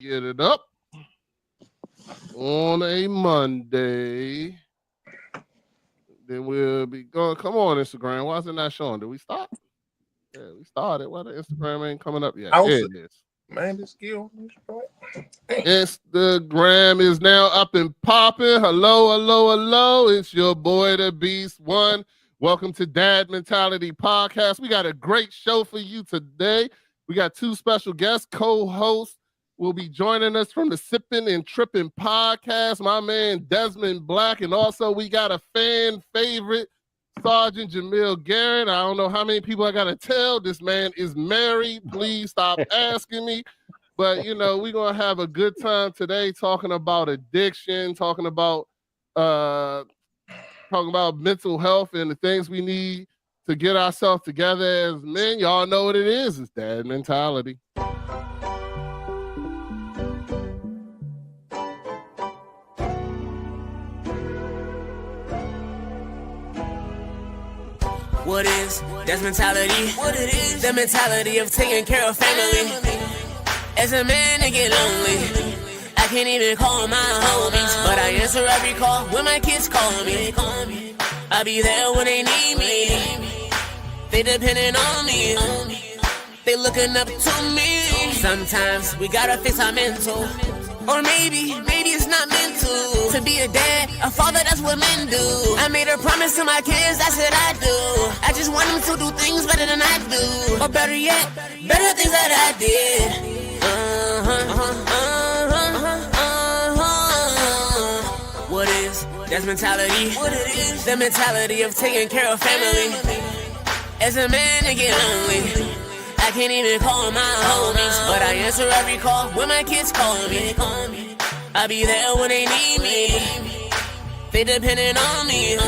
Get it up on a Monday. Then we'll be going. Come on, Instagram. Why is it not showing? Did we stop? Yeah, we started. Why the Instagram ain't coming up yet? There it is. Man, this skill. Instagram is now up and popping. Hello. It's your boy, the Beast One. Welcome to Dad Mentality Podcast. We got a great show for you today. We got two special guests, co-hosts. Will be joining us from the Sippin' and Trippin' podcast, my man Desmond Black, and also we got a fan favorite, Sergeant Jamil Garrett. I don't know how many people I gotta tell this man is married. Please stop asking me. But you know, we're gonna have a good time today talking about addiction, talking about mental health and the things we need to get ourselves together as men. Y'all know what it is. It's dad mentality. What is that's mentality? What it is? The mentality of taking care of family. As a man, I get lonely. I can't even call my homies, but I answer every call when my kids call me. I'll be there when they need me. They depending on me. They looking up to me. Sometimes we gotta fix our mental. Or maybe it's not meant to be a dad, a father, that's what men do. I made a promise to my kids, that's what I do. I just want them to do things better than I do. Or better yet, better things that I did. What is that's mentality? What it is? The mentality of taking care of family. As a man, I get lonely. I can't even call my homies, but I answer every call when my kids call me. I'll be there when they need me. They depending on me.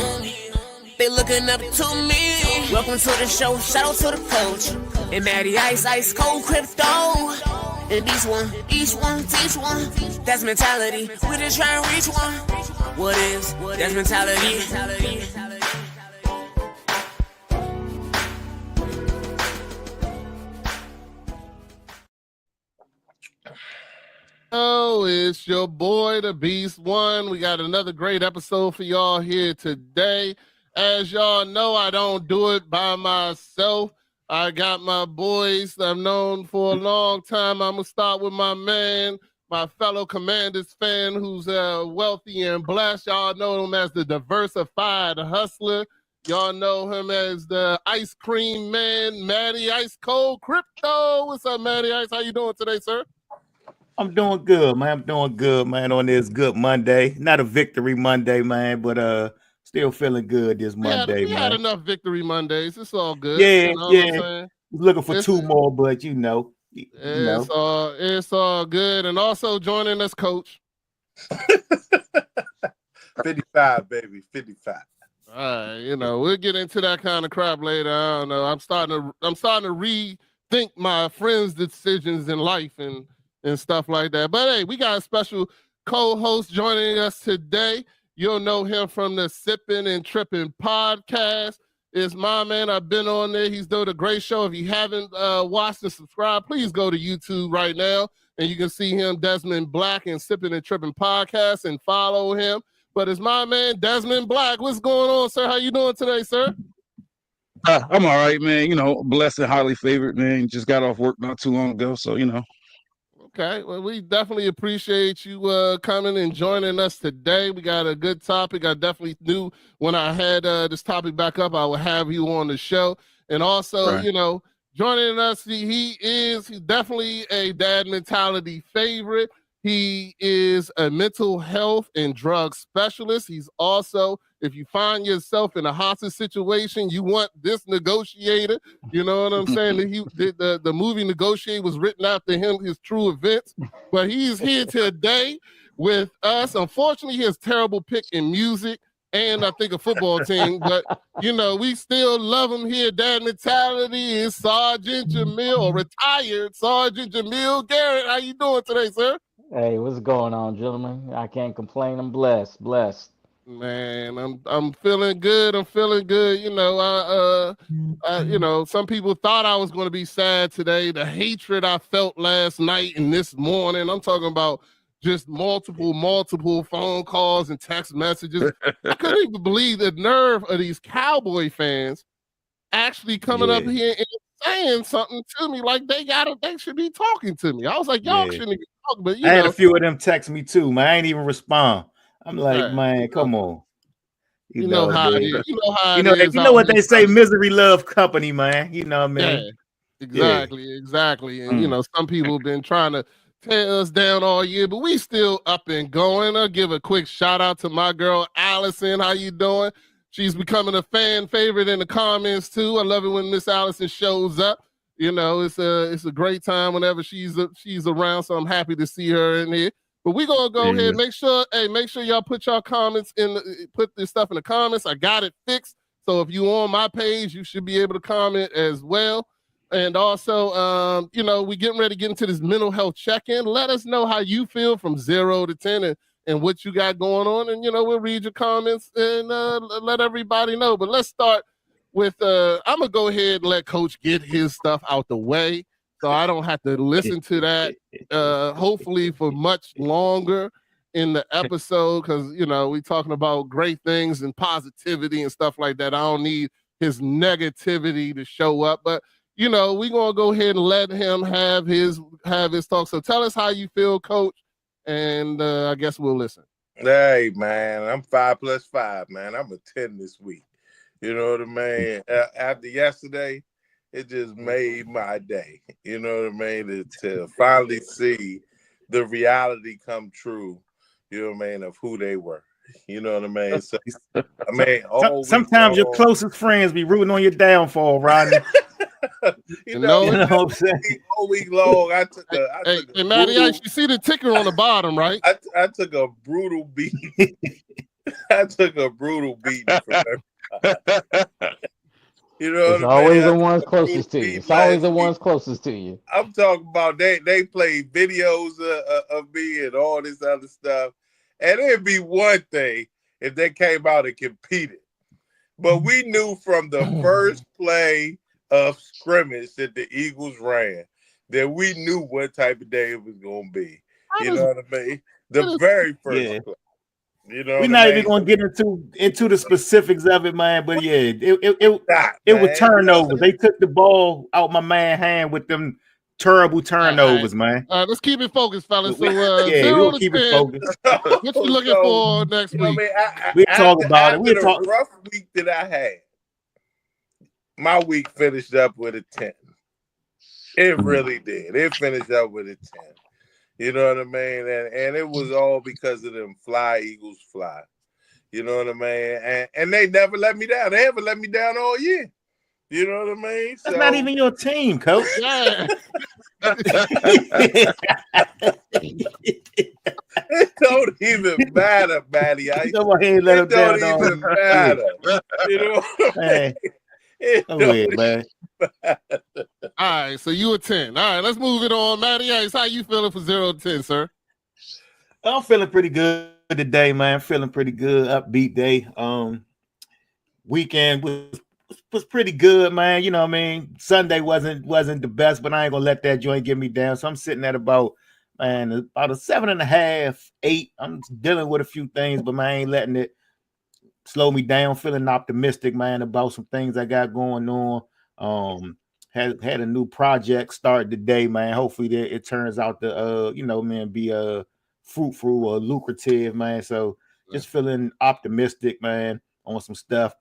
They looking up to me. Welcome to the show, shout out to the coach. And Matty Ice Cold Crypto. And each one, teach one. That's mentality, we just try and reach one. What is, that's mentality. Oh, it's your boy, the Beast One. We got another great episode for y'all here today. As y'all know, I don't do it by myself. I got my boys that I've known for a long time. I'm going to start with my man, my fellow Commanders fan who's wealthy and blessed. Y'all know him as the diversified hustler. Y'all know him as the ice cream man, Matty Ice Cold Crypto. What's up, Matty Ice? How you doing today, sir? I'm doing good, man. On this good Monday. Not a victory Monday, man, but still feeling good this Monday, we man. had enough victory Mondays. It's all good. Yeah, you know what I'm saying? Looking for two more, but you know. It's all good. And also joining us, Coach. 55, baby, 55. All right, we'll get into that kind of crap later. I don't know. I'm starting to rethink my friends' decisions in life and stuff like that. But hey, we got a special co-host joining us today. You'll know him from the Sippin' and Trippin' podcast. It's my man. I've been on there. He's doing a great show. If you haven't watched and subscribed, please go to YouTube right now, and you can see him, Desmond Black, and Sippin' and Trippin' podcast, and follow him. But it's my man, Desmond Black. What's going on, sir? How you doing today, sir? I'm all right, man. Blessed and highly favored, man. Just got off work not too long ago, so Okay, well, we definitely appreciate you coming and joining us today. We got a good topic. I definitely knew when I had this topic back up, I would have you on the show. And also, right. Joining us, he's definitely a dad mentality favorite. He is a mental health and drug specialist. He's also, if you find yourself in a hostage situation, you want this negotiator. You know what I'm saying? The movie Negotiate was written after him, his true events. But he's here today with us. Unfortunately, he has terrible pick in music and I think a football team. But, we still love him here. Dad mentality is Sergeant Jamil, or retired Sergeant Jamil Garrett. How you doing today, sir? Hey, what's going on, gentlemen? I can't complain. I'm blessed. Man, I'm feeling good. I'm feeling good. Some people thought I was going to be sad today. The hatred I felt last night and this morning. I'm talking about just multiple phone calls and text messages. I couldn't even believe the nerve of these Cowboy fans actually coming up here and saying something to me like they should be talking to me. I was like, y'all shouldn't be talking, but I had a few of them text me too, man. I ain't even respond. I'm like, man, come on. You know how it is. You know how it is. You know what they say, misery love company, man. You know what I mean? Yeah, exactly. And some people have been trying to tear us down all year, but we still up and going. I'll give a quick shout out to my girl Allison. How you doing? She's becoming a fan favorite in the comments too. I love it when Miss Allison shows up. It's a great time whenever she's around. So I'm happy to see her in here. But we're gonna go ahead. Make sure y'all put y'all comments put this stuff in the comments. I got it fixed. So if you on my page, you should be able to comment as well. And also, we getting ready to get into this mental health check-in. Let us know how you feel from 0 to 10 and what you got going on. And we'll read your comments and let everybody know. But let's start with I'm gonna go ahead and let Coach get his stuff out the way, so I don't have to listen to that hopefully for much longer in the episode, because we talking about great things and positivity and stuff like that. I don't need his negativity to show up, but we're gonna go ahead and let him have his talk. So tell us how you feel, Coach, and I guess we'll listen. Hey man, I'm 5 + 5, man. I'm a 10 this week. You know what I mean? After yesterday, it just made my day. You know what I mean? To finally see the reality come true, you know what I mean, of who they were. You know what I mean? So, sometimes your closest friends be rooting on your downfall, Rodney. you know what I'm saying? All week long, I took hey, Matty, you see the ticker on the bottom, right? I took a brutal beating. I took a brutal beating from everybody. You know, it's always the ones closest to you. It's always the ones closest to you. I'm talking about they played videos of me and all this other stuff, and it'd be one thing if they came out and competed, but we knew from the first play of scrimmage that the Eagles ran that we knew what type of day it was going to be. You know what I mean? The very first play. You know, we're not even gonna get into the specifics of it, man. But yeah, it was turnovers. They took the ball out my man's hand with them terrible turnovers, man. All right, let's keep it focused, fellas. So we'll keep it focused. What you looking for next week? We'll talk about it. We'll talk. Rough week that I had, my week finished up with a 10. It really did. It finished up with a 10. You know what I mean? And it was all because of them fly, Eagles fly. You know what I mean? And they never let me down. They haven't let me down all year. You know what I mean? That's not even your team, Coach. Yeah. It don't even matter, Matty. It don't even matter. You know what I mean? Man. All right, so you a 10. All right, let's move it on. Matty Ice, how you feeling for 0 to 10, sir? I'm feeling pretty good today, man. Feeling pretty good. Upbeat day. Weekend was pretty good, man. You know what I mean? Sunday wasn't the best, but I ain't gonna let that joint get me down. So I'm sitting at about a 7.5, 8. I'm dealing with a few things, but man, I ain't letting it slow me down. Feeling optimistic, man, about some things I got going on. Had a new project start today, man. Hopefully it turns out to be fruitful or lucrative, man. So just feeling optimistic, man, on some stuff.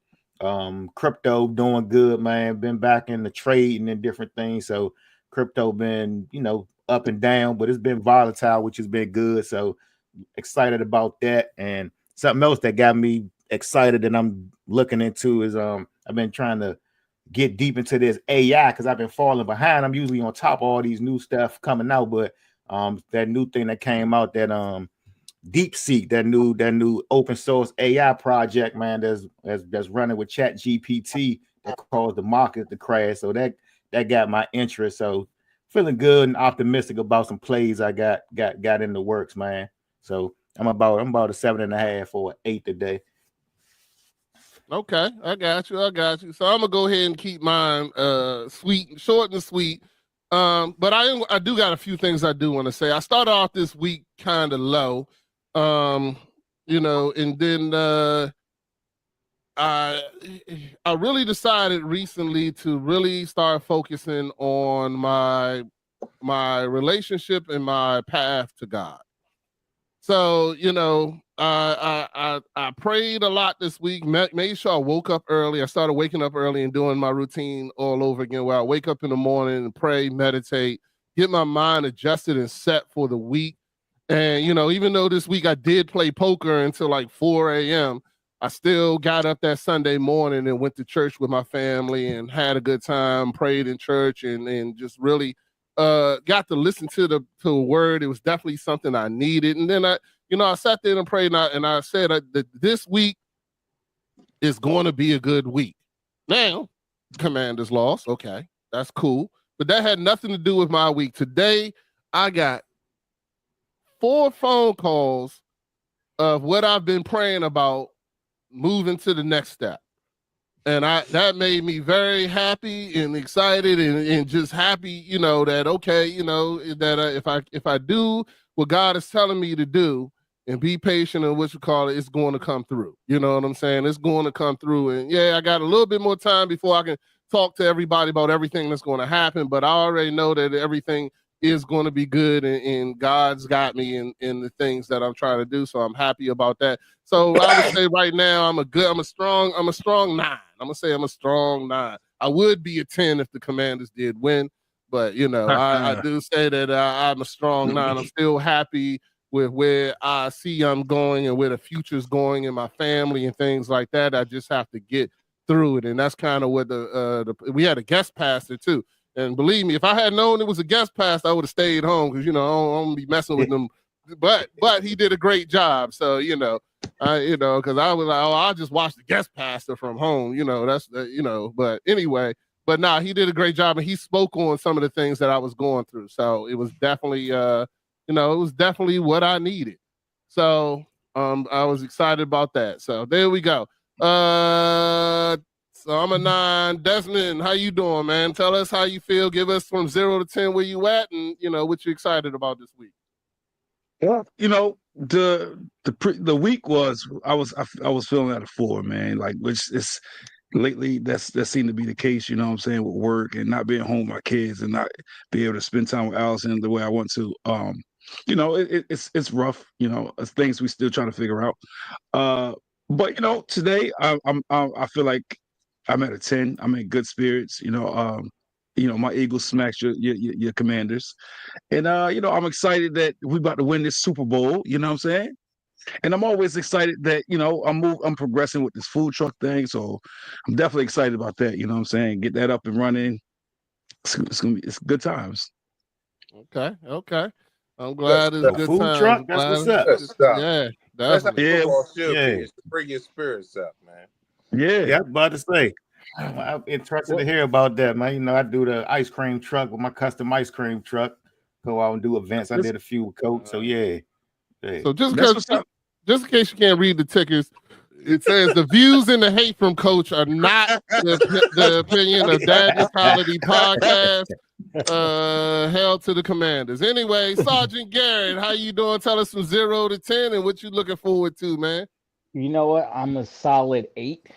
Crypto doing good, man. Been back in the trading and different things. So crypto been, up and down, but it's been volatile, which has been good. So excited about that. And something else that got me excited and I'm looking into is I've been trying to get deep into this AI because I've been falling behind. I'm usually on top of all these new stuff coming out, but that new thing that came out, that DeepSeek, that new open source AI project, man, that's running with ChatGPT that caused the market to crash. So that got my interest. So feeling good and optimistic about some plays I got in the works, man. So I'm about a 7.5 or 8 today. Okay, I got you. So I'm gonna go ahead and keep mine sweet, short and sweet. But I do got a few things I do want to say. I started off this week kind of low, and then I really decided recently to really start focusing on my relationship and my path to God. So, I prayed a lot this week, made sure I woke up early. I started waking up early and doing my routine all over again, where I wake up in the morning and pray, meditate, get my mind adjusted and set for the week. And, even though this week I did play poker until like 4 a.m., I still got up that Sunday morning and went to church with my family and had a good time, prayed in church and just really got to listen to the word. It was definitely something I needed. And then I sat there and prayed and I said that this week is going to be a good week. Now, Commanders lost. Okay, that's cool. But that had nothing to do with my week. Today, I got 4 phone calls of what I've been praying about moving to the next step. And that made me very happy and excited and just happy, that, okay, that if I do what God is telling me to do and be patient and it's going to come through. You know what I'm saying? It's going to come through. And yeah, I got a little bit more time before I can talk to everybody about everything that's going to happen, but I already know that everything is going to be good and God's got me in the things that I'm trying to do. So I'm happy about that. So I would say right now I'm a strong 9. I'm gonna say I'm a strong 9. I would be a 10 if the Commanders did win, but I do say that I'm a strong 9. I'm still happy with where I see I'm going and where the future's going in my family and things like that. I just have to get through it, and that's kind of what we had a guest pastor too. And believe me, if I had known it was a guest pass, I would have stayed home because I don't be messing with them. But he did a great job. So because I was like, I'll just watch the guest pastor from home. But anyway, he did a great job and he spoke on some of the things that I was going through. So it was definitely what I needed. So I was excited about that. So there we go. So I'm a 9. Desmond, how you doing, man? Tell us how you feel. Give us from 0 to 10 where you at, and what you excited about this week. Well, the week was I was feeling at a 4, man. Like which is lately that seemed to be the case. You know what I'm saying, with work and not being home with my kids and not be able to spend time with Allison the way I want to. It's rough. It's things we still trying to figure out. But today I feel like I'm at a 10. I'm in good spirits. My Eagles smashed your Commanders, and I'm excited that we about to win this Super Bowl. You know what I'm saying? And I'm always excited that I'm progressing with this food truck thing. So I'm definitely excited about that. You know what I'm saying? Get that up and running. It's good times. Okay. I'm glad it's good food times. Truck. That's what's up. Yeah, that's how definitely. football should be. It's to bring your spirits up, man. Yeah, I'm about to say. I'm interested to hear about that, man. I do the ice cream truck with my custom ice cream truck. Go out and do events. I did a few with Coach. So yeah. So just in case you can't read the tickets, it says the views and the hate from Coach are not the opinion of Dad Mentality Podcast. Held to the Commanders. Anyway, Sergeant Garrett, how you doing? Tell us from 0 to 10 and what you looking forward to, man. You know what? I'm a solid 8.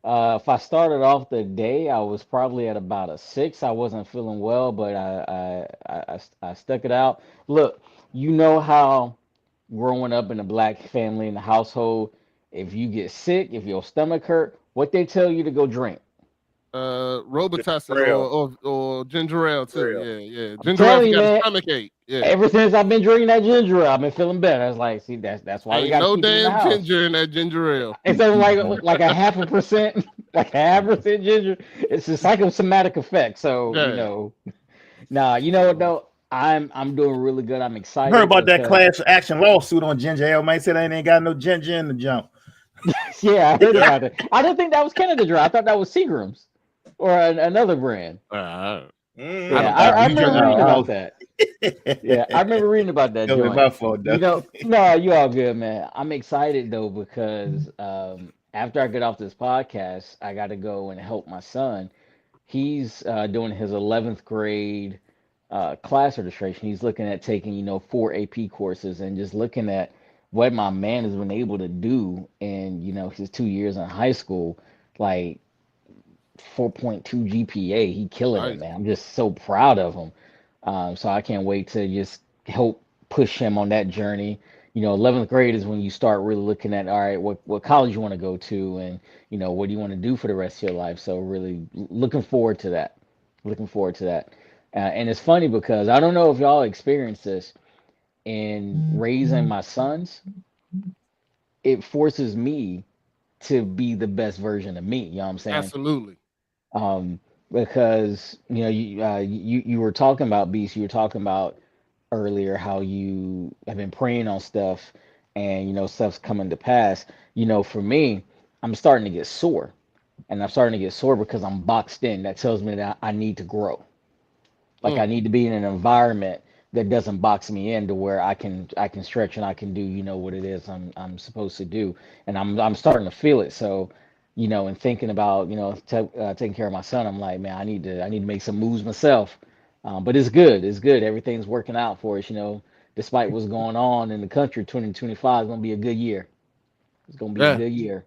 If I started off the day, I was probably at about a 6. I wasn't feeling well, but I stuck it out. Look, you know how growing up in a black family in the household, if you get sick, if your stomach hurt, what they tell you to go drink? Robitussin or ginger ale too. Yeah. Ginger ale if you got a stomach ache. Yeah. Ever since I've been drinking that ginger ale, I've been feeling better. I was like, see, that's why we got no keep it in the house. ginger in that ginger ale. It's like a 0.5%, like 0.5% ginger. It's a psychosomatic effect. So you know what though. I'm doing really good. I'm excited. Heard about that class action lawsuit on ginger ale, man. Said I ain't got no ginger in the jump. Yeah, I heard about it. I didn't think that was Canada Dry. I thought that was Seagram's or another brand. I remember reading about that. Yeah, I remember reading about that. My fault, no, you all good, man. I'm excited though because after I get off this podcast, I got to go and help my son. He's doing his 11th grade class registration. He's looking at taking, 4 AP courses and just looking at what my man has been able to do in, his 2 years in high school, like 4.2 GPA. He killing it, Nice. man. I'm just so proud of him. So I can't wait to just help push him on that journey. 11th grade is when you start really looking at, all right, what college you want to go to, and what do you want to do for the rest of your life. So really looking forward to that. Looking forward to that. And it's funny because I don't know if y'all experienced this in raising my sons. It forces me to be the best version of me. You know what I'm saying? Absolutely. Because you were talking about, Beast. You were talking about earlier how you have been praying on stuff, and stuff's coming to pass. For me, I'm starting to get sore, and I'm starting to get sore because I'm boxed in. That tells me that I need to grow. Like I need to be in an environment that doesn't box me in, to where I can stretch and I can do what it is I'm supposed to do, and I'm starting to feel it. So and thinking about taking care of my son, I'm like, man, I need to make some moves myself. But it's good. It's good. Everything's working out for us. Despite what's going on in the country, 2025 is gonna be a good year. It's gonna be a Yeah. good year.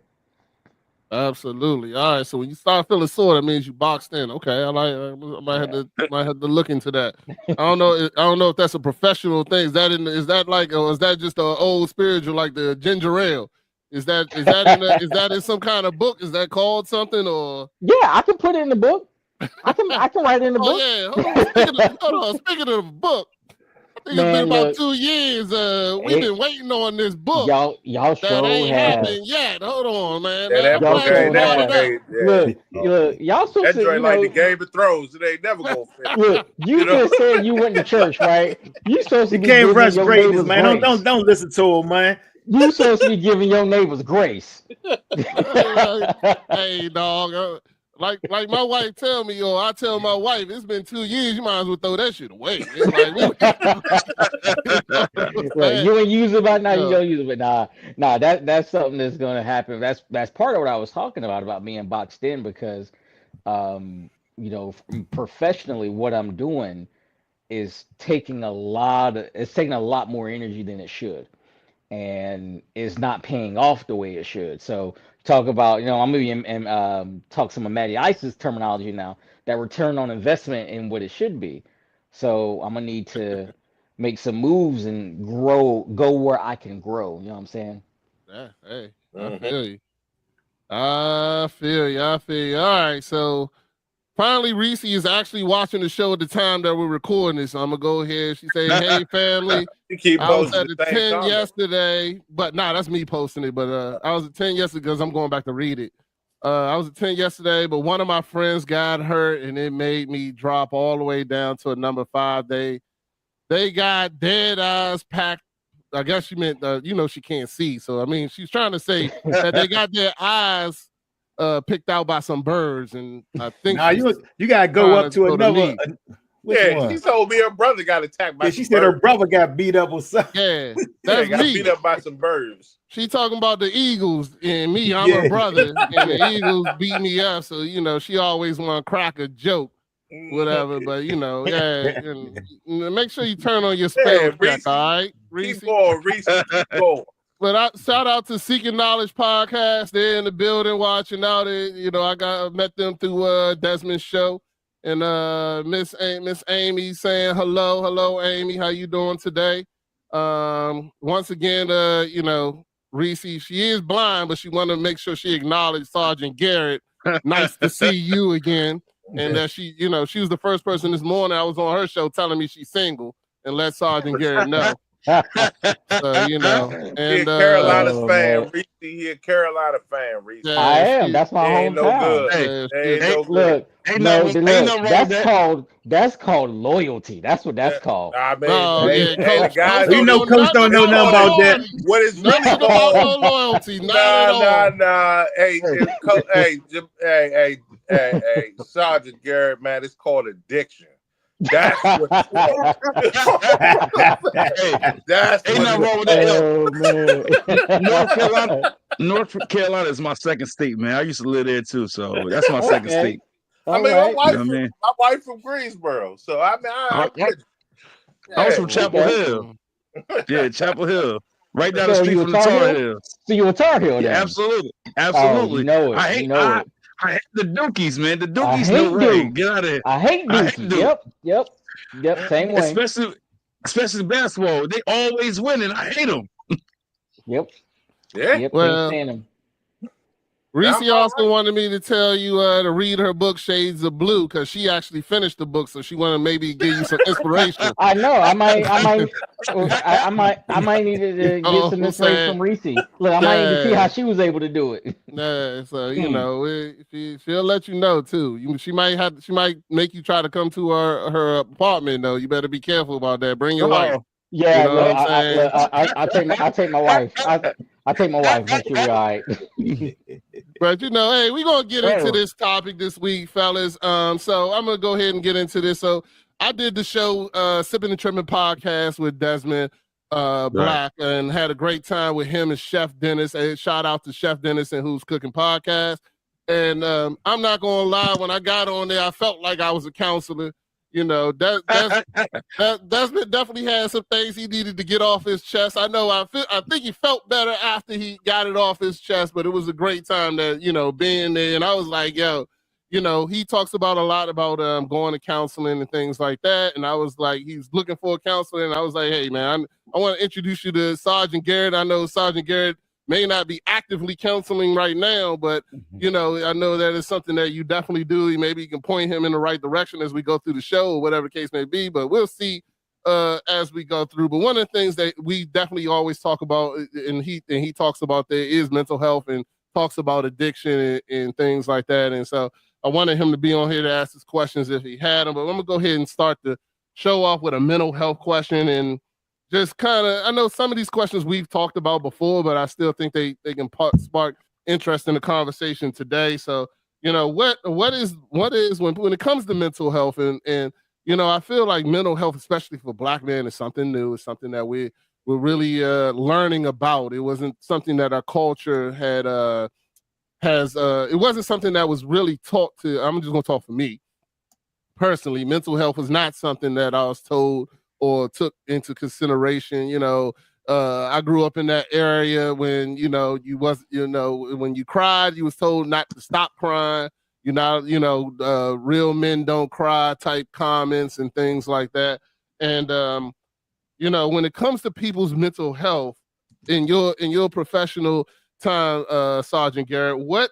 Absolutely. All right. So when you start feeling sore, that means you boxed in. Okay. I might have to look into that. I don't know if that's a professional thing. Is that just an old spiritual like the ginger ale? Is that in some kind of book? Is that called something or? Yeah, I can put it in the book. I can write it in the book. Yeah. Hold on. Speaking of the book, I think it's been Man, about look, 2 years. We've been waiting on this book. y'all That sure ain't have. happened yet. Hold on, man. Yeah, that I'm book glad you ain't brought it up. Look, y'all supposed That to, joint like the Game of Thrones. It ain't never gonna finish. look, you just said you went to church, right? You supposed to You be can't giving rush your greatness, neighbors man. grace. Don't listen to him, man. You supposed to be giving your neighbors grace. Hey, dog. Like my wife tell me, I tell my wife, it's been 2 years. You might as well throw that shit away. It's like Look, you ain't use it by now. You Yeah. don't use it, but nah. That's something that's gonna happen. That's part of what I was talking about being boxed in, because, professionally, what I'm doing is taking a lot more energy than it should, and is not paying off the way it should. So talk about, I'm gonna be talk some of Matty Ice's terminology now, that return on investment in what it should be. So I'm gonna need to make some moves and go where I can grow. You know what I'm saying? Yeah, hey, I feel you. I feel you. All right, so finally, Reese is actually watching the show at the time that we're recording this. So I'm gonna go ahead. She say, "Hey, family, You keep I was posting at the the same 10 comment. yesterday, but that's me posting it. But I was at 10 yesterday because I'm going back to read it. I was at 10 yesterday, but one of my friends got hurt, and it made me drop all the way down to a number 5. They got dead eyes packed. I guess she meant, she can't see. So I mean, she's trying to say that they got their eyes picked out by some birds, and I think you gotta go up to another. Yeah, one? she told me her brother got attacked by. Yeah, she said her brother got beat up or something. Yeah, that's got me. beat up by some birds. She talking about the Eagles and me. I'm her brother, and the Eagles beat me up. So she always want to crack a joke, whatever. But and make sure you turn on your spell check, Reese, all right, Reese. Keep going, Reese. Keep going. But shout out to Seeking Knowledge podcast. They're in the building watching out. I met them through Desmond's show, and Miss Amy saying hello, Amy. How you doing today? Once again, Reese, she is blind, but she wanted to make sure she acknowledged Sergeant Garrett. Nice to see you again, and that she was the first person this morning. I was on her show telling me she's single, and let Sergeant Garrett know. And Carolina fan, Reese. He a Carolina fan, Reese. Yeah, I am. That's my ain't no hometown. good. Hey, ain't no Look, good. that's called loyalty. That's what that's called. I mean, Coach, guys, Coach don't know nothing about that. What is nothing really about called? no loyalty. Nah. Hey, Sergeant Garrett, man, it's called addiction. That's what. That's ain't nothing wrong with that. Oh man, North Carolina. North Carolina is my second state, man. I used to live there too, so that's my second Okay. state. I All mean, right. You know what I mean? my wife from Greensboro, so I mean, I, I'm I, with I was you. from Chapel Okay. Hill. Yeah, Chapel Hill, right down the So street you a from the Tar Tar Heel? Heels. So you a Tar Heel Yeah, then? absolutely, Oh, you absolutely. know it. I You hate know I it. I hate the Dookies, man. The I Dookies, no hate way. Duke. Get out of here. I hate I hate Dookie. Duke, Yep. Same way. especially basketball. They always winning. I hate them. Yep. Yeah, Yep. Can't Well, stand him. Reese sound about also right. wanted me to tell you to read her book Shades of Blue because she actually finished the book, so she want to maybe give you some inspiration. I know. I might need You to get know some what I'm inspiration saying? from Reese. Look, I might need to see how Yeah, she was able to do it. yeah. So you Hmm. know, she'll let you know too. She might make you try to come to her apartment though. You better be careful about that. Bring your wife. Oh, You Yeah, know what I'm saying? I take my wife. I take my wife. Make sure we all right. But you know, hey, we're gonna get into oh, this topic this week, fellas. So I'm gonna go ahead and get into this. So I did the show Sipping and Tripping podcast with Desmond right. Black and had a great time with him and Chef Dennis. And shout out to Chef Dennis and Who's Cooking Podcast. And I'm not gonna lie, when I got on there, I felt like I was a counselor. You know, Desmond definitely had some things he needed to get off his chest. I know. I think he felt better after he got it off his chest. But it was a great time that being there. And I was like, yo, he talks about a lot about going to counseling and things like that. And I was like, he's looking for a counselor. And I was like, hey man, I want to introduce you to Sergeant Garrett. I know Sergeant Garrett may not be actively counseling right now, but I know that is something that you definitely do. Maybe you can point him in the right direction as we go through the show or whatever case may be, but we'll see as we go through. But one of the things that we definitely always talk about, and he talks about there, is mental health and talks about addiction and things like that. And so I wanted him to be on here to ask his questions if he had them, but I'm going to go ahead and start the show off with a mental health question. And just kind of, I know some of these questions we've talked about before, but I still think they can spark interest in the conversation today. So, what is when it comes to mental health and I feel like mental health, especially for Black men, is something new. It's something that we're really learning about. It wasn't something that our culture had it wasn't something that was really taught to. I'm just gonna talk for me personally. Mental health was not something that I was told or took into consideration. I grew up in that area when when you cried, you was told not to stop crying. Real men don't cry type comments and things like that. And when it comes to people's mental health in your professional time, Sergeant Garrett, what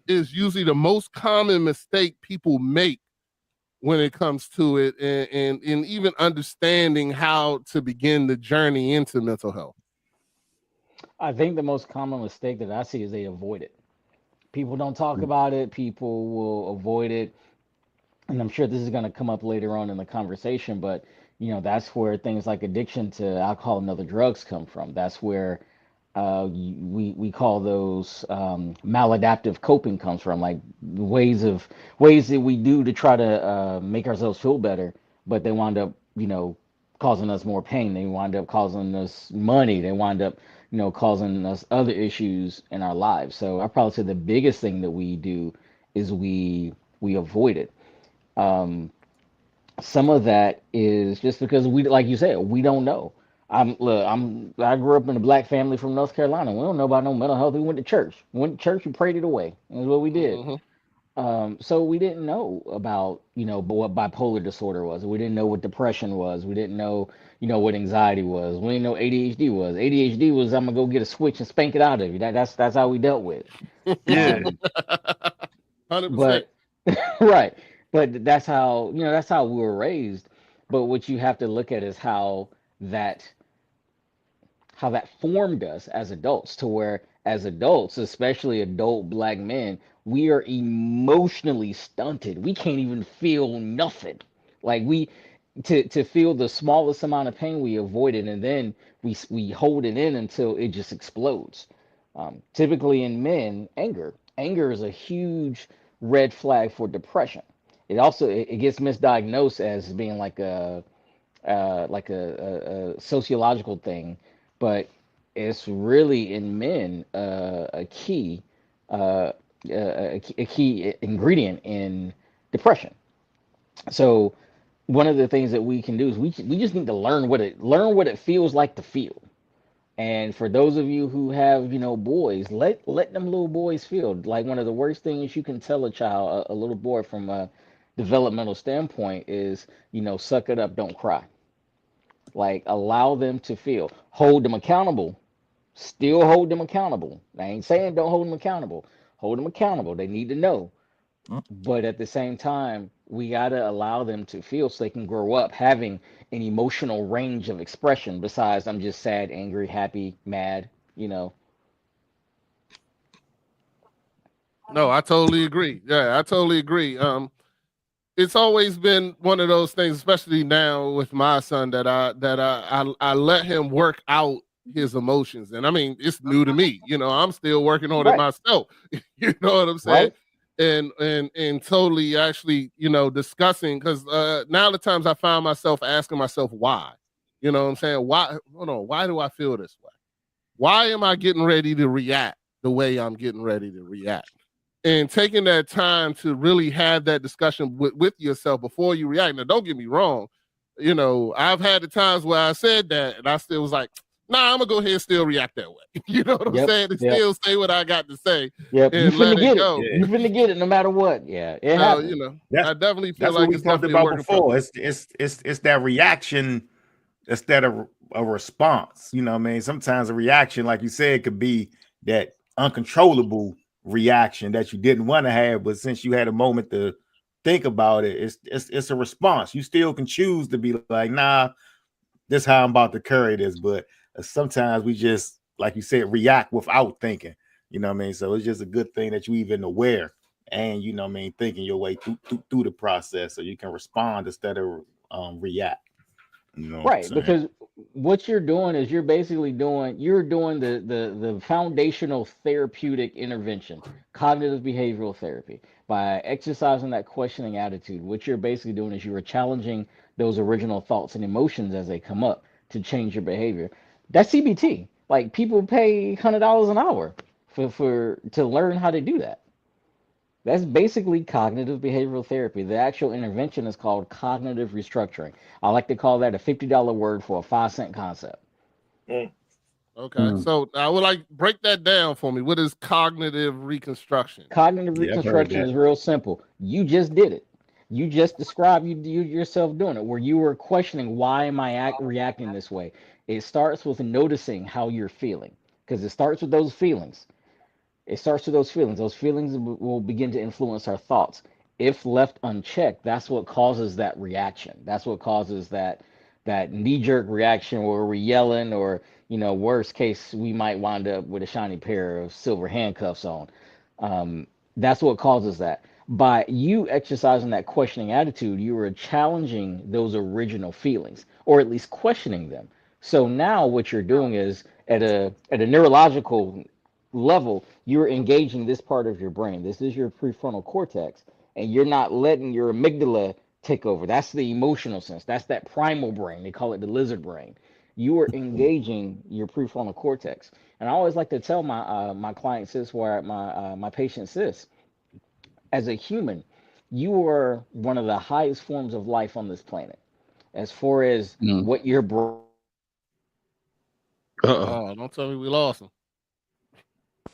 is usually the most common mistake people make when it comes to it, and even understanding how to begin the journey into mental health? I think the most common mistake that I see is they avoid it. People don't talk about it. People will avoid it, and I'm sure this is going to come up later on in the conversation. But that's where things like addiction to alcohol and other drugs come from. That's where we call those maladaptive coping comes from, like ways that we do to try to make ourselves feel better, but they wind up causing us more pain. They wind up causing us money. They wind up causing us other issues in our lives. So I probably say the biggest thing that we do is we avoid it. Um, some of that is just because we, like you said, we don't know. I grew up in a Black family from North Carolina. We don't know about no mental health. We went to church. We went to church and prayed it away. That's what we did. Mm-hmm. So we didn't know about what bipolar disorder was. We didn't know what depression was. We didn't know what anxiety was. We didn't know ADHD was. ADHD was, I'm gonna go get a switch and spank it out of you. That's how we dealt with it. Yeah, 100%. But right, but that's how we were raised. But what you have to look at is that how that formed us as adults, to where as adults, especially adult Black men, we are emotionally stunted. We can't even feel nothing. Like to feel the smallest amount of pain, we avoid it, and then we hold it in until it just explodes. Typically in men, anger is a huge red flag for depression. It gets misdiagnosed as being like a sociological thing, but it's really in men uh, a key ingredient in depression. So one of the things that we can do is we just need to learn what it feels like to feel. And for those of you who have, boys, let them little boys feel. Like one of the worst things you can tell a child, a little boy from a developmental standpoint is, suck it up, don't cry. Like allow them to feel. Hold them accountable. Still hold them accountable. I ain't saying don't hold them accountable. Hold them accountable. They need to know. But at the same time, we got to allow them to feel so they can grow up having an emotional range of expression besides I'm just sad, angry, happy, mad, you know. No, I totally agree. Yeah, I totally agree. It's always been one of those things, especially now with my son, that I let him work out his emotions. And I mean, it's new to me. I'm still working on it Right, myself. You know what I'm saying? right, And totally actually, discussing, because now the times I find myself asking myself why. You know what I'm saying? Why? Hold on, why do I feel this way? Why am I getting ready to react the way I'm getting ready to react? And taking that time to really have that discussion with yourself before you react. Now, don't get me wrong. I've had the times where I said that and I still was like, nah, I'm gonna go ahead and still react that way. You know what I'm yep, saying? And yep, still say what I got to say yep. You and let finna it get it. go. Yeah. You finna get it no matter what. Yeah, it So, happens. That's I definitely feel that's what like we it's talked definitely a about work in progress. before. It's that reaction instead of a response. You know what I mean? Sometimes a reaction, like you said, could be that uncontrollable reaction that you didn't want to have, but since you had a moment to think about it, it's a response. You still can choose to be like, nah, this is how I'm about to carry this. But sometimes we just, like you said, react without thinking. You know what I mean? So it's just a good thing that you even aware and you know what I mean, thinking your way through the process so you can respond instead of react. You know what I'm Right, saying? because what you're doing is you're doing the foundational therapeutic intervention, cognitive behavioral therapy. By exercising that questioning attitude, what you're basically doing is you are challenging those original thoughts and emotions as they come up to change your behavior. That's CBT. Like people pay $100 an hour for to learn how to do that. That's basically cognitive behavioral therapy. The actual intervention is called cognitive restructuring. I like to call that a $50 word for a 5-cent concept. Mm. Okay. So I would like break that down for me. What is cognitive reconstruction? Cognitive Yeah, I've heard reconstruction that. is real simple. You just did it. You just described you yourself doing it, where you were questioning why am I reacting this way. It starts with noticing how you're feeling, because it starts with those feelings. It starts with those feelings. Those feelings will begin to influence our thoughts. If left unchecked, that's what causes that reaction. That's what causes that knee-jerk reaction where we're yelling, or worst case, we might wind up with a shiny pair of silver handcuffs on. Um, that's what causes that. By you exercising that questioning attitude, you are challenging those original feelings, or at least questioning them. So now what you're doing is at a neurological level, you're engaging this part of your brain. This is your prefrontal cortex, and you're not letting your amygdala take over. That's the emotional sense. That's that primal brain. They call it the lizard brain. You are engaging your prefrontal cortex. And I always like to tell my client sis, where my patient sis, as a human, you are one of the highest forms of life on this planet. As far as Mm. what your brain Uh-oh. Oh, don't tell me we lost him.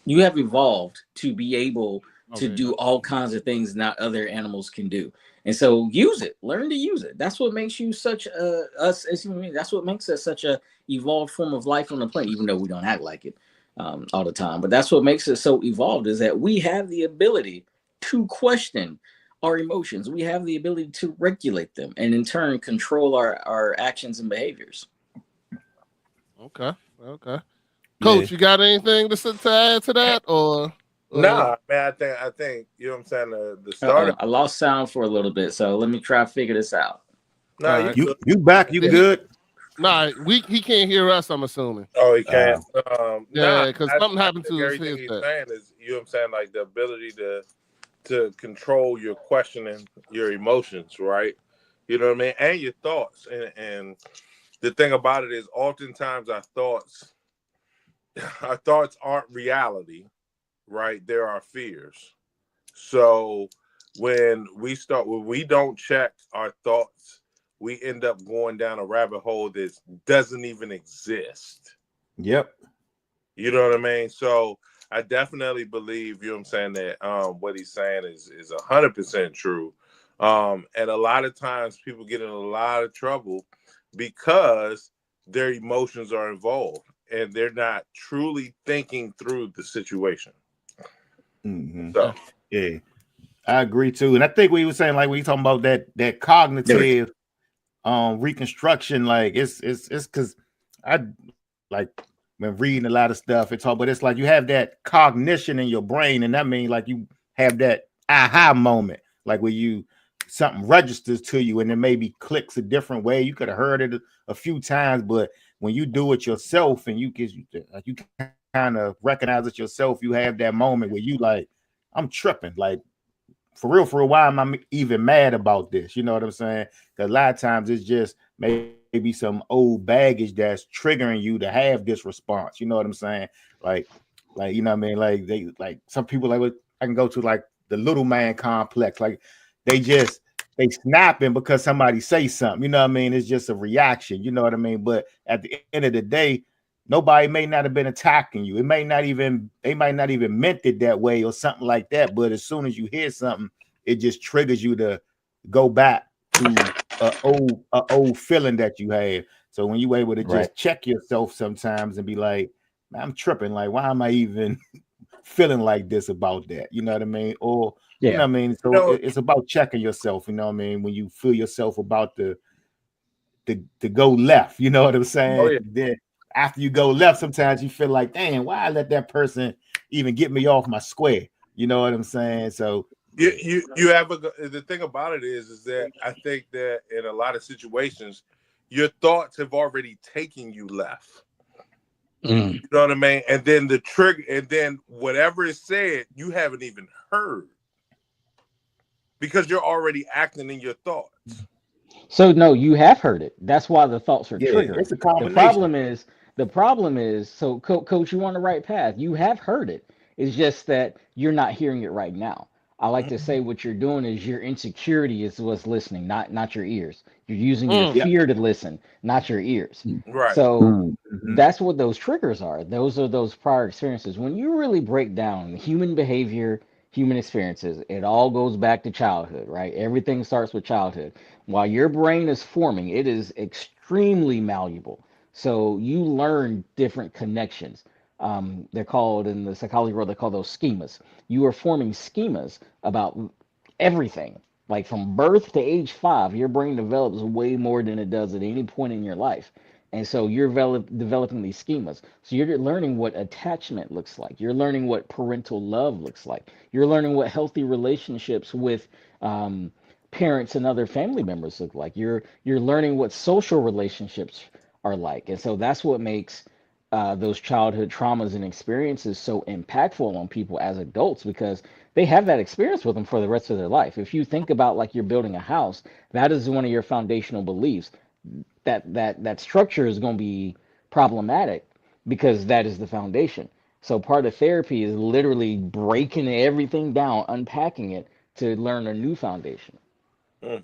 You have evolved to be able Oh, to there you do go. all kinds of things not other animals can do. And so use it, learn to use it. That's what makes you such a us as human beings. That's what makes us such a evolved form of life on the planet, even though we don't act like it all the time. But that's what makes us so evolved, is that we have the ability to question our emotions. We have the ability to regulate them and in turn control our actions and behaviors. Okay. Okay. Yeah. Coach, you got anything to add to that, or Nah, man, I think you know what I'm saying. The starter. I lost sound for a little bit, so let me try to figure this out. Nah, all you right? good. You back, you Yeah, good. nah, he can't hear us. I'm assuming. Oh, he can't. Uh, Nah, Yeah, because I something happened think to his everything he's headset. saying is, you know what I'm saying, like the ability to control your questioning, your emotions, right? You know what I mean, and your thoughts. And the thing about it is, oftentimes our thoughts our thoughts aren't reality, right? There are fears. So when we don't check our thoughts, we end up going down a rabbit hole that doesn't even exist. Yep. You know what I mean? So I definitely believe, you know what I'm saying, that what he's saying is 100% true. And a lot of times people get in a lot of trouble because their emotions are involved and they're not truly thinking through the situation. Mm-hmm. So yeah, I agree too. And I think we were saying, like, we talking about that cognitive reconstruction, like it's because I like been reading a lot of stuff. But it's like you have that cognition in your brain, and that means like you have that aha moment, like where you something registers to you, and it maybe clicks a different way. You could have heard it a few times, but when you do it yourself and you kind of recognize it yourself, you have that moment where you like, I'm tripping, like for real, why am I even mad about this? You know what I'm saying? Because a lot of times it's just maybe some old baggage that's triggering you to have this response. You know what I'm saying? Like you know what I mean? Like some people I can go to like the little man complex. Like they snapping because somebody say something. You know what I mean? It's just a reaction. You know what I mean? But at the end of the day, nobody may not have been attacking you. They might not even meant it that way or something like that. But as soon as you hear something, it just triggers you to go back to a old feeling that you had. So when you able to just check yourself sometimes and be like, man, I'm tripping. Like, why am I even feeling like this about that? You know what I mean? Or you know what I mean? So it's about checking yourself. You know what I mean? When you feel yourself about to go left, you know what I'm saying? Oh, yeah. Then after you go left, sometimes you feel like, damn, why I let that person even get me off my square? You know what I'm saying? So you have the thing about it is that I think that in a lot of situations, your thoughts have already taken you left. You know what I mean? And then the trigger, and then whatever is said, you haven't even heard because you're already acting in your thoughts. So no, you have heard it. That's why the thoughts are yeah, triggering. it's a combination. The problem is, so coach, you're on the right path. You have heard it. It's just that you're not hearing it right now. I like to say what you're doing is your insecurity is what's listening, not your ears. You're using your fear to listen, not your ears. Right. So that's what those triggers are. Those are those prior experiences. When you really break down human behavior, human experiences, it all goes back to childhood, right? Everything starts with childhood. While your brain is forming, it is extremely malleable. So you learn different connections. They're called in the psychology world, they call those schemas. You are forming schemas about everything. Like from birth to age 5, your brain develops way more than it does at any point in your life. And so you're developing these schemas. So you're learning what attachment looks like. You're learning what parental love looks like. You're learning what healthy relationships with parents and other family members look like. You're learning what social relationships are like. And so that's what makes those childhood traumas and experiences so impactful on people as adults because they have that experience with them for the rest of their life. If you think about like you're building a house, that is one of your foundational beliefs. That structure is going to be problematic because that is the foundation. So part of therapy is literally breaking everything down, unpacking it to learn a new foundation. All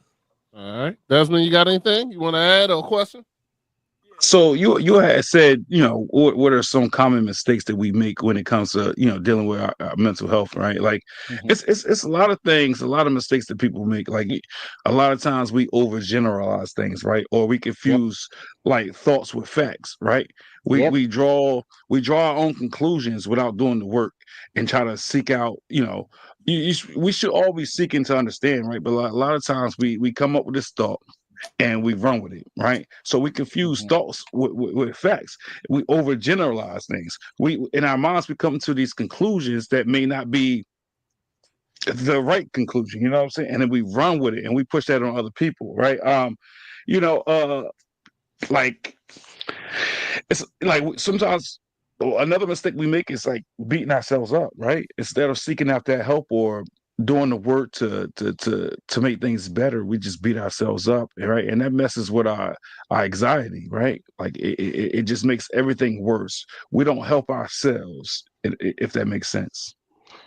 right, Desmond, you got anything you want to add or question? So you had said, what are some common mistakes that we make when it comes to dealing with our mental health, right? Like it's a lot of things, a lot of mistakes that people make. Like a lot of times we overgeneralize things, right? Or we confuse like thoughts with facts, right? We draw our own conclusions without doing the work and try to seek out, we should all be seeking to understand, right? But a lot of times we come up with this thought and we run with it, right? So we confuse thoughts with facts. We overgeneralize things. We in our minds we come to these conclusions that may not be the right conclusion. You know what I'm saying? And then we run with it and we push that on other people, right? Like it's like sometimes another mistake we make is like beating ourselves up, right? Instead of seeking out that help or doing the work to make things better, we just beat ourselves up, right? And that messes with our anxiety, right? Like it just makes everything worse. We don't help ourselves, if that makes sense.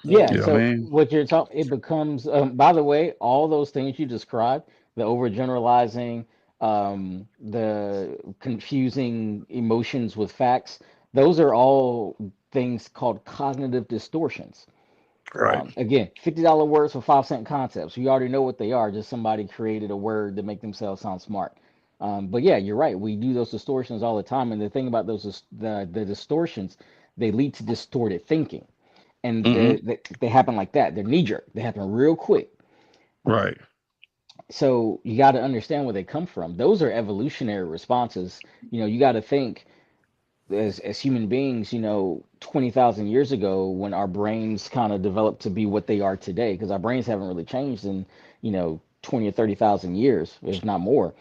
Yeah, You know what so I mean? what you're talking, it becomes, by the way, all those things you described, the overgeneralizing, the confusing emotions with facts, those are all things called cognitive distortions. Right. Again, $50 words for 5-cent concepts. You already know what they are, just somebody created a word to make themselves sound smart. But yeah, you're right. We do those distortions all the time. And the thing about those, the distortions, they lead to distorted thinking and Hmm. they happen like that. They're knee jerk. They happen real quick. Right. So you got to understand where they come from. Those are evolutionary responses. You got to think as human beings. 20,000 years ago, when our brains kind of developed to be what they are today, because our brains haven't really changed in 20 or 30,000 years, if not more.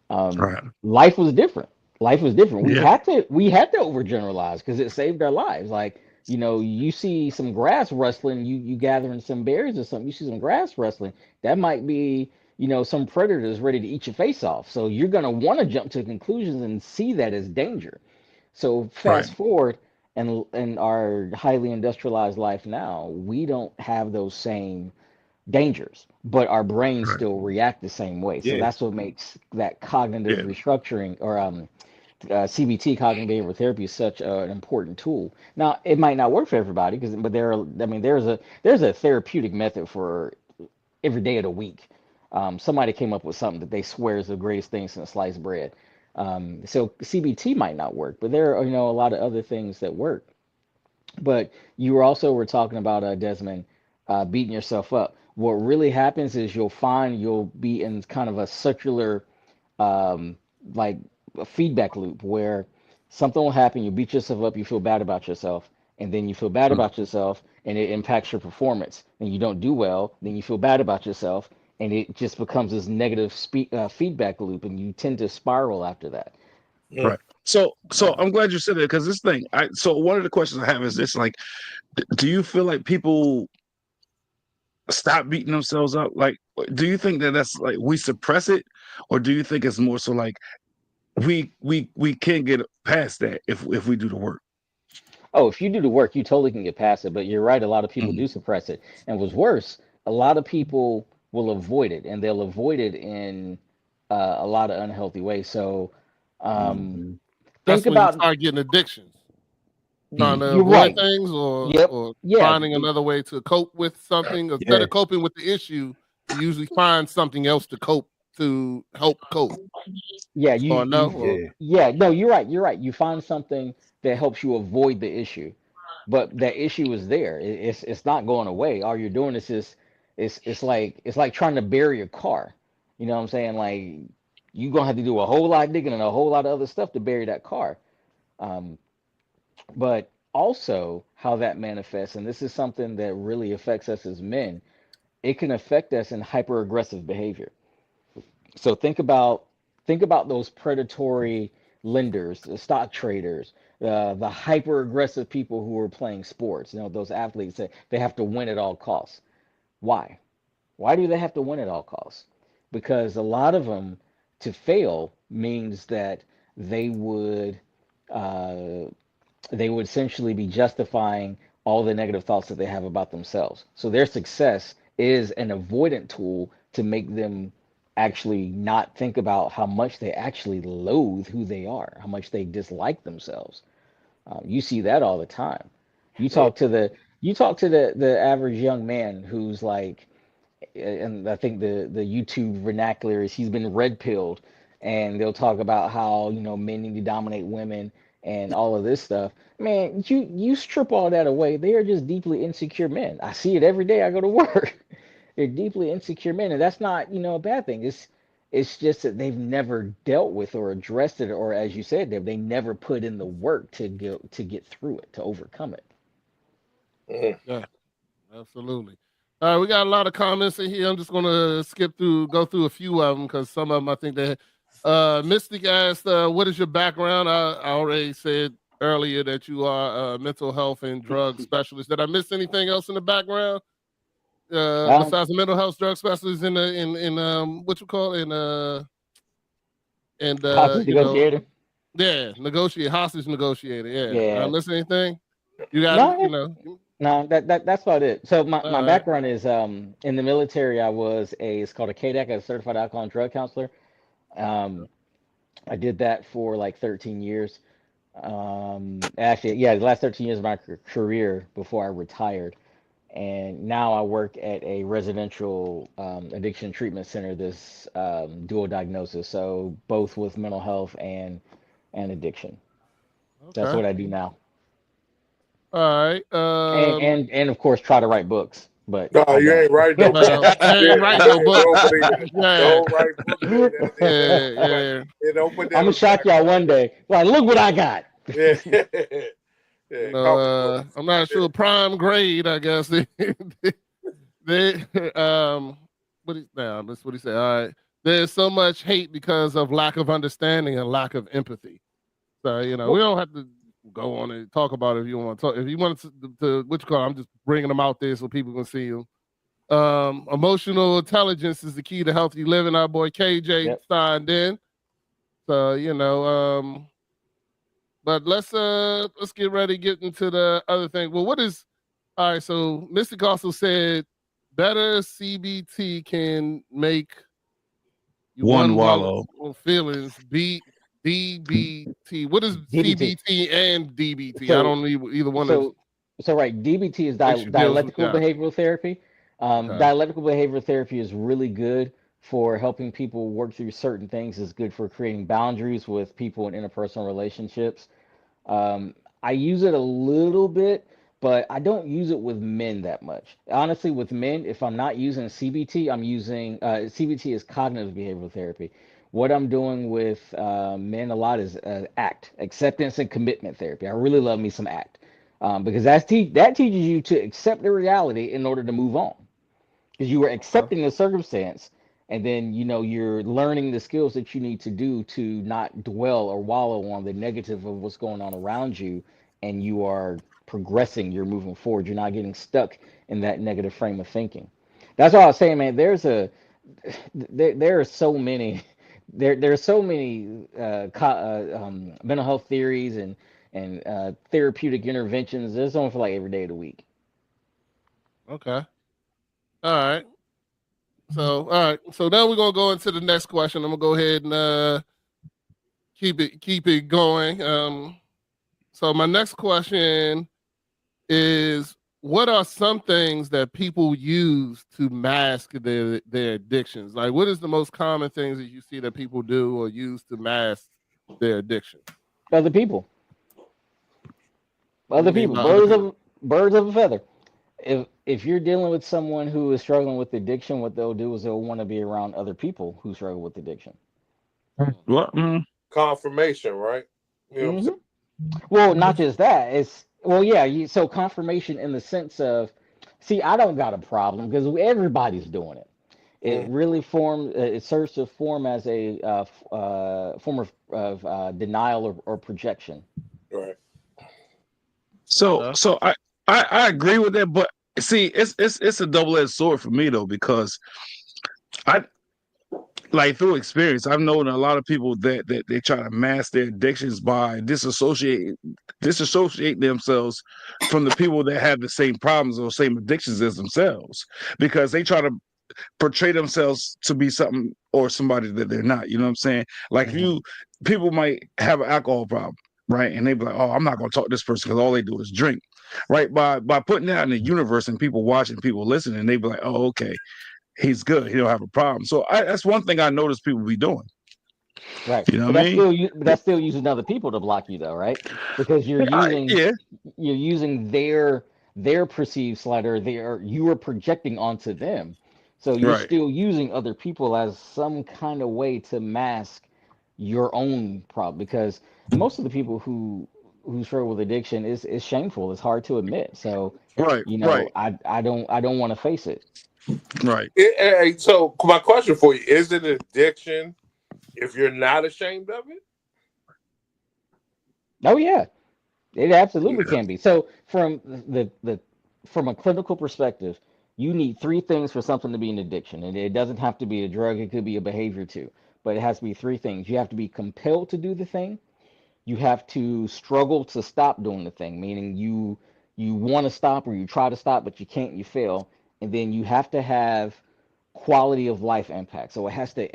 um, Right. Life was different. Life was different. We Yeah. had to we had to overgeneralize because it saved our lives. Like, you see some grass rustling, you gathering some berries or something, you see some grass rustling, that might be, some predator is ready to eat your face off. So you're gonna want to jump to conclusions and see that as danger. So Right. fast forward and in our highly industrialized life now, we don't have those same dangers, but our brains Right. still react the same way. So Yeah. that's what makes that cognitive Yeah. restructuring or CBT, cognitive behavioral therapy, is such an important tool. Now, it might not work for everybody but there's a therapeutic method for every day of the week. Somebody came up with something that they swear is the greatest thing since sliced bread. So CBT might not work, but there are a lot of other things that work. But were talking about, Desmond, beating yourself up. What really happens is you'll find you'll be in kind of a circular, um, like a feedback loop where something will happen, you beat yourself up, you feel bad about yourself, and then you feel bad about yourself, and it impacts your performance, and you don't do well, then you feel bad about yourself, and it just becomes this negative feedback loop, and you tend to spiral after that. Mm. Right. So I'm glad you said that, because this thing. So one of the questions I have is this: like, do you feel like people stop beating themselves up? Like, do you think that that's like we suppress it, or do you think it's more so like we can get past that if we do the work? Oh, if you do the work, you totally can get past it. But you're right, a lot of people Mhm. do suppress it. And what's worse, a lot of people will avoid it, and they'll avoid it in a lot of unhealthy ways. So um, Mhm. think That's when you about, start getting addictions, trying to you're avoid right. things or Yep. or Yeah. finding another way to cope with something. Instead Yeah. of coping with the issue, you usually find something else to help cope. Yeah. Or no, or Yeah. Yeah. No, you're right. You're right. You find something that helps you avoid the issue, but that issue is there. It's not going away. All you're doing is just it's like trying to bury a car. You know what I'm saying? Like, you're gonna have to do a whole lot of digging and a whole lot of other stuff to bury that car. Um, but also how that manifests, and this is something that really affects us as men. It can affect us in hyper aggressive behavior. So think about those predatory lenders, the stock traders, the hyper aggressive people who are playing sports. Those athletes that they have to win at all costs. Why? Why do they have to win at all costs? Because a lot of them, to fail means that they would uh, they would essentially be justifying all the negative thoughts that they have about themselves. So their success is an avoidant tool to make them actually not think about how much they actually loathe who they are, how much they dislike themselves. You see that all the time. You talk to the average young man who's like, and I think the YouTube vernacular is he's been red pilled, and they'll talk about how men need to dominate women and all of this stuff. Man, you strip all that away, they are just deeply insecure men. I see it every day I go to work. They're deeply insecure men, and that's not a bad thing. It's just that they've never dealt with or addressed it, or as you said, they never put in the work to get through it, to overcome it. Mm. yeah, absolutely. We got a lot of comments in here. I'm just gonna go through a few of them because some of them I think they. Mystic asked, "What is your background?" I already said earlier that you are a mental health and drug specialist. Did I miss anything else in the background? besides the mental health drug specialist in what you call it, hostage negotiator. Hostage negotiator. Yeah. Yeah. Missing anything? You got No, it, you know. no, that's about it. So my All right. background is in the military. I was it's called a KDAC, a certified alcohol and drug counselor. I did that for like 13 years. Actually, yeah, the last 13 years of my career before I retired. And now I work at a residential addiction treatment center, this dual diagnosis, so both with mental health and addiction. That's Okay. what I do now. All right. And of course try to write books, but No, I you don't. ain't right no book. Well, ain't right no book. Don't believe it. Yeah. Don't write book. Yeah. Don't put that I'm gonna on shock black. y'all one day. Like, look what I got. Yeah. You Comic know, books. I'm not sure prime grade, I guess. They that's what he said. All right. There's so much hate because of lack of understanding and lack of empathy. So, you know, we don't have to go on and talk about it if you want to talk. If you want to what you call it, I'm just bringing them out there so people can see them. Emotional intelligence is the key to healthy living. Our boy KJ signed in. So, you know, but let's get ready, get into the other thing. Well, all right, so Mystic also said better CBT can make you One wallow. feelings. DBT. What is DBT. CBT and DBT? So- I don't need either one of So right, DBT is Makes you deals with dialectical that. behavioral therapy. Okay. Dialectical behavioral therapy is really good for helping people work through certain things. It's good for creating boundaries with people in interpersonal relationships. I use it a little bit, but I don't use it with men that much. Honestly, with men, if I'm not using CBT, I'm using CBT is cognitive behavioral therapy. What I'm doing with men a lot is ACT, acceptance and commitment therapy. I really love me some ACT because that teaches you to accept the reality in order to move on. Because you are accepting the circumstance, and then you're learning the skills that you need to do to not dwell or wallow on the negative of what's going on around you, and you are progressing, you're moving forward, you're not getting stuck in that negative frame of thinking. That's why I was saying, man, there are so many there are so many mental health theories and therapeutic interventions. There's something for like every day of the week. Okay. All right. So, all right. So now we're gonna go into the next question. I'm gonna go ahead and keep it going. So my next question is, what are some things that people use to mask their addictions? Like, what is the most common things that you see that people do or use to mask their addiction? Other people. Birds of a feather. If you're dealing with someone who is struggling with addiction, what they'll do is they'll want to be around other people who struggle with addiction. What? Confirmation, right? You know what I'm saying? Well, not just that. So confirmation in the sense of, see, I don't got a problem because everybody's doing it. It really it serves to form as a form of denial or projection. Right. So I agree with that, but see, it's a double-edged sword for me though, because I like through experience, I've known a lot of people that they try to mask their addictions by disassociate themselves from the people that have the same problems or same addictions as themselves, because they try to portray themselves to be something or somebody that they're not. You know what I'm saying? Like people might have an alcohol problem, right? And they be like, "Oh, I'm not going to talk to this person because all they do is drink," right? By putting that in the universe and people watching, people listening, they be like, "Oh, okay, he's good. He don't have a problem." So that's one thing I notice people be doing. Right. You know But what I mean? that's still using other people to block you though, right? Because you're using their perceived slight, or you are projecting onto them. So you're still using other people as some kind of way to mask your own problem, because most of the people who struggle with addiction is shameful. It's hard to admit. So I don't want to face it. Right. So my question for you, is it an addiction if you're not ashamed of it? Oh yeah, it absolutely can be. So from from a clinical perspective, You need three things for something to be an addiction, and it doesn't have to be a drug. It could be a behavior too, but it has to be three things. You have to be compelled to do the thing. You have to struggle to stop doing the thing, meaning you want to stop or you try to stop, but you can't. You fail, and then you have to have quality of life impact. So it has to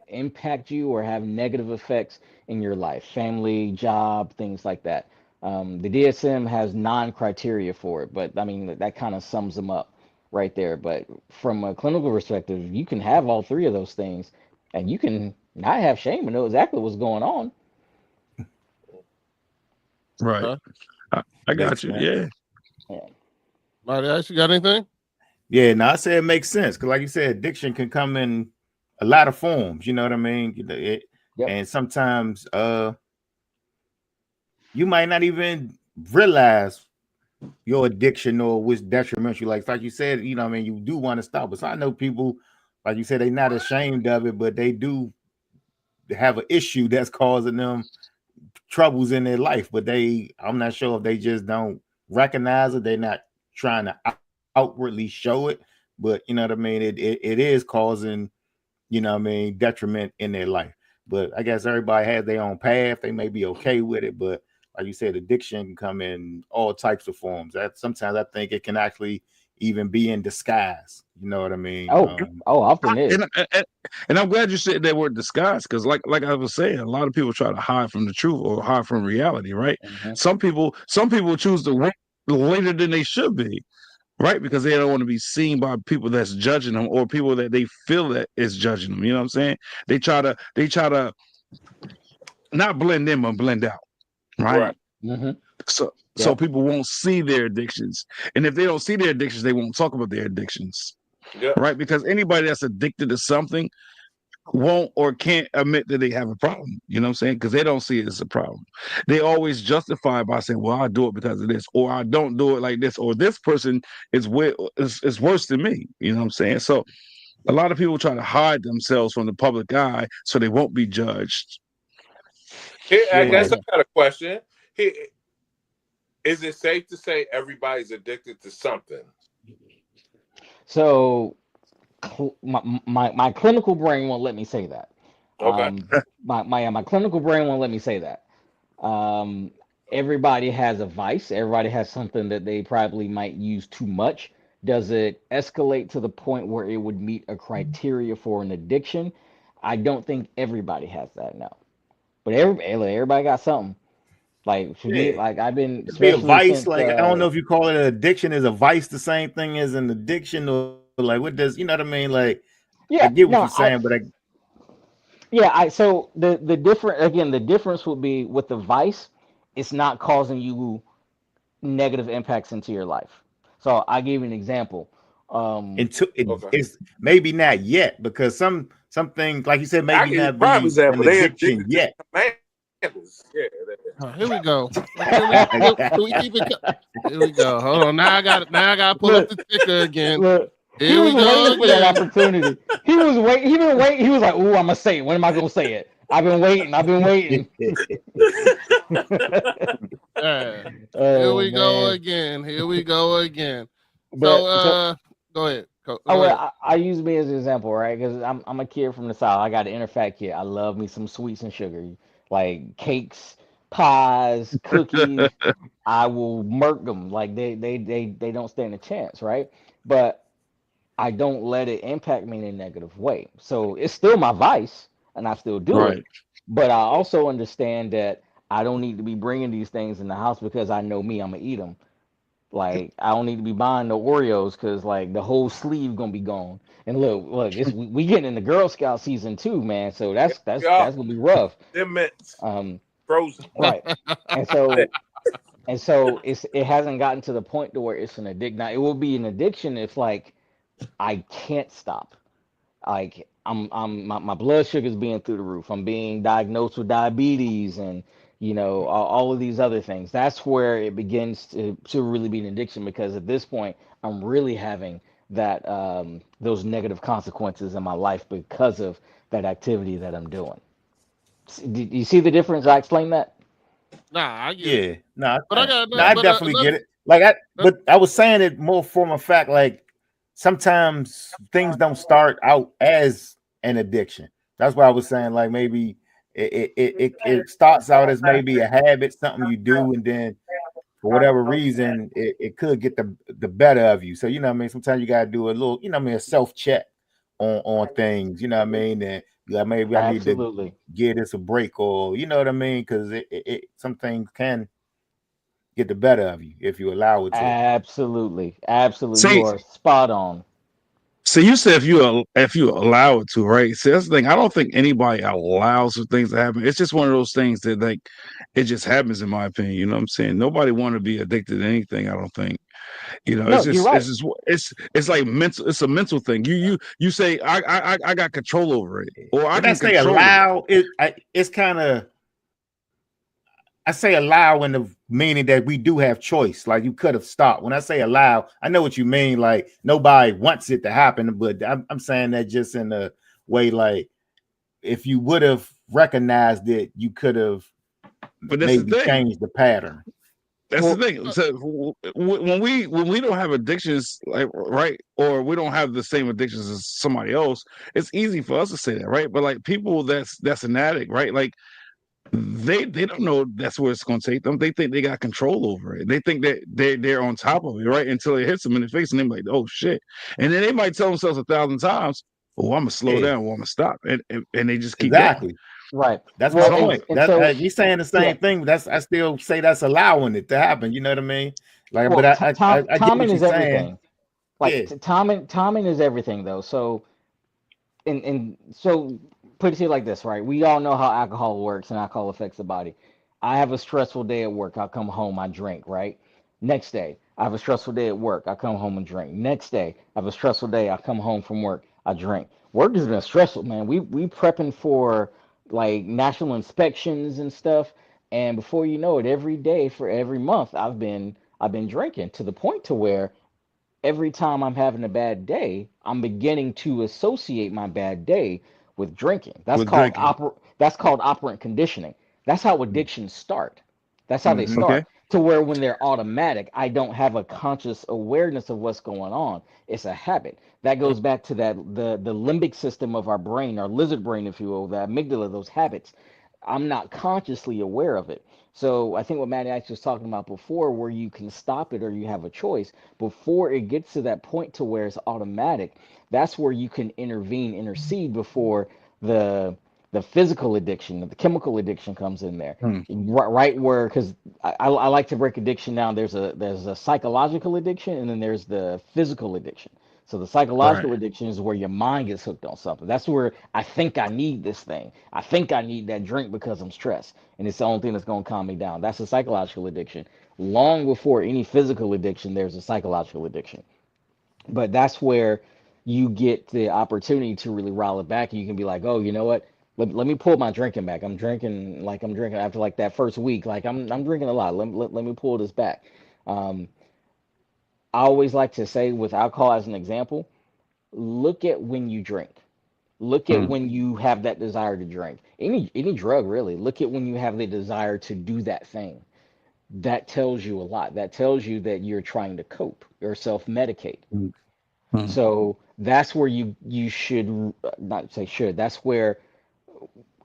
impact you or have negative effects in your life, family, job, things like that. The DSM has non-criteria for it, but I mean that kind of sums them up right there. But from a clinical perspective, you can have all three of those things, and you can not have shame and know exactly what's going on. Right. I got you. Yeah. Marty, you got anything? Yeah, no, I say it makes sense because, like you said, addiction can come in a lot of forms. You know what I mean? And sometimes, you might not even realize your addiction or which detriment you like you said. You know, what I mean, you do want to stop. But so I know people, like you said, they're not ashamed of it, but they do have an issue that's causing them troubles in their life. But I'm not sure if they just don't recognize it. They're not trying to outwardly show it, but you know what I mean, it is causing, you know what I mean, detriment in their life. But I guess everybody has their own path. They may be okay with it, but like you said, addiction can come in all types of forms. That sometimes I think it can actually even be in disguise. You know what I mean? Often is. And I'm glad you said that word disguise, because like I was saying, a lot of people try to hide from the truth or hide from reality, right? Mm-hmm. Some people choose to wait later than they should be. Right, because they don't want to be seen by people that's judging them or people that they feel that is judging them. You know what I'm saying? They try to not blend in, but blend out. Right. Mm-hmm. So people won't see their addictions, and if they don't see their addictions, they won't talk about their addictions. Yeah. Right, because anybody that's addicted to something won't or can't admit that they have a problem. You know what I'm saying? Because they don't see it as a problem. They always justify it by saying, well, I do it because of this, or I don't do it like this, or this person is worse than me. You know what I'm saying? So a lot of people try to hide themselves from the public eye so they won't be judged. I guess I got a question. Is it safe to say everybody's addicted to something? So my clinical brain won't let me say that. Okay. My clinical brain won't let me say that. Everybody has a vice. Everybody has something that they probably might use too much. Does it escalate to the point where it would meet a criteria for an addiction? I don't think everybody has that now. But everybody got something. Like for me, like I've been be a vice. Since, like I don't know if you call it an addiction. Is a vice the same thing as an addiction, or like what does, you know what I mean? Like, I get what you're saying, but so the difference would be with the vice, it's not causing you negative impacts into your life. So I gave you an example. It's maybe not yet, because some things, like you said, maybe not be an addiction yet. Here we go. Can we keep it? Here we go. Hold on. Now I got to pull up the ticker again. He was waiting for that opportunity. He was waiting. He been waiting. He was like, "Ooh, I'm gonna say it. When am I gonna say it? I've been waiting. Here we go again. So, go ahead. I use me as an example, right? Because I'm a kid from the South. I got an inner fat kid. I love me some sweets and sugar, like cakes, pies, cookies. I will murk them. Like they don't stand a chance, right? But I don't let it impact me in a negative way. So it's still my vice, and I still do it. But I also understand that I don't need to be bringing these things in the house because I know me, I'm gonna eat them. Like I don't need to be buying no Oreos because like the whole sleeve gonna be gone. And look, we getting in the Girl Scout season too, man. So that's gonna be rough. Them mints, frozen, right? And so it hasn't gotten to the point to where it's an addiction. Now it will be an addiction if like I can't stop. Like my blood sugar's being through the roof. I'm being diagnosed with diabetes and all of these other things. That's where it begins to really be an addiction, because at this point I'm really having that those negative consequences in my life because of that activity that I'm doing. Do you see the difference? I explained that. Nah, I get it. I definitely get it. But I was saying it more from a fact, like sometimes things don't start out as an addiction. That's why I was saying like maybe it starts out as maybe a habit, something you do, and then for whatever reason it could get the better of you. So you know what I mean. Sometimes you gotta do a little, you know what I mean, a self check on things. You know what I mean. And like maybe I need to Absolutely. give this a break, or you know what I mean, because some things can get the better of you if you allow it to. Absolutely. Absolutely. You See, are spot on. so you said if you allow it to, right? See, that's the thing. I don't think anybody allows for things to happen. It's just one of those things that like it just happens, in my opinion. You know what I'm saying? Nobody want to be addicted to anything. I don't think. You know, No, you're right. it's like mental. It's a mental thing. You say I got control over it, or I When I can say control it. allow, it's kind of, I say allow in the meaning that we do have choice. Like you could have stopped. When I say allow, I know what you mean. Like nobody wants it to happen, but I'm saying that just in a way like if you would have recognized it, you could have But that's the maybe thing. changed the pattern. That's Well, the thing. So when we don't have addictions, like right, or we don't have the same addictions as somebody else, it's easy for us to say that, right? But like people that's an addict, right? Like they don't know that's where it's going to take them. They think they got control over it. They think that they're on top of it, right? Until it hits them in the face, and they're like, "Oh shit!" And then they might tell themselves 1,000 times, "Oh, I'm gonna slow Yeah, down. I'm gonna stop," and they just keep going. exactly. right. That's my Well, So point. and That so he's saying the yeah. same thing. That's I still say that's allowing it to happen. You know what I mean? Like, but Well, I get what timing you're is saying. everything. Like Yeah, timing is everything though. So and so put it to you like this, right? We all know how alcohol works and alcohol affects the body. I have a stressful day at work. I come home, I drink, right? Next day, I have a stressful day at work. I come home and drink. Next day, I have a stressful day. I come home from work. I drink. Work has been stressful, man. We prepping for like national inspections and stuff. And before you know it, every day for every month, I've been drinking to the point to where every time I'm having a bad day, I'm beginning to associate my bad day with drinking. with drinking, That's called operant conditioning. That's how addictions start. That's how they hmm, okay, start. To where when they're automatic, I don't have a conscious awareness of what's going on. It's a habit. That goes back to that the limbic system of our brain, our lizard brain, if you will, the amygdala, those habits. I'm not consciously aware of it. So I think what Matty Ice was talking about before, where you can stop it or you have a choice, before it gets to that point to where it's automatic, that's where you can intervene, intercede before the the physical addiction, the chemical addiction comes in there. hmm, Right where, because I like to break addiction down. There's a psychological addiction and then there's the physical addiction. So the right. psychological addiction is where your mind gets hooked on something. That's where I think I need this thing. I think I need that drink because I'm stressed, and it's the only thing that's going to calm me down. That's a psychological addiction. Long before any physical addiction, there's a psychological addiction. But that's where you get the opportunity to really roll it back, and you can be like, oh, you know what? Let me pull my drinking back. I'm drinking after like that first week. Like I'm drinking a lot. Let me pull this back. Um, I always like to say with alcohol as an example, look at when you drink. Look at Hmm. when you have that desire to drink. Any drug really. Look at when you have the desire to do that thing. That tells you a lot. That tells you that you're trying to cope or self-medicate. Hmm. Hmm. So that's where you should not say should. That's where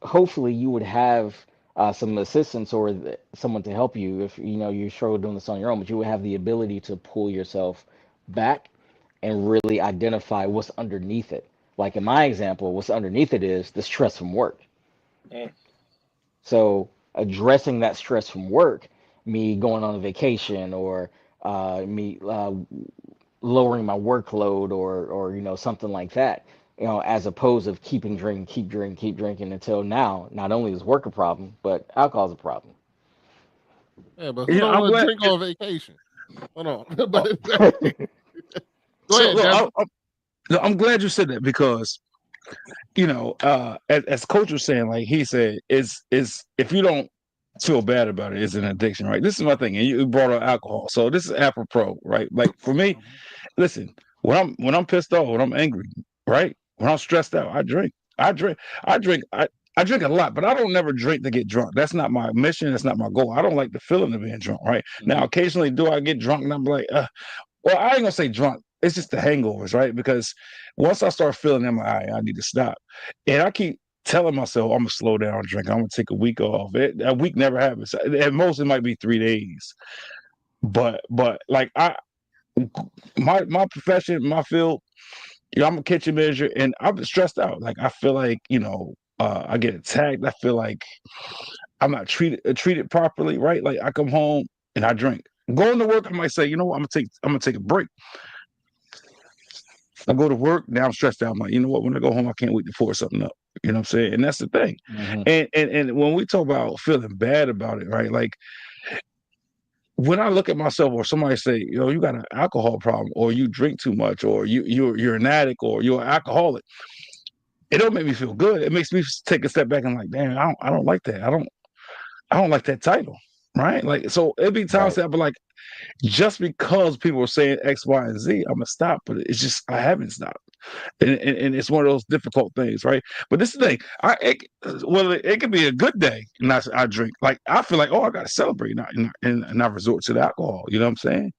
hopefully you would have some assistance or someone to help you if you know you struggle doing this on your own. But you would have the ability to pull yourself back and really identify what's underneath it. Like in my example, what's underneath it is the stress from work. So addressing that stress from work, me going on a vacation or me lowering my workload or something like that, as opposed of keeping drinking, keep drinking until now, not only is work a problem, but alcohol's a problem. Yeah, but who Yeah, don't I'm want to glad. drink on vacation? Hold on. Oh, But go So ahead, look, Devin. I'm glad you said that because as Coach was saying, like he said, is if you don't feel bad about it, it's an addiction, right? This is my thing, and you brought up alcohol, so this is apropos, right? Like for me, listen, when I'm pissed off, when I'm angry, right? When I'm stressed out, I drink. I drink. I drink. I drink a lot, but I don't never drink to get drunk. That's not my mission. That's not my goal. I don't like the feeling of being drunk. Right now, mhm. occasionally, do I get drunk and I'm like, well, I ain't gonna say drunk. it's just the hangovers, right? Because once I start feeling them, I need to stop. And I keep telling myself I'm gonna slow down drinking. I'm gonna take a week off. A week never happens. At most, it might be 3 days. But like my profession, my field, I'm a kitchen manager, and I'm stressed out. Like I feel like I get attacked. I feel like I'm not treated properly, right? Like I come home and I drink. Going to work, I might say, you know what, I'm gonna take a break. I go to work, now I'm stressed out. I'm like, you know what, when I go home, I can't wait to pour something up. You know what I'm saying? And that's the thing. And when we talk about feeling bad about it, right? Like when I look at myself, or somebody say, you got an alcohol problem, or you drink too much, or you're an addict, or you're an alcoholic, it don't make me feel good. It makes me take a step back and like, damn, I don't like that. I don't like that title, right? Like, so it'd be times that I'd be like, just because people are saying X, Y, and Z, I'm gonna stop, but it's just I haven't stopped, and it's one of those difficult things, right? But this is the thing, it could be a good day, and I drink. Like I feel like, I gotta celebrate, and not resort to the alcohol. You know what I'm saying?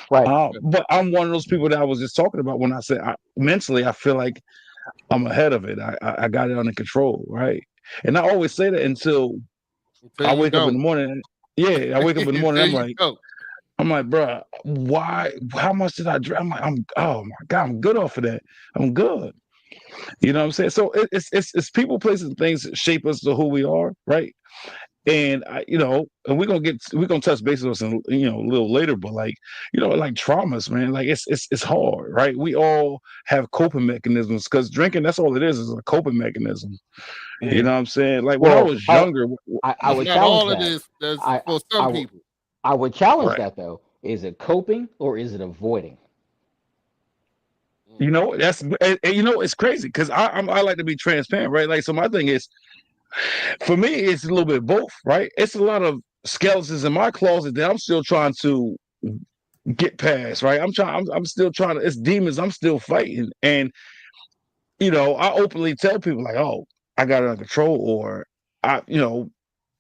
Right. But I'm one of those people that I was just talking about when I said mentally, I feel like I'm ahead of it. I got it under control, right? And I always say that until I wake up in the morning. Yeah, I wake up in the morning. I'm like, bro, why? How much did I drink? I'm like, oh my God, I'm good off of that. I'm good. You know what I'm saying? So it's people, places, and things that shape us to who we are, right? And and we're gonna touch base on this a little later, but like traumas, man, like it's hard, right? We all have coping mechanisms, because drinking, that's all it is a coping mechanism. You know what I'm saying? Like when I was younger, I would not challenge all that. it is. For some people. I would challenge that though. Is it coping or is it avoiding? That's it's crazy, because I like to be transparent, right? Like, so my thing is, for me, it's a little bit of both, right? It's a lot of skeletons in my closet that I'm still trying to get past, right? I'm still trying to. It's demons I'm still fighting, and I openly tell people like, oh, I got it under control, or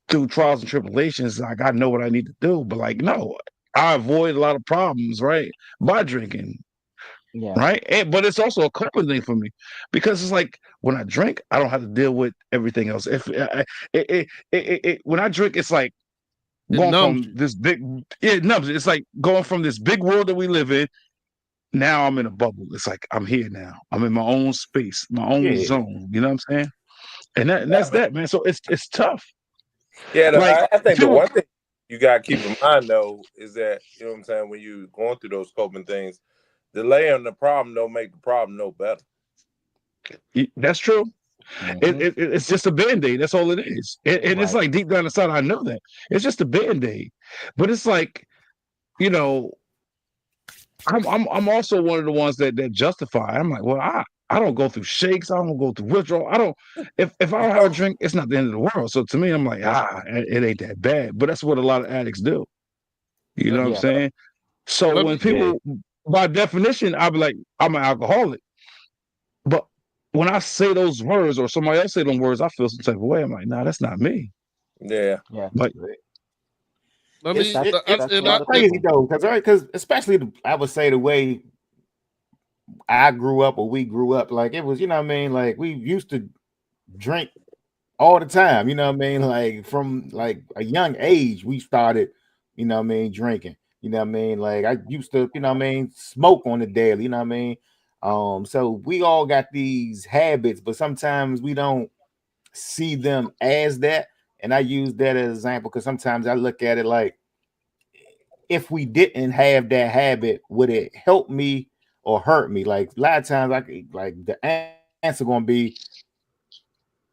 through trials and tribulations, like I know what I need to do, but like no, I avoid a lot of problems, right, by drinking. Yeah. Right. But it's also a coping thing for me, because it's like when I drink, I don't have to deal with everything else. If when I drink, it's like going from this big, it numbs. It's like going from this big world that we live in. Now I'm in a bubble. It's like I'm here now. I'm in my own space, my own zone. You know what I'm saying? And that's that, man. So it's tough. Yeah, like, I think the one thing you gotta keep in mind though is that, you know what I'm saying, when you're going through those coping things, delay on the problem don't make the problem no better. That's true. It's just a band-aid. That's all it is. And it's like deep down inside, I know that it's just a band-aid. But it's like, I'm also one of the ones that justify. I'm like, well, I don't go through shakes. I don't go through withdrawal. I don't. If I don't have a drink, it's not the end of the world. So to me, I'm like, it ain't that bad. But that's what a lot of addicts do. You know what I'm saying? So when people, by definition, I'll be like, I'm an alcoholic. But when I say those words, or somebody else say those words, I feel some type of way. I'm like, nah, that's not me. Yeah. Like, it's crazy though, because especially I would say the way I grew up, or we grew up, like it was, like we used to drink all the time, like from like a young age we started, drinking, like I used to, smoke on the daily, so we all got these habits, but sometimes we don't see them as that. And I use that as an example because sometimes I look at it like, if we didn't have that habit, would it help me or hurt me? Like a lot of times, the answer gonna be,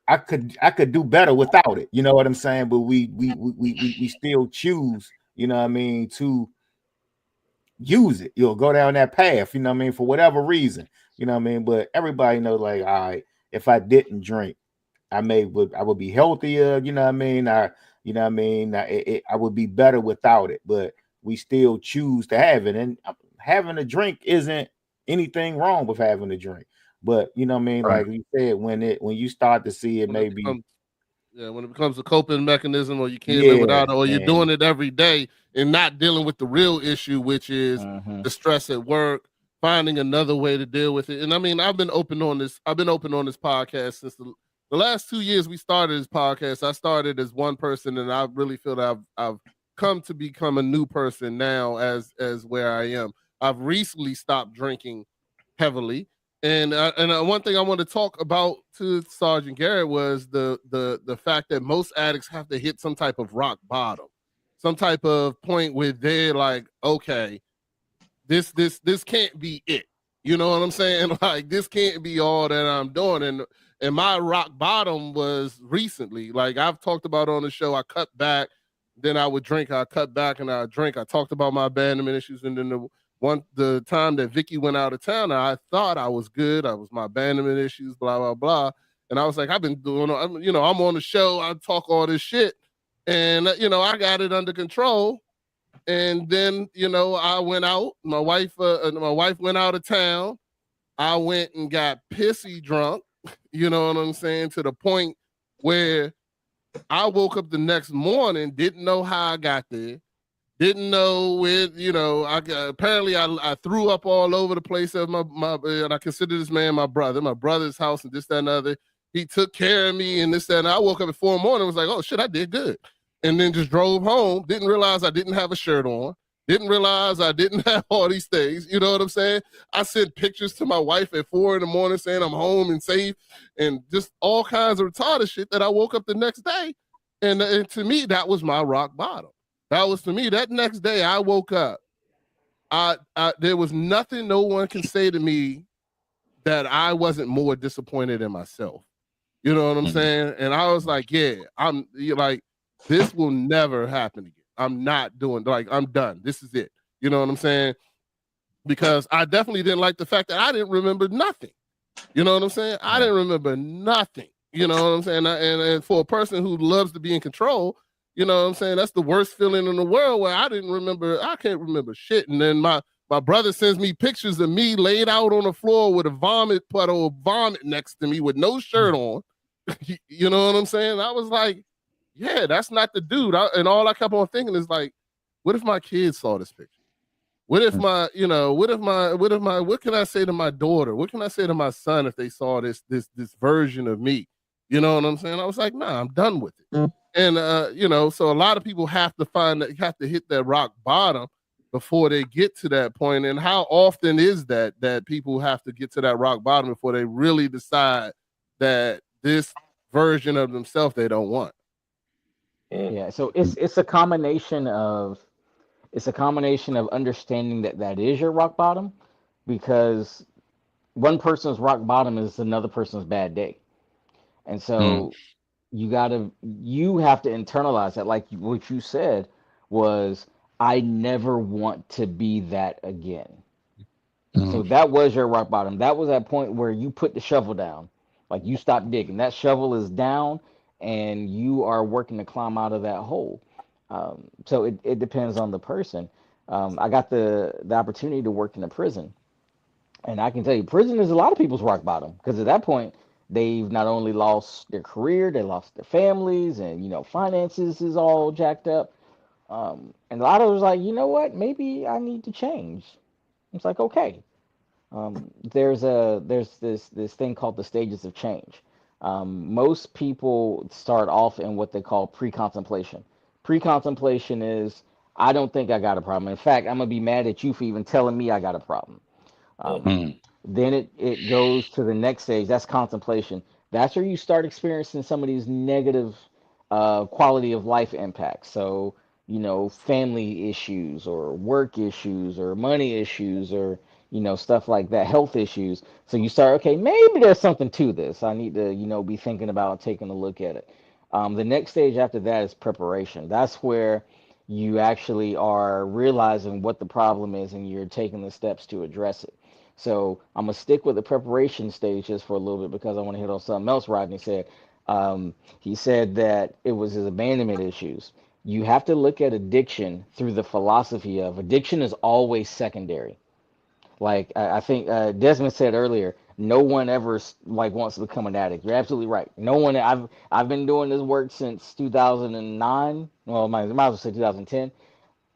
I could do better without it. You know what I'm saying? But we still choose, to use it. You'll go down that path, for whatever reason, But everybody knows, like, all right, if I didn't drink, I would be healthier, I would be better without it, but we still choose to have it. And having a drink isn't anything wrong with having a drink, but like you said, when you start to see it, when it becomes a coping mechanism, or you can't live without it, or you're doing it every day and not dealing with the real issue, which is the stress at work, finding another way to deal with it. And I mean, I've been open on this podcast since the last 2 years we started this podcast. I started as one person, and I really feel that I've come to become a new person now as where I am. I've recently stopped drinking heavily. And one thing I want to talk about to Sergeant Garrett was the fact that most addicts have to hit some type of rock bottom, some type of point where they're like, okay, this can't be it. You know what I'm saying? Like, this can't be all that I'm doing. And my rock bottom was recently. Like, I've talked about on the show, I cut back, then I would drink, I cut back and I drink. I talked about my abandonment issues, and then the time that Vicky went out of town, I thought I was good. I was my abandonment issues, blah, blah, blah. And I was like, I've been doing, I'm on the show, I talk all this shit. And, I got it under control. And then, I went out. My wife went out of town. I went and got pissy drunk, you know what I'm saying, to the point where I woke up the next morning, didn't know how I got there, didn't know where, apparently I threw up all over the place of my and I consider this man my brother's house and this, that, and other. He took care of me and this, that, and I woke up at 4 a.m. and was like, oh shit, I did good. And then just drove home, didn't realize I didn't have a shirt on, didn't realize I didn't have all these things, you know what I'm saying? I sent pictures to my wife at 4 a.m. saying I'm home and safe, and just all kinds of retarded shit that I woke up the next day. And to me, that was my rock bottom. That was, to me, that next day I woke up, there was nothing no one can say to me that I wasn't more disappointed in myself. You know what I'm saying? And I was like, yeah, this will never happen again. I'm not doing, I'm done. This is it. You know what I'm saying? Because I definitely didn't like the fact that I didn't remember nothing. You know what I'm saying? I didn't remember nothing. You know what I'm saying? And for a person who loves to be in control, you know what I'm saying? That's the worst feeling in the world, where I can't remember shit. And then my brother sends me pictures of me laid out on the floor with a vomit puddle of vomit next to me with no shirt on. You know what I'm saying? I was like, yeah, that's not the dude. And all I kept on thinking is like, what if my kids saw this picture? What if what can I say to my daughter? What can I say to my son if they saw this version of me? You know what I'm saying? I was like, nah, I'm done with it. And, so a lot of people have to hit that rock bottom before they get to that point. And how often is that people have to get to that rock bottom before they really decide that this version of themselves they don't want? Yeah, so it's a combination of understanding that is your rock bottom, because one person's rock bottom is another person's bad day. And so you have to internalize that. Like what you said was, I never want to be that again. So that was your rock bottom. That was that point where you put the shovel down. Like, you stop digging. That shovel is down and you are working to climb out of that hole. So it depends on the person. I got the opportunity to work in a prison. And I can tell you, prison is a lot of people's rock bottom, because at that point, they've not only lost their career, they lost their families, and, finances is all jacked up. And a lot of us like, you know what, maybe I need to change. It's like, okay. There's this thing called the stages of change. Most people start off in what they call pre-contemplation. Pre-contemplation is, I don't think I got a problem. In fact, I'm gonna be mad at you for even telling me I got a problem. Then it goes to the next stage. That's contemplation. That's where you start experiencing some of these negative quality of life impacts. So, family issues or work issues or money issues or stuff like that, health issues. So you start, okay, maybe there's something to this. I need to, be thinking about taking a look at it. The next stage after that is preparation. That's where you actually are realizing what the problem is and you're taking the steps to address it. So I'm gonna stick with the preparation stage just for a little bit, because I want to hit on something else Rodney said. He said that it was his abandonment issues. You have to look at addiction through the philosophy of addiction is always secondary. Like I think Desmond said earlier, no one ever wants to become an addict. You're absolutely right. No one. I've been doing this work since 2009. Well, might as well say 2010.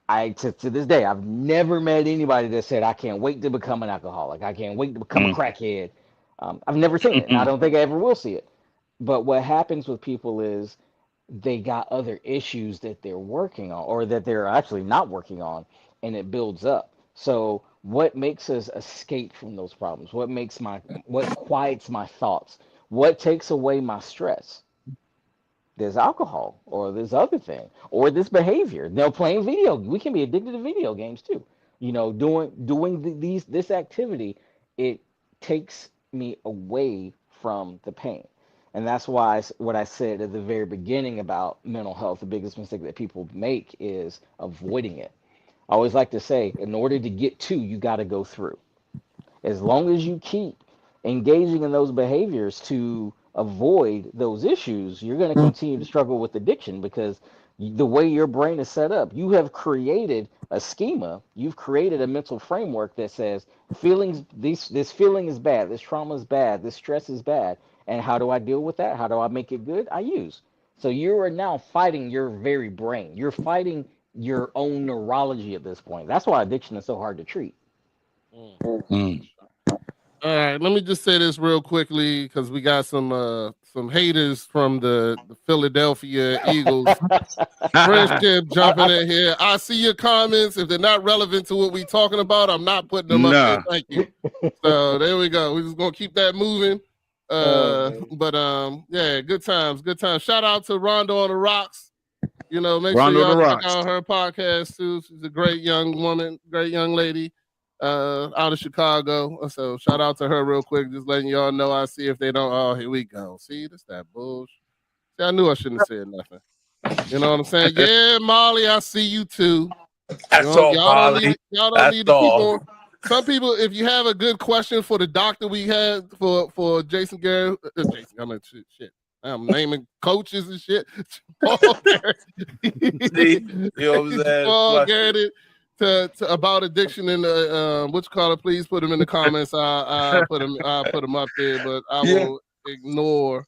To this day, I've never met anybody that said, I can't wait to become an alcoholic. I can't wait to become a crackhead. I've never seen it, and I don't think I ever will see it. But what happens with people is they got other issues that they're working on, or that they're actually not working on, and it builds up. So what makes us escape from those problems? What quiets my thoughts? What takes away my stress? There's alcohol, or this other thing, or this behavior. They're playing video. We can be addicted to video games too. Doing this activity, it takes me away from the pain. And that's why what I said at the very beginning about mental health, the biggest mistake that people make is avoiding it. I always like to say, in order to get to, you got to go through. As long as you keep engaging in those behaviors to avoid those issues, you're going to continue to struggle with addiction, because the way your brain is set up, you have created a schema, you've created a mental framework that says this feeling is bad, this trauma is bad, this stress is bad, and how do I deal with that? How do I make it good? I use. So you are now fighting your very brain. You're fighting your own neurology at this point. That's why addiction is so hard to treat. All right, let me just say this real quickly, because we got some haters from the Philadelphia Eagles friendship jumping in here. I see your comments. If they're not relevant to what we're talking about, I'm not putting them up there. Thank you. So there we go. We're just gonna keep that moving. Yeah, good times. Shout out to Rondo on the Rocks. Make sure y'all check out her podcast too. She's a great young woman, great young lady. Out of Chicago. So shout out to her real quick, just letting y'all know. I see if they don't. Oh, here we go. See, that's that bullshit. See, I knew I shouldn't have said nothing. You know what I'm saying? Yeah, Molly, I see you too. That's all, Molly. Y'all don't need to keep on. Some people, if you have a good question for the doctor we had for Jason Garrett, shit. I'm naming coaches and shit. See, you know what I'm saying? Paul Garrett. To about addiction and what you call it, please put them in the comments. I'll put them up there, but I will ignore.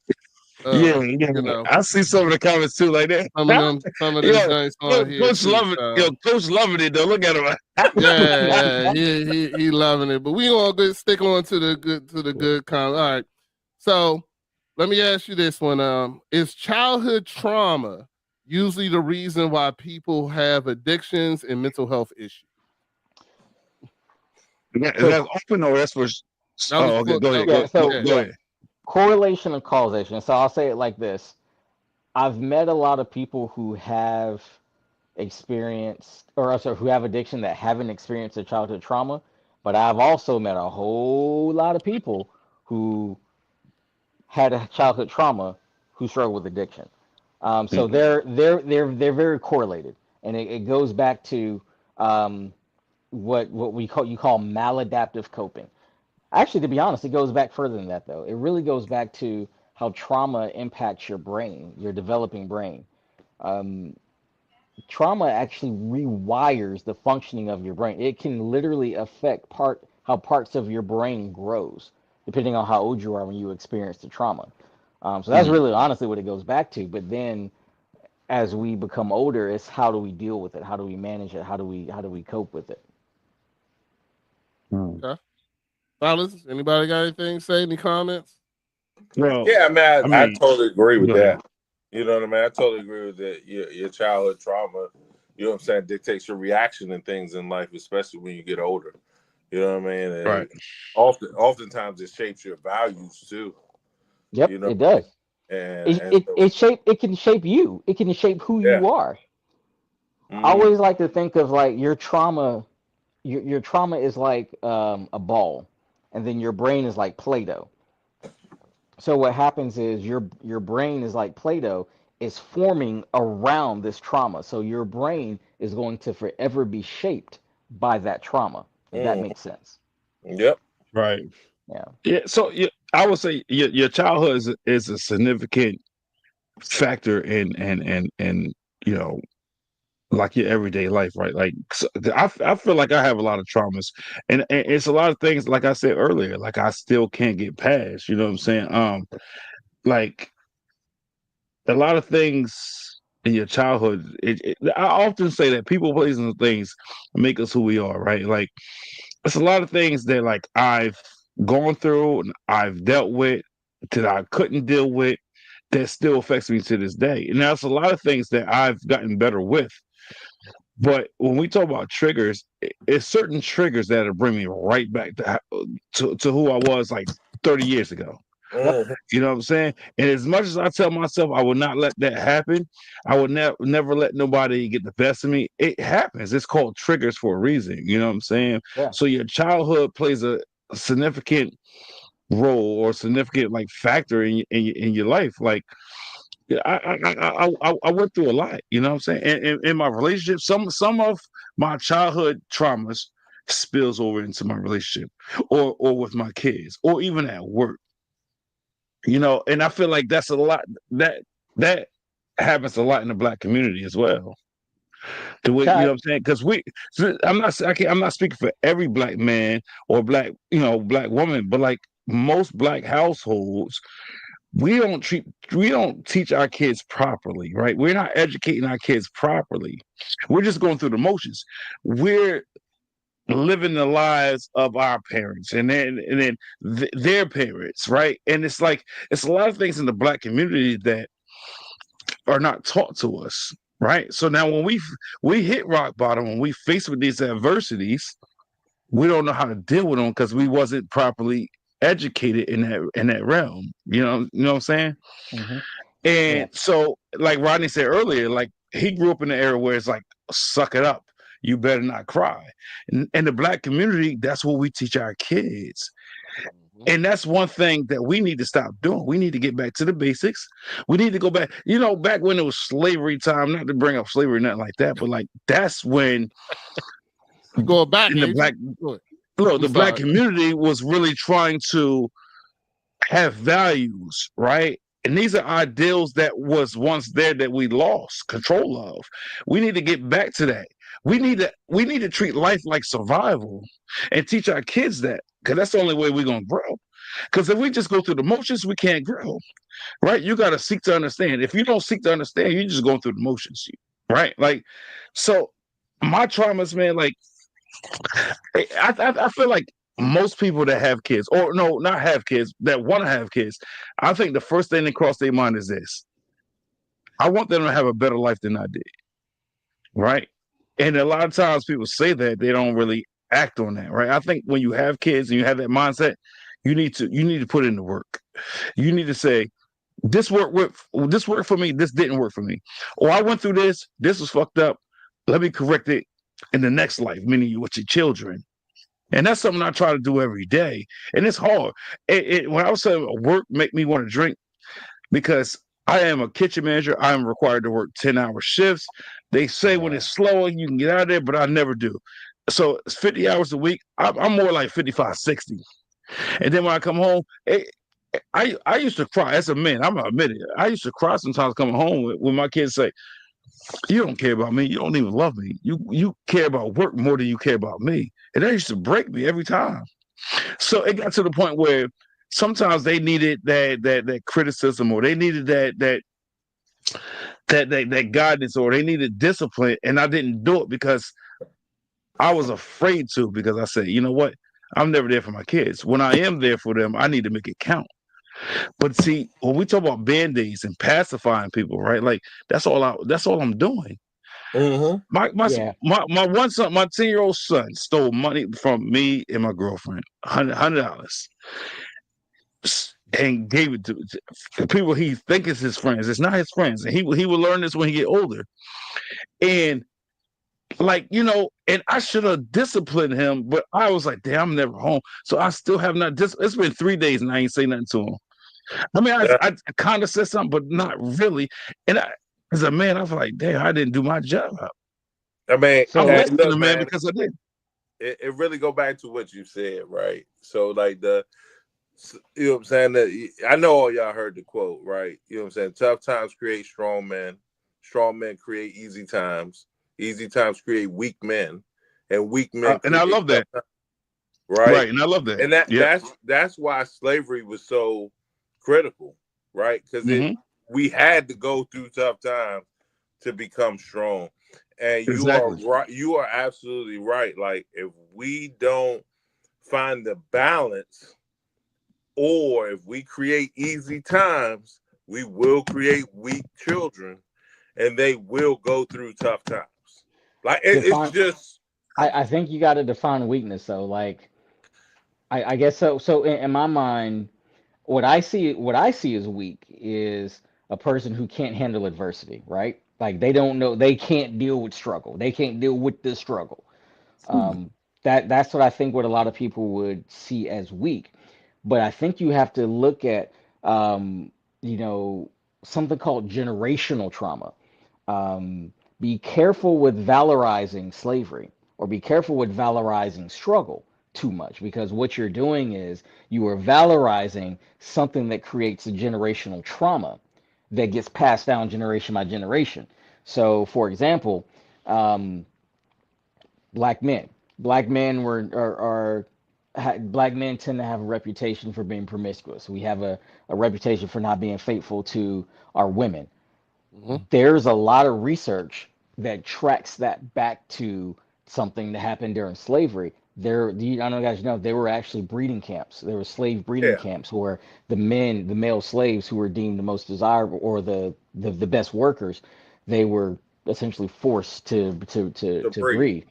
I see some of the comments too, like that. Some of them joints on here. Coach loving it. Coach loving it though. Look at him. Yeah, he loving it. But we all good. Stick on to the good comment. All right. So let me ask you this one. Is childhood trauma usually the reason why people have addictions and mental health issues? That's open or that's for? Okay, go ahead. Correlation and causation. So I'll say it like this: I've met a lot of people who have experienced, or who have addiction that haven't experienced a childhood trauma, but I've also met a whole lot of people who had a childhood trauma who struggle with addiction. So they're very correlated, and it goes back to what you call maladaptive coping. Actually, to be honest, it goes back further than that, though. It really goes back to how trauma impacts your brain, your developing brain. Trauma actually rewires the functioning of your brain. It can literally affect how parts of your brain grows, depending on how old you are when you experience the trauma. So that's really honestly what it goes back to. But then as we become older, it's how do we deal with it? How do we manage it? How do we cope with it? Okay. Fellas, anybody got anything to say? Any comments? Well, yeah, man, I totally agree with that. You know what I mean? I totally agree with that. Your childhood trauma, you know what I'm saying, dictates your reaction and things in life, especially when you get older. You know what I mean? And right. Oftentimes it shapes your values too. Yep, it does. And it can shape you. It can shape who you are. I always like to think of like your trauma. Your trauma is like a ball, and then your brain is like Play-Doh. So what happens is your brain is like Play-Doh, is forming around this trauma. So your brain is going to forever be shaped by that trauma. If that makes sense. Yep. Right. Yeah. So I would say your childhood is a significant factor in like your everyday life, right? Like I feel like I have a lot of traumas, and it's a lot of things. Like I said earlier, like I still can't get past. You know what I'm saying? Like a lot of things in your childhood, I often say that people, places, and things make us who we are, right? Like, it's a lot of things that like I've gone through and I've dealt with that I couldn't deal with that still affects me to this day. And there's a lot of things that I've gotten better with. But when we talk about triggers, it's certain triggers that'll bring me right back to who I was like 30 years ago. Mhm. You know what I'm saying? And as much as I tell myself I would not let that happen, I would never let nobody get the best of me. It happens. It's called triggers for a reason. You know what I'm saying? Yeah. So your childhood plays a significant role or significant like factor in your life. Like I went through a lot. You know what I'm saying? And in my relationship, some of my childhood traumas spills over into my relationship or with my kids or even at work. You know, and I feel like that's a lot that happens a lot in the Black community as well. The way, you know what I'm saying? Because I'm not speaking for every Black man or Black, Black woman, but like most Black households, we don't teach our kids properly, right? We're not educating our kids properly. We're just going through the motions. We're living the lives of our parents and then their parents, right? And it's like it's a lot of things in the Black community that are not taught to us, right? So now when we hit rock bottom, when we face with these adversities, we don't know how to deal with them because we wasn't properly educated in that realm. You know what I'm saying? Mm-hmm. And Yeah. so, like Rodney said earlier, like he grew up in an era where it's like, suck it up. You better not cry. And in the Black community, that's what we teach our kids. And that's one thing that we need to stop doing. We need to get back to the basics. We need to go back, back when it was slavery time, not to bring up slavery, nothing like that, but like that's when Going back in the Black, the Black community was really trying to have values, right? And these are ideals that was once there that we lost control of. We need to get back to that. We need to treat life like survival and teach our kids that, because that's the only way we're gonna grow. Because if we just go through the motions, we can't grow, right? You got to seek to understand. If you don't seek to understand, you're just going through the motions, right? Like, so my traumas, man, like I feel like most people that have kids, or no, not have kids, that want to have kids, I think the first thing that cross their mind is this: I want them to have a better life than I did, right? And a lot of times people say that they don't really act on that, right? I think when you have kids and you have that mindset, you need to put in the work. You need to say, this worked for me, this didn't work for me, or I went through this was fucked up. Let me correct it in the next life, meaning you with your children. And that's something I try to do every day. And it's hard. When I was saying work make me want to drink, because I am a kitchen manager. I am required to work 10-hour shifts. They say when it's slower, you can get out of there, but I never do. So it's 50 hours a week. I'm more like 55, 60. And then when I come home, I used to cry as a man. I'm gonna admit it. I used to cry sometimes coming home when my kids say, "You don't care about me. You don't even love me. You care about work more than you care about me." And that used to break me every time. So it got to the point where sometimes they needed that criticism, or they needed that guidance, or they needed discipline, and I didn't do it because I was afraid to. Because I said, you know what? I'm never there for my kids. When I am there for them, I need to make it count. But see, when we talk about band-aids and pacifying people, right? Like that's all I'm doing. Mm-hmm. My one son, my 10-year-old son, stole money from me and my girlfriend, $100, and gave it to people he thinks is his friends. It's not his friends, and he will learn this when he get older. And like, and I should have disciplined him, but I was like, damn, I'm never home. So I still have not. It's been 3 days and I ain't say nothing to him. I mean, I kind of said something, but not really. And as a man, I was like, damn, I didn't do my job. I mean, I'm listening to man because I did. It really go back to what you said, right? So like you know what I'm saying? That I know all y'all heard the quote, right? You know what I'm saying? Tough times create strong men. Strong men create easy times. Easy times create weak men, and weak men. And I love that. Right, and I love that. And that's why slavery was so critical, right? Because we had to go through tough times to become strong. And you are right. You are absolutely right. Like, if we don't find the balance, or if we create easy times, we will create weak children, and they will go through tough times. Like, it's just. I think you got to define weakness though. Like, I guess so. So in my mind, what I see as weak is a person who can't handle adversity, right? Like, they don't know, they can't deal with struggle. They can't deal with the struggle. That's what I think what a lot of people would see as weak. But I think you have to look at you know, something called generational trauma. Be careful with valorizing slavery, or be careful with valorizing struggle too much, because what you're doing is you are valorizing something that creates a generational trauma that gets passed down generation by generation. So, for example, um, black men, black men black men tend to have a reputation for being promiscuous. We have a reputation for not being faithful to our women. There's a lot of research that tracks that back to something that happened during slavery. I don't know, guys, there were actually breeding camps. There were slave breeding camps where the male slaves who were deemed the most desirable, or the best workers, they were essentially forced to breed.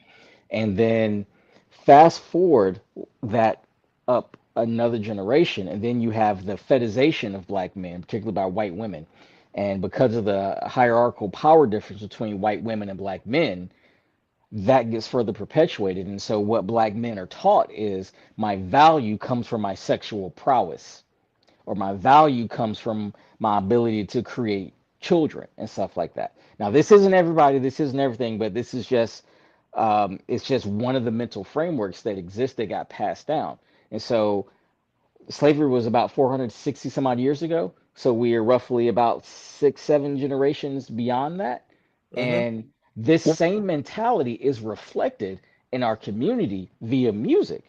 And then fast forward that up another generation, and then you have the fetishization of black men, particularly by white women. And because of the hierarchical power difference between white women and black men, that gets further perpetuated. And so what black men are taught is, my value comes from my sexual prowess, or my value comes from my ability to create children and stuff like that. Now, this isn't everybody, this isn't everything, but this is just it's just one of the mental frameworks that exist that got passed down. And so slavery was about 460 some odd years ago. So we are roughly about 6, 7 generations beyond that. And this same mentality is reflected in our community via music.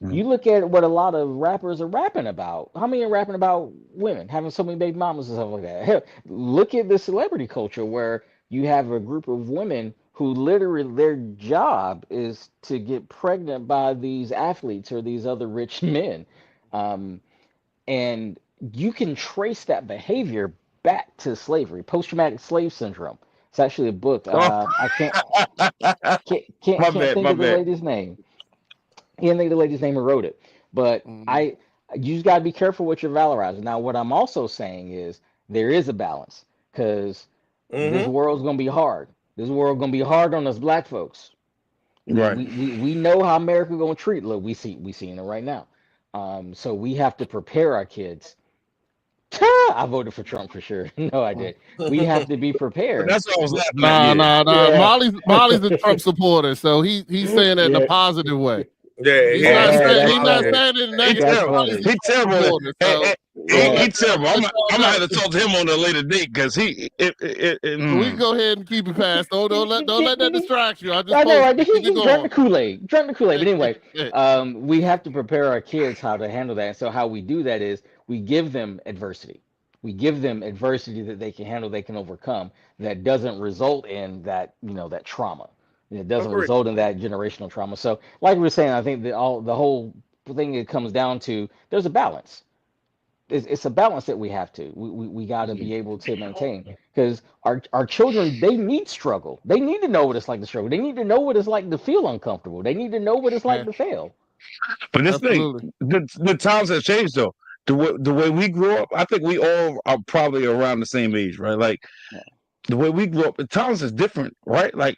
You look at what a lot of rappers are rapping about. How many are rapping about women having so many baby mamas and stuff like that? Hell, look at the celebrity culture where you have a group of women who literally their job is to get pregnant by these athletes or these other rich men. And you can trace that behavior back to slavery, post-traumatic slave syndrome. It's actually a book. I can't think of the lady's name. Can't think of the lady's name who wrote it. But you just got to be careful what you're valorizing. Now, what I'm also saying is there is a balance, because this world's gonna be hard. This world gonna be hard on us black folks. Right. We know how America gonna treat. Look, we seeing it right now. So we have to prepare our kids. I voted for Trump for sure. No, I did. We have to be prepared. That's what I was laughing Nah. Yeah. Molly's a Trump supporter, so he's saying that in a positive way. Yeah, He's not saying it in a negative. He's terrible. He's terrible. I'm gonna have to talk to him on a later date, because he. We can go ahead and keep it past. Don't let that distract you. I know, right? He drank the Kool-Aid. But anyway, we have to prepare our kids how to handle that. And so how we do that is we give them adversity. We give them adversity that they can handle, they can overcome. That doesn't result in that that trauma. It doesn't result in that generational trauma. So, like we were saying, I think the whole thing it comes down to, there's a balance. It's a balance that we have to. We got to be able to maintain, because our children, they need struggle. They need to know what it's like to struggle. They need to know what it's like to feel uncomfortable. They need to know what it's like to fail. But this thing, the times have changed though. The way we grew up, I think we all are probably around the same age, right? Like the way we grew up, the times is different, right? Like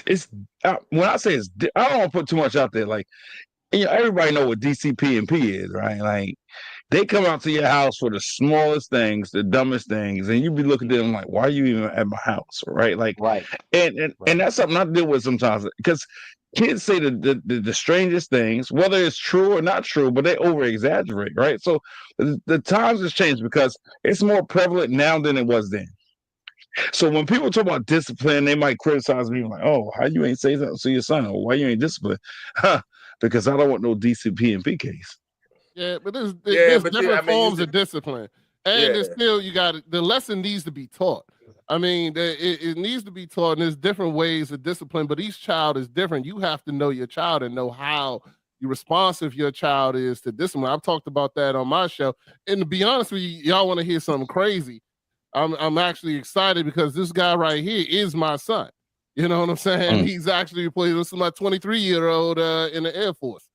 it's when I say it's, I don't want to put too much out there. Like, everybody know what DCP and P is, right? Like, they come out to your house for the smallest things, the dumbest things, and you be looking at them like, "Why are you even at my house?" Right? Like, and that's something I deal with sometimes, because kids say the strangest things, whether it's true or not true, but they over exaggerate, right? So the times has changed because it's more prevalent now than it was then. So when people talk about discipline, they might criticize me like, "Oh, how you ain't say that to your son? Or why you ain't disciplined?" Because I don't want no DCP and P case. Yeah, but there's different forms of discipline. And it's still, the lesson needs to be taught. I mean, it needs to be taught, and there's different ways of discipline, but each child is different. You have to know your child and know how responsive your child is to discipline. I've talked about that on my show. And to be honest with you, y'all want to hear something crazy. I'm actually excited because this guy right here is my son. You know what I'm saying? He's actually this is my 23-year-old in the Air Force.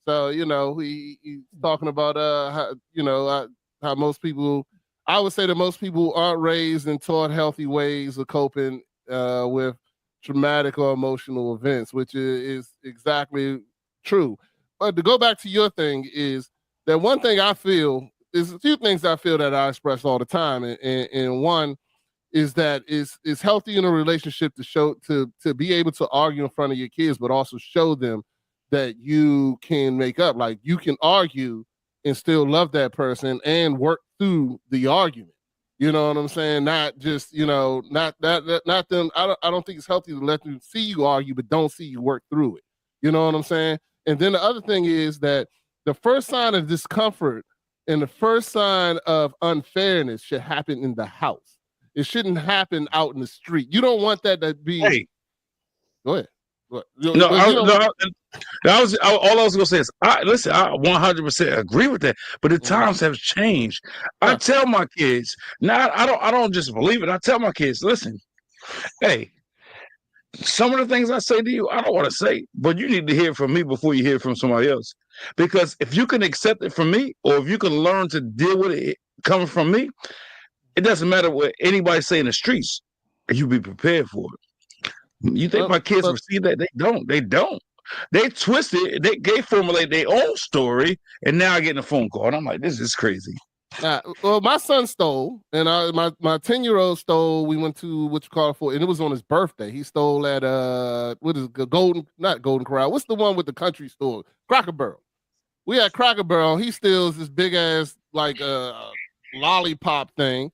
So, you know, he's talking about how most people, I would say that most people aren't raised and taught healthy ways of coping with traumatic or emotional events, which is exactly true. But to go back to your thing is that one thing I feel is a few things I feel that I express all the time. And one is that it's healthy in a relationship to be able to argue in front of your kids, but also show them that you can make up. Like, you can argue and still love that person and work through the argument. You know what I'm saying? Not just, not them. I don't think it's healthy to let them see you argue, but don't see you work through it. You know what I'm saying? And then the other thing is that the first sign of discomfort and the first sign of unfairness should happen in the house. It shouldn't happen out in the street. You don't want that to be. Hey. Go ahead. All I was gonna say is, I 100% agree with that. But the times have changed. I tell my kids now. I don't just believe it. I tell my kids, listen, hey, some of the things I say to you, I don't want to say, but you need to hear from me before you hear from somebody else. Because if you can accept it from me, or if you can learn to deal with it coming from me, it doesn't matter what anybody say in the streets. You be prepared for it. You think my kids receive that? They don't. They twist it. They formulate their own story, and now I get a phone call, and I'm like, this is crazy. Well, my son stole, and my 10-year-old stole. We went to and it was on his birthday. He stole at not Golden Corral. What's the one with the country store? Cracker Barrel. We had Cracker Barrel. He steals this big ass lollipop thing.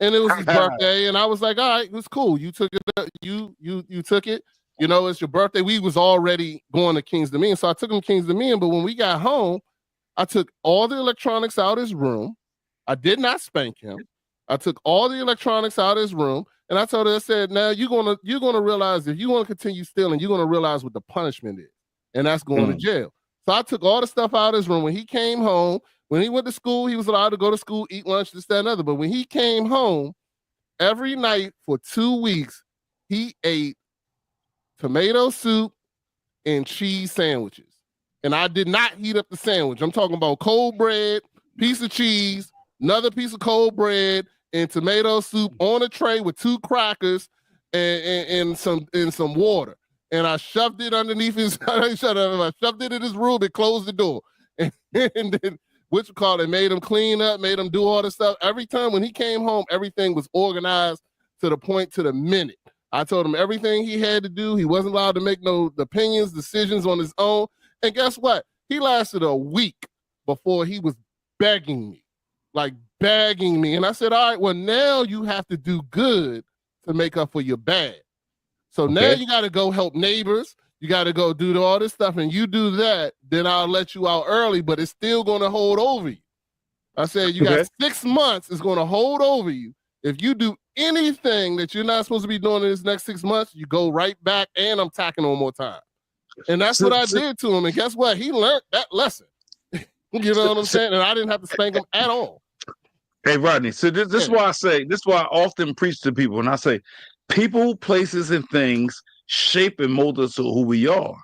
And it was his birthday, and I was like, all right, it was cool. You took it. You took it. You know, it's your birthday. We was already going to King's Dominion, so I took him to King's Dominion. But when we got home, I took all the electronics out of his room. I did not spank him. I took all the electronics out of his room, and I told her, I said, now you're gonna realize, if you want to continue stealing, you're gonna realize what the punishment is, and that's going to jail. So I took all the stuff out of his room. When he came home, when he went to school, he was allowed to go to school, eat lunch, this, that, and other. But when he came home, every night for 2 weeks, he ate tomato soup and cheese sandwiches. And I did not heat up the sandwich. I'm talking about cold bread, piece of cheese, another piece of cold bread, and tomato soup on a tray with 2 crackers and some water. And I shoved it underneath his. I shoved it in his room and closed the door. And then made him clean up, made him do all this stuff. Every time when he came home, everything was organized to the point, to the minute. I told him everything he had to do. He wasn't allowed to make no decisions on his own. And guess what? He lasted a week before he was begging me. And I said, all right, well, now you have to do good to make up for your bad. So now you got to go help neighbors. You got to go do all this stuff, and you do that, then I'll let you out early, but it's still going to hold over you. I said, you got 6 months, it's going to hold over you. If you do anything that you're not supposed to be doing in this next 6 months, you go right back, and I'm tacking on more time. And that's what I did to him, and guess what? He learned that lesson. You know what I'm saying? And I didn't have to spank him at all. Hey, Rodney, so this is why I often preach to people, and I say, people, places, and things shape and mold us to who we are,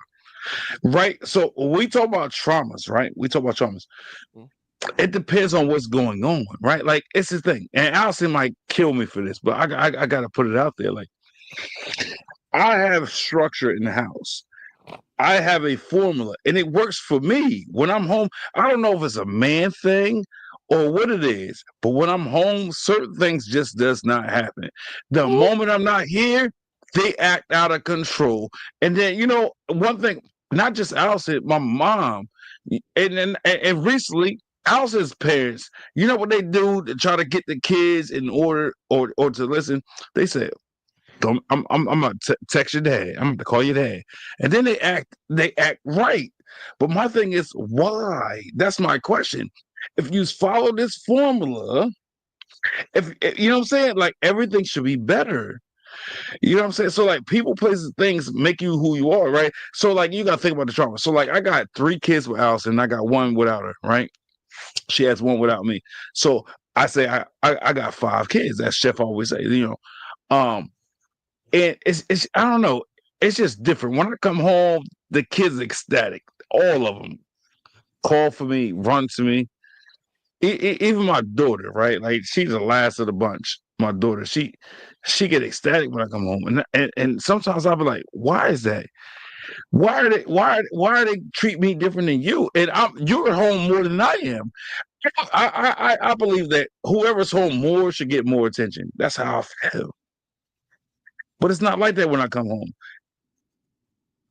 right? So when we talk about traumas, right? It depends on what's going on, right? Like, it's the thing. And Allison might kill me for this, but I got to put it out there. Like, I have structure in the house. I have a formula, and it works for me. When I'm home, I don't know if it's a man thing or what it is, but when I'm home, certain things just does not happen. The moment I'm not here, they act out of control. And then, one thing, not just Allison, my mom, and recently, Allison's parents, you know what they do to try to get the kids in order or to listen? They say, I'm gonna text your dad. I'm gonna call your dad. And then they act right. But my thing is, why? That's my question. If you follow this formula, If you know what I'm saying, like everything should be better. You know what I'm saying? So like people, places, things make you who you are, right? So like you gotta think about the trauma. So like I got 3 kids with Allison, and I got 1 without her, right? She has 1 without me. So I say I got 5 kids, as Chef always say, you know. And it's I don't know, it's just different. When I come home, the kids ecstatic. All of them call for me, run to me. Even my daughter, right? Like she's the last of the bunch. My daughter, she get ecstatic when I come home, and sometimes I'll be like, "Why is that? Why are they treat me different than you? And you're at home more than I am. I believe that whoever's home more should get more attention. That's how I feel. But it's not like that when I come home.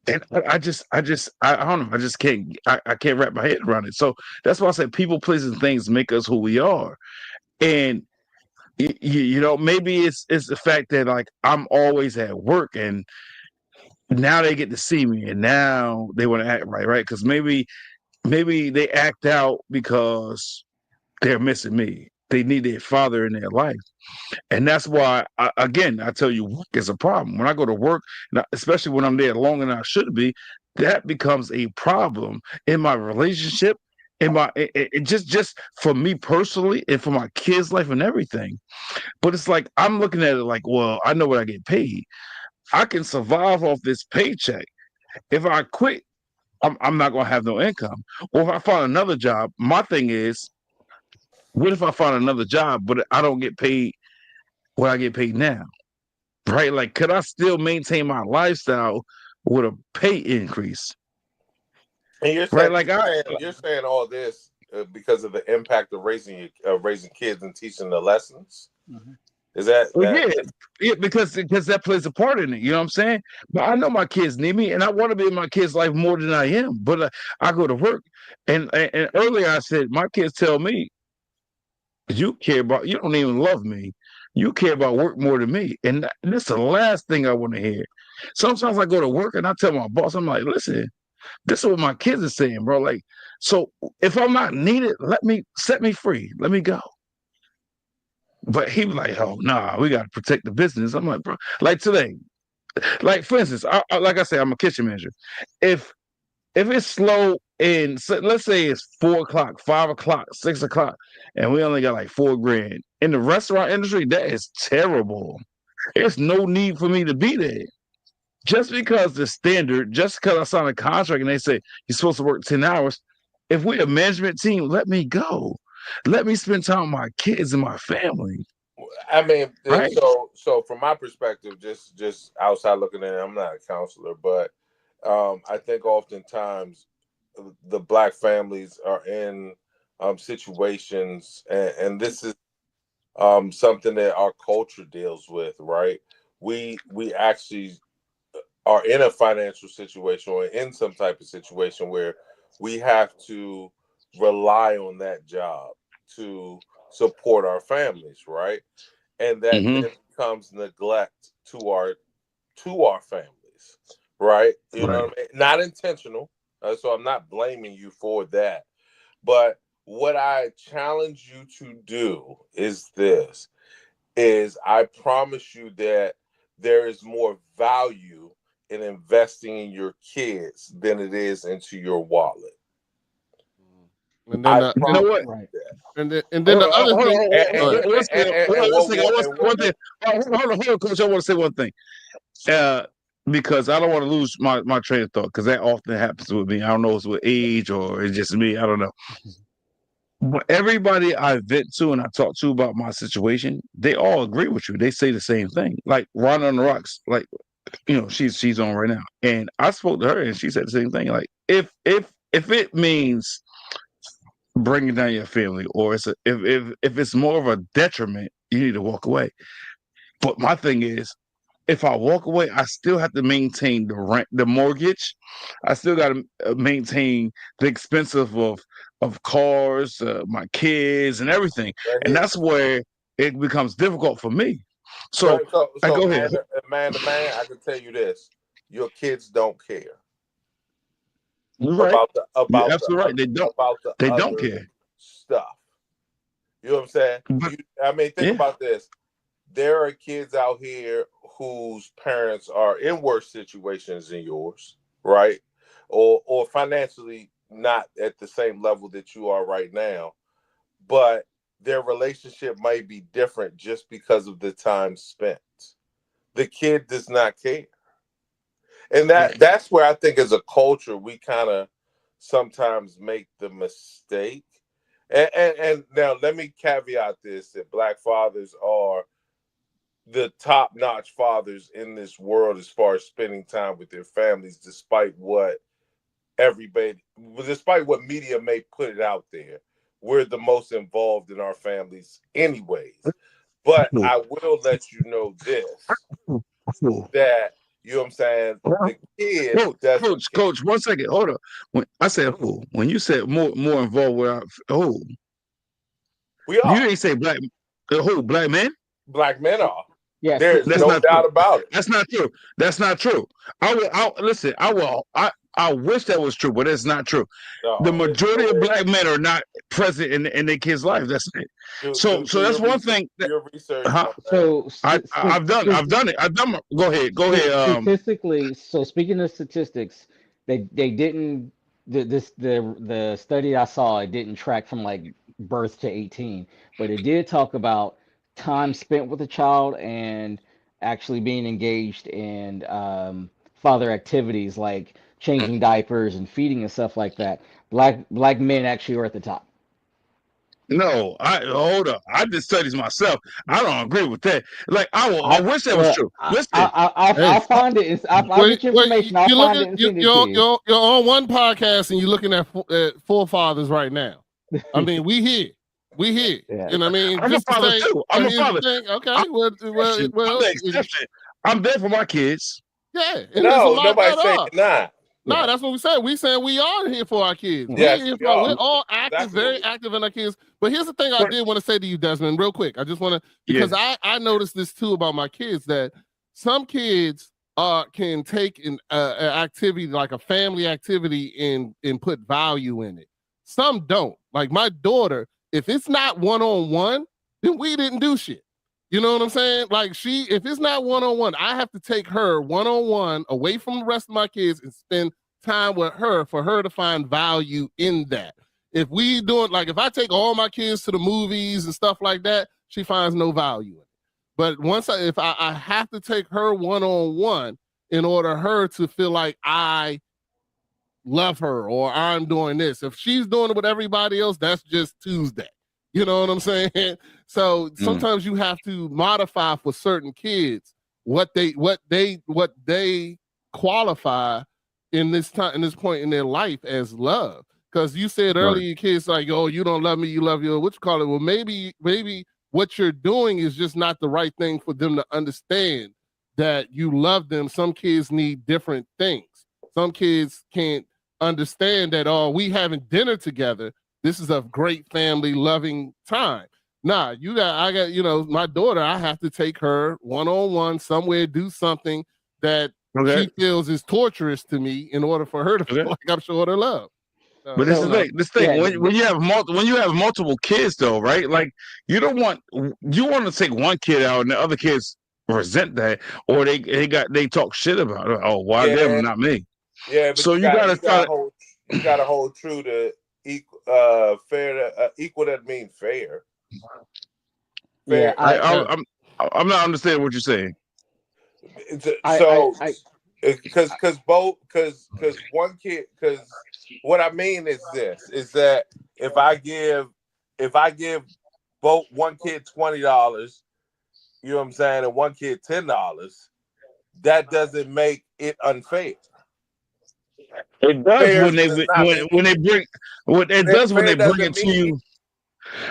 And I don't know. I just can't. I can't wrap my head around it. So that's why I said people, places, and things make us who we are. And you know, maybe it's the fact that like I'm always at work, and now they get to see me, and now they want to act right, because maybe they act out because they're missing me. They need their father in their life, and that's why again I tell you, work is a problem. When I go to work, especially when I'm there longer than I should be, that becomes a problem in my relationship, in my just for me personally, and for my kids' life and everything. But it's like I'm looking at it like, well, I know what I get paid. I can survive off this paycheck. If I quit, I'm not gonna have no income. Or if I find another job, my thing is, what if I find another job, but I don't get paid what I get paid now? Right? Like, could I still maintain my lifestyle with a pay increase? And you're Right? saying Like you're saying all this because of the impact of raising kids and teaching the lessons. Mm-hmm. Is that yeah, because that plays a part in it. You know what I'm saying? But I know my kids need me, and I want to be in my kids' life more than I am. But I go to work, and earlier I said my kids tell me, you don't even love me. You care about work more than me. And that's the last thing I want to hear. Sometimes I go to work and I tell my boss, I'm like, listen, this is what my kids are saying, bro. Like, so if I'm not needed, set me free. Let me go. But he was like, oh, nah, we got to protect the business. I'm like, bro, like today, like for instance, like I say, I'm a kitchen manager. If it's slow in, so let's say it's 4 o'clock, 5 o'clock, 6 o'clock, and we only got like $4,000 in the restaurant industry, that is terrible. There's no need for me to be there. Just because the standard, just because I signed a contract and they say you're supposed to work 10 hours, if we're a management team, let me go. Let me spend time with my kids and my family. I mean, Right? so from my perspective, just outside looking in, I'm not a counselor, but I think oftentimes the Black families are in situations, and this is something that our culture deals with, right? We actually are in a financial situation or in some type of situation where we have to rely on that job to support our families, right? And that Mm-hmm. then becomes neglect to our families, right? You know Right. what I mean? Not intentional, so I'm not blaming you for that. But what I challenge you to do is this: is I promise you that there is more value in investing in your kids than it is into your wallet. And then I the You know promise what? Right. and then the other Hold thing. on, Go ahead. one second. Hold on, one second. I want to say one thing. Hold on, Coach. I want to say one thing. Because I don't want to lose my train of thought, because that often happens with me. I don't know if it's with age or it's just me. I don't know. But everybody I vent to and I talk to about my situation, they all agree with you. They say the same thing. Like Ron on the Rocks, like, you know, she's on right now, and I spoke to her and she said the same thing. Like, if it means bringing down your family, or if it's more of a detriment, you need to walk away. But my thing is, if I walk away, I still have to maintain the rent, the mortgage. I still got to maintain the expensive of cars, my kids, and everything. right And here. that's where it becomes difficult for me. So, So, so, I so go man, ahead. man to man, I can tell you this: your kids don't care You're right. about the You're about the absolutely right. other, about the They don't other care. stuff. You know what I'm saying? Think Yeah. about this. There are kids out here whose parents are in worse situations than yours, right? Or financially not at the same level that you are right now, but their relationship might be different just because of the time spent. The kid does not care. And that's where I think as a culture we kind of sometimes make the mistake. And now let me caveat this, that Black fathers are the top-notch fathers in this world as far as spending time with their families, despite what media may put it out there. We're the most involved in our families anyways. But I will let you know this, that, you know what I'm saying, the kid doesn't care. Coach, 1 second, hold up. When I said who, when you said more involved with who, We are. you didn't say black. Who, black men? Black men are. Yeah, There's That's no not doubt true. about it. That's not true. That's not true. Listen. I wish that was true, but it's not true. No, The majority no of way. black men are not present in their kids' life. That's it. So Do that's your one research, thing. do your research, Huh? my man. so I've done it. Go ahead. Statistically, so speaking of statistics, they didn't the study I saw, it didn't track from like birth to 18, but it did talk about time spent with a child and actually being engaged in father activities like changing diapers and feeding and stuff like that. Black men actually are at the top. No, hold up. I did studies myself. I don't agree with that. Like I I wish that was well, true. I, Listen, I, I, Hey, I'll find it. I'll wait, get your wait. information. I'll You look find at it and send it to you. you're on one podcast and you're looking at forefathers right now. I mean, we here. Yeah. You know what I mean? I'm a Just to father say, too. but I'm a here's the father. thing. I'm Okay, I'm the exception. I'm there for my kids. yeah, and there's a No, lot nobody's that saying are. you're not. No, Yeah. that's what we said. We saying we are here for our kids. Mhm. We're Yes, here we for. We're are. all active, Exactly what very we active in our kids. But here's the thing I But- did want to say to you, Desmond, real quick. I just want to, Yeah. because I noticed this too about my kids, that some kids can take an activity like a family activity and put value in it. Some don't. Like my daughter, if it's not one-on-one, then we didn't do shit. You know what I'm saying? Like if it's not one-on-one, I have to take her one-on-one away from the rest of my kids and spend time with her for her to find value in that. If we do it, like if I take all my kids to the movies and stuff like that, she finds no value in it. But if I have to take her one-on-one in order her to feel like I love her or I'm doing this. If she's doing it with everybody else, that's just Tuesday. You know what I'm saying? So sometimes you have to modify for certain kids what they qualify in this point in their life as love. Because you said earlier, your kids like, oh, you don't love me, you love your what you call it. Well, maybe what you're doing is just not the right thing for them to understand that you love them. Some kids need different things. Some kids can't understand that, oh, we having dinner together. This is a great family loving time. Nah, I got, my daughter, I have to take her one-on-one somewhere, do something that she feels is torturous to me in order for her to feel like I'm showing her love. But this is the thing. When you have multiple kids, though, right? Like you want to take one kid out and the other kids resent that, or they talk shit about it. Oh, why them, not me? Yeah, but so you gotta hold true to equal. Equal doesn't mean fair. Yeah, I'm not understanding what you're saying. Because one kid, because what I mean is this, is that if I give both one kid $20, you know what I'm saying, and one kid $10, that doesn't make it unfair. It does when they bring it to you.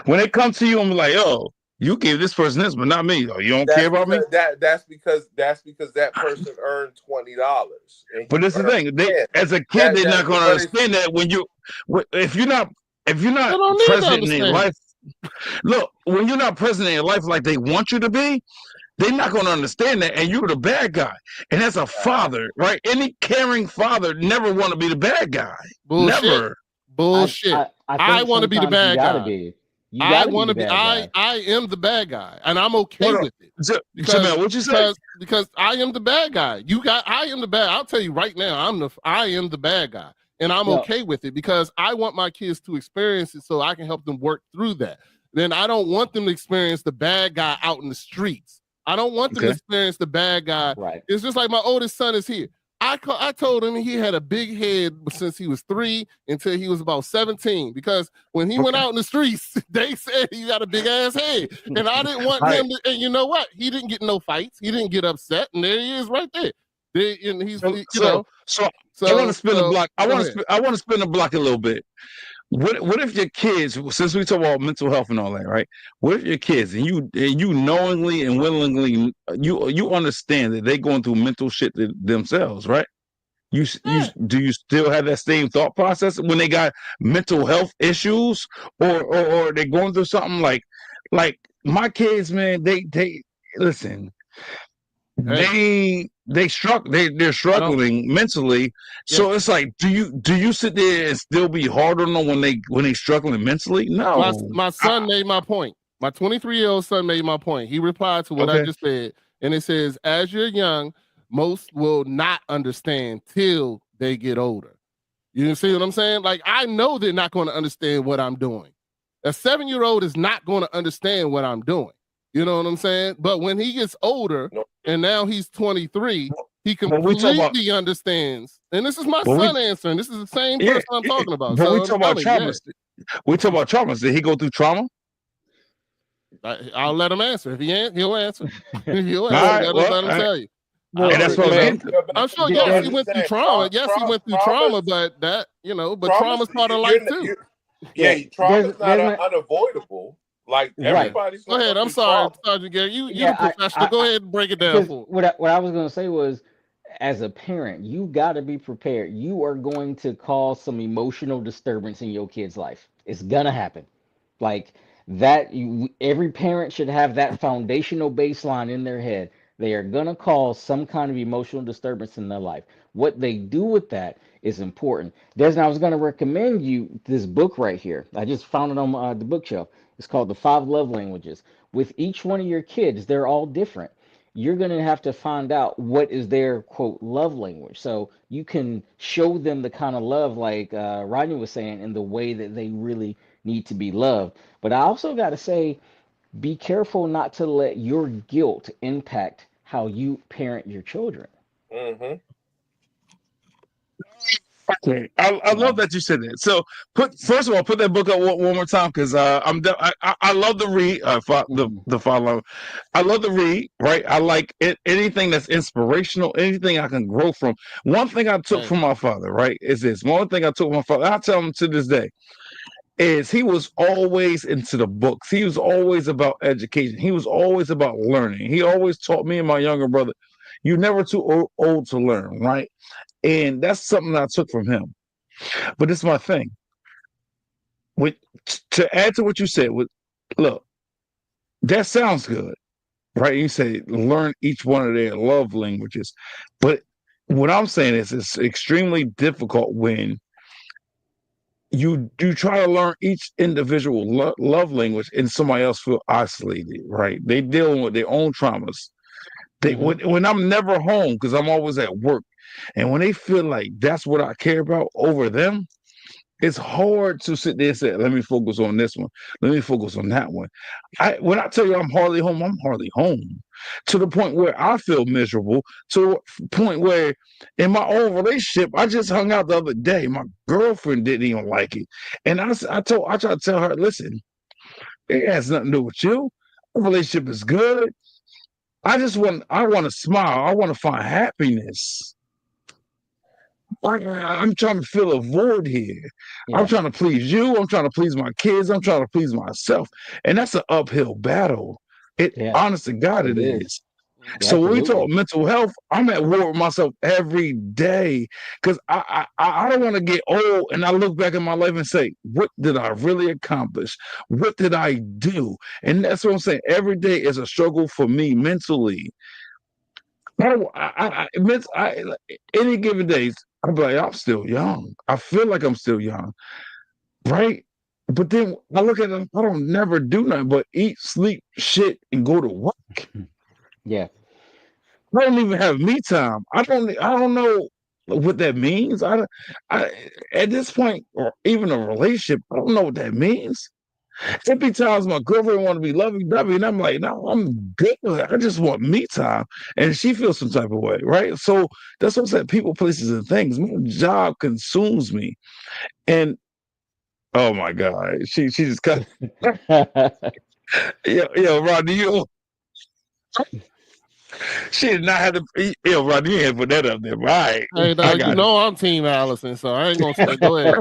When they come to you and be like, oh, you gave this person this, but not me. Oh, you don't care about me? That's because that person earned $20. But this is the thing. As a kid, they're not going to understand that if you're not present in their life. Look, when you're not present in their life like they want you to be, they're not going to understand that, and you're the bad guy. And as a father, right? Any caring father never want to be the bad guy. Bullshit. Never. Bullshit. I want to be the bad guy. You I gotta be want the to be. bad guy. I am the bad guy, and I'm okay Hold on. with it. Jamel, what you say? Because I am the bad guy. I am the bad. I'll tell you right now. I am the bad guy, and I'm No. okay with it because I want my kids to experience it so I can help them work through that. Then I don't want them to experience the bad guy out in the streets. I don't want them to Okay. experience the bad guy. Right. It's just like my oldest son is here. I told him he had a big head since he was 3 until he was about 17 because when he went out in the streets, they said he got a big ass head, and I didn't want him to. And you know what? He didn't get no fights. He didn't get upset, and there he is right there. And he's So I want to spin the block. I want to spin the block a little bit. What if your kids, since we talk about mental health and all that, right? What if your kids and you knowingly and willingly you understand that they're going through mental shit themselves, right? Do you still have that same thought process when they got mental health issues or they're going through something like my kids, man, they listen. Hey. They're struggling mentally. Yeah. So it's like, do you sit there and still be hard on them when they struggling mentally? No. My son made my point. My 23-year-old son made my point. He replied to what I just said, and it says, "As you're young, most will not understand till they get older." You see what I'm saying? Like, I know they're not going to understand what I'm doing. A 7-year-old is not going to understand what I'm doing. You know what I'm saying? But when he gets older, and now he's 23, he completely understands. And this is my son answering. This is the same person I'm talking about. But so we talk about traumas. We talk about traumas. Did he go through trauma? I'll let him answer. If he'll answer. He'll answer. Let him tell you. That's what I'm sure. Yes, he went through trauma. Yes, he went through trauma, but but trauma's part of life too. Trauma's not unavoidable. Like everybody's. Go ahead. I'm sorry, Sergeant Gary. You're the professional. Go ahead and break it down for me. What I was going to say was, as a parent, you got to be prepared. You are going to cause some emotional disturbance in your kid's life. It's gonna happen. Like that. Every parent should have that foundational baseline in their head. They are gonna cause some kind of emotional disturbance in their life. What they do with that is important. Desmond, I was going to recommend you this book right here. I just found it on the bookshelf. It's called The 5 Love Languages. With each one of your kids, they're all different. You're going to have to find out what is their, quote, love language. So you can show them the kind of love, like Rodney was saying, in the way that they really need to be loved. But I also got to say, be careful not to let your guilt impact how you parent your children. Mm-hmm. Okay, I love that you said that. So first of all, put that book up one more time because I love to read. The follow. I love to read. Right, I like it, anything that's inspirational, anything I can grow from. One thing I took from my father, right, is this. One thing I took from my father. I tell him to this day, is he was always into the books. He was always about education. He was always about learning. He always taught me and my younger brother, "You're never too old to learn," right? And that's something I took from him. But it's my thing. To add to what you said, look, that sounds good, right? You say learn each one of their love languages. But what I'm saying is it's extremely difficult when you try to learn each individual love language and somebody else feel isolated, right? They dealing with their own traumas. When I'm never home because I'm always at work, and when they feel like that's what I care about over them, it's hard to sit there and say, "Let me focus on this one. Let me focus on that one." When I tell you I'm hardly home to the point where I feel miserable, to the point where in my own relationship, I just hung out the other day. My girlfriend didn't even like it. And I tried to tell her, "Listen, it has nothing to do with you. Our relationship is good. I want to smile. I want to find happiness. I'm trying to fill a void here. Yeah. I'm trying to please you. I'm trying to please my kids. I'm trying to please myself. And that's an uphill battle. Honest to God, it is. So when we talk mental health, I'm at war with myself every day because I don't want to get old and I look back at my life and say, what did I really accomplish? What did I do? And that's what I'm saying. Every day is a struggle for me mentally. Any given days, I'm like, I'm still young. I feel like I'm still young, right? But then I look at them, I don't never do nothing but eat, sleep, shit, and go to work. Yeah. I don't even have me time. I don't know what that means. I at this point, or even a relationship, I don't know what that means. There be times my girlfriend want to be lovey-dovey, and I'm like, no, I'm good with it. I just want me time. And she feels some type of way, right? So that's what I'm saying. People, places, and things. My job consumes me. And oh my God, she just cut. Yo, Rodney, she did not have to. Yo, Rodney, you had to put that up there. Right, Hey, I dog, you got it. know I'm Team Allison, so I ain't gonna say. Go ahead,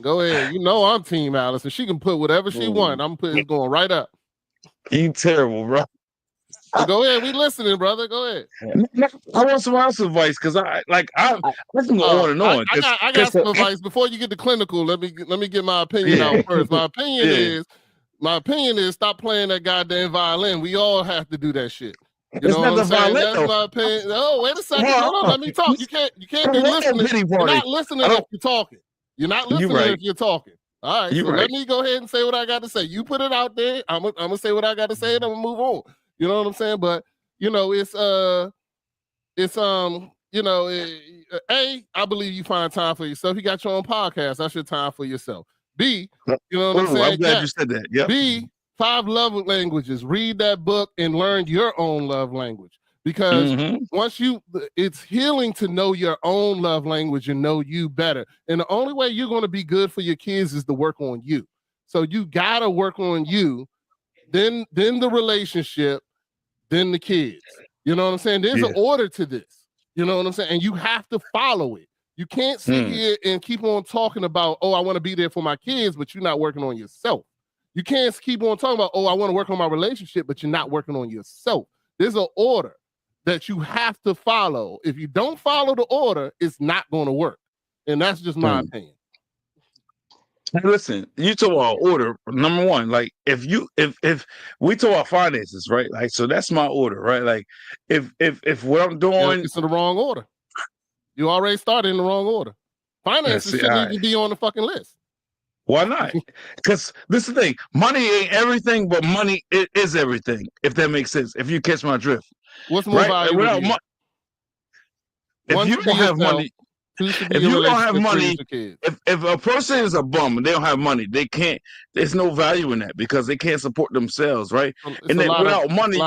go ahead. You know I'm Team Allison. She can put whatever she want. I'm putting it's going right up. You terrible, bro. So go ahead. We listening, brother. Go ahead. I want some else advice because I can go on and on. I got some advice before you get to clinical. Let me get my opinion Yeah. out first. My opinion Yeah. is stop playing that goddamn violin. We all have to do that shit. You It's know not what the I'm saying? violin, That's though. my opinion. Oh, wait a second. Hold Hold on. on. Let me talk. You can't be I don't want no listening. pity You're party. not listening if you're talking. You're not You listening right. if you're talking. All right. You So right. let me go ahead and say what I got to say. You put it out there. I'm gonna say what I got to say, and I'm gonna move on. You know what I'm saying? But you know, it's you know, I believe you find time for yourself. You got your own podcast. That's your time for yourself. B, you know what I'm saying? I'm glad you said that. Yep. B, 5 love languages. Read that book and learn your own love language. Because once it's healing to know your own love language and know you better. And the only way you're going to be good for your kids is to work on you. So you got to work on you, then the relationship, then the kids. You know what I'm saying? There's an order to this. You know what I'm saying? And you have to follow it. You can't sit here and keep on talking about, oh, I want to be there for my kids, but you're not working on yourself. You can't keep on talking about, oh, I want to work on my relationship, but you're not working on yourself. There's an order that you have to follow. If you don't follow the order, it's not going to work. And that's just my opinion. Hey, listen, you talk about order. Number one, like if we talk about finances, right? Like, so that's my order, right? Like, if what I'm doing, it's in the wrong order. You already started in the wrong order. Finances shouldn't even be on the fucking list. Why not? Because this is the thing: money ain't everything, but money is everything. If that makes sense, if you catch my drift. What's more valuable to you? If you don't have money. If you don't have money, if a person is a bum and they don't have money, they can't. There's no value in that because they can't support themselves, right? And then without money,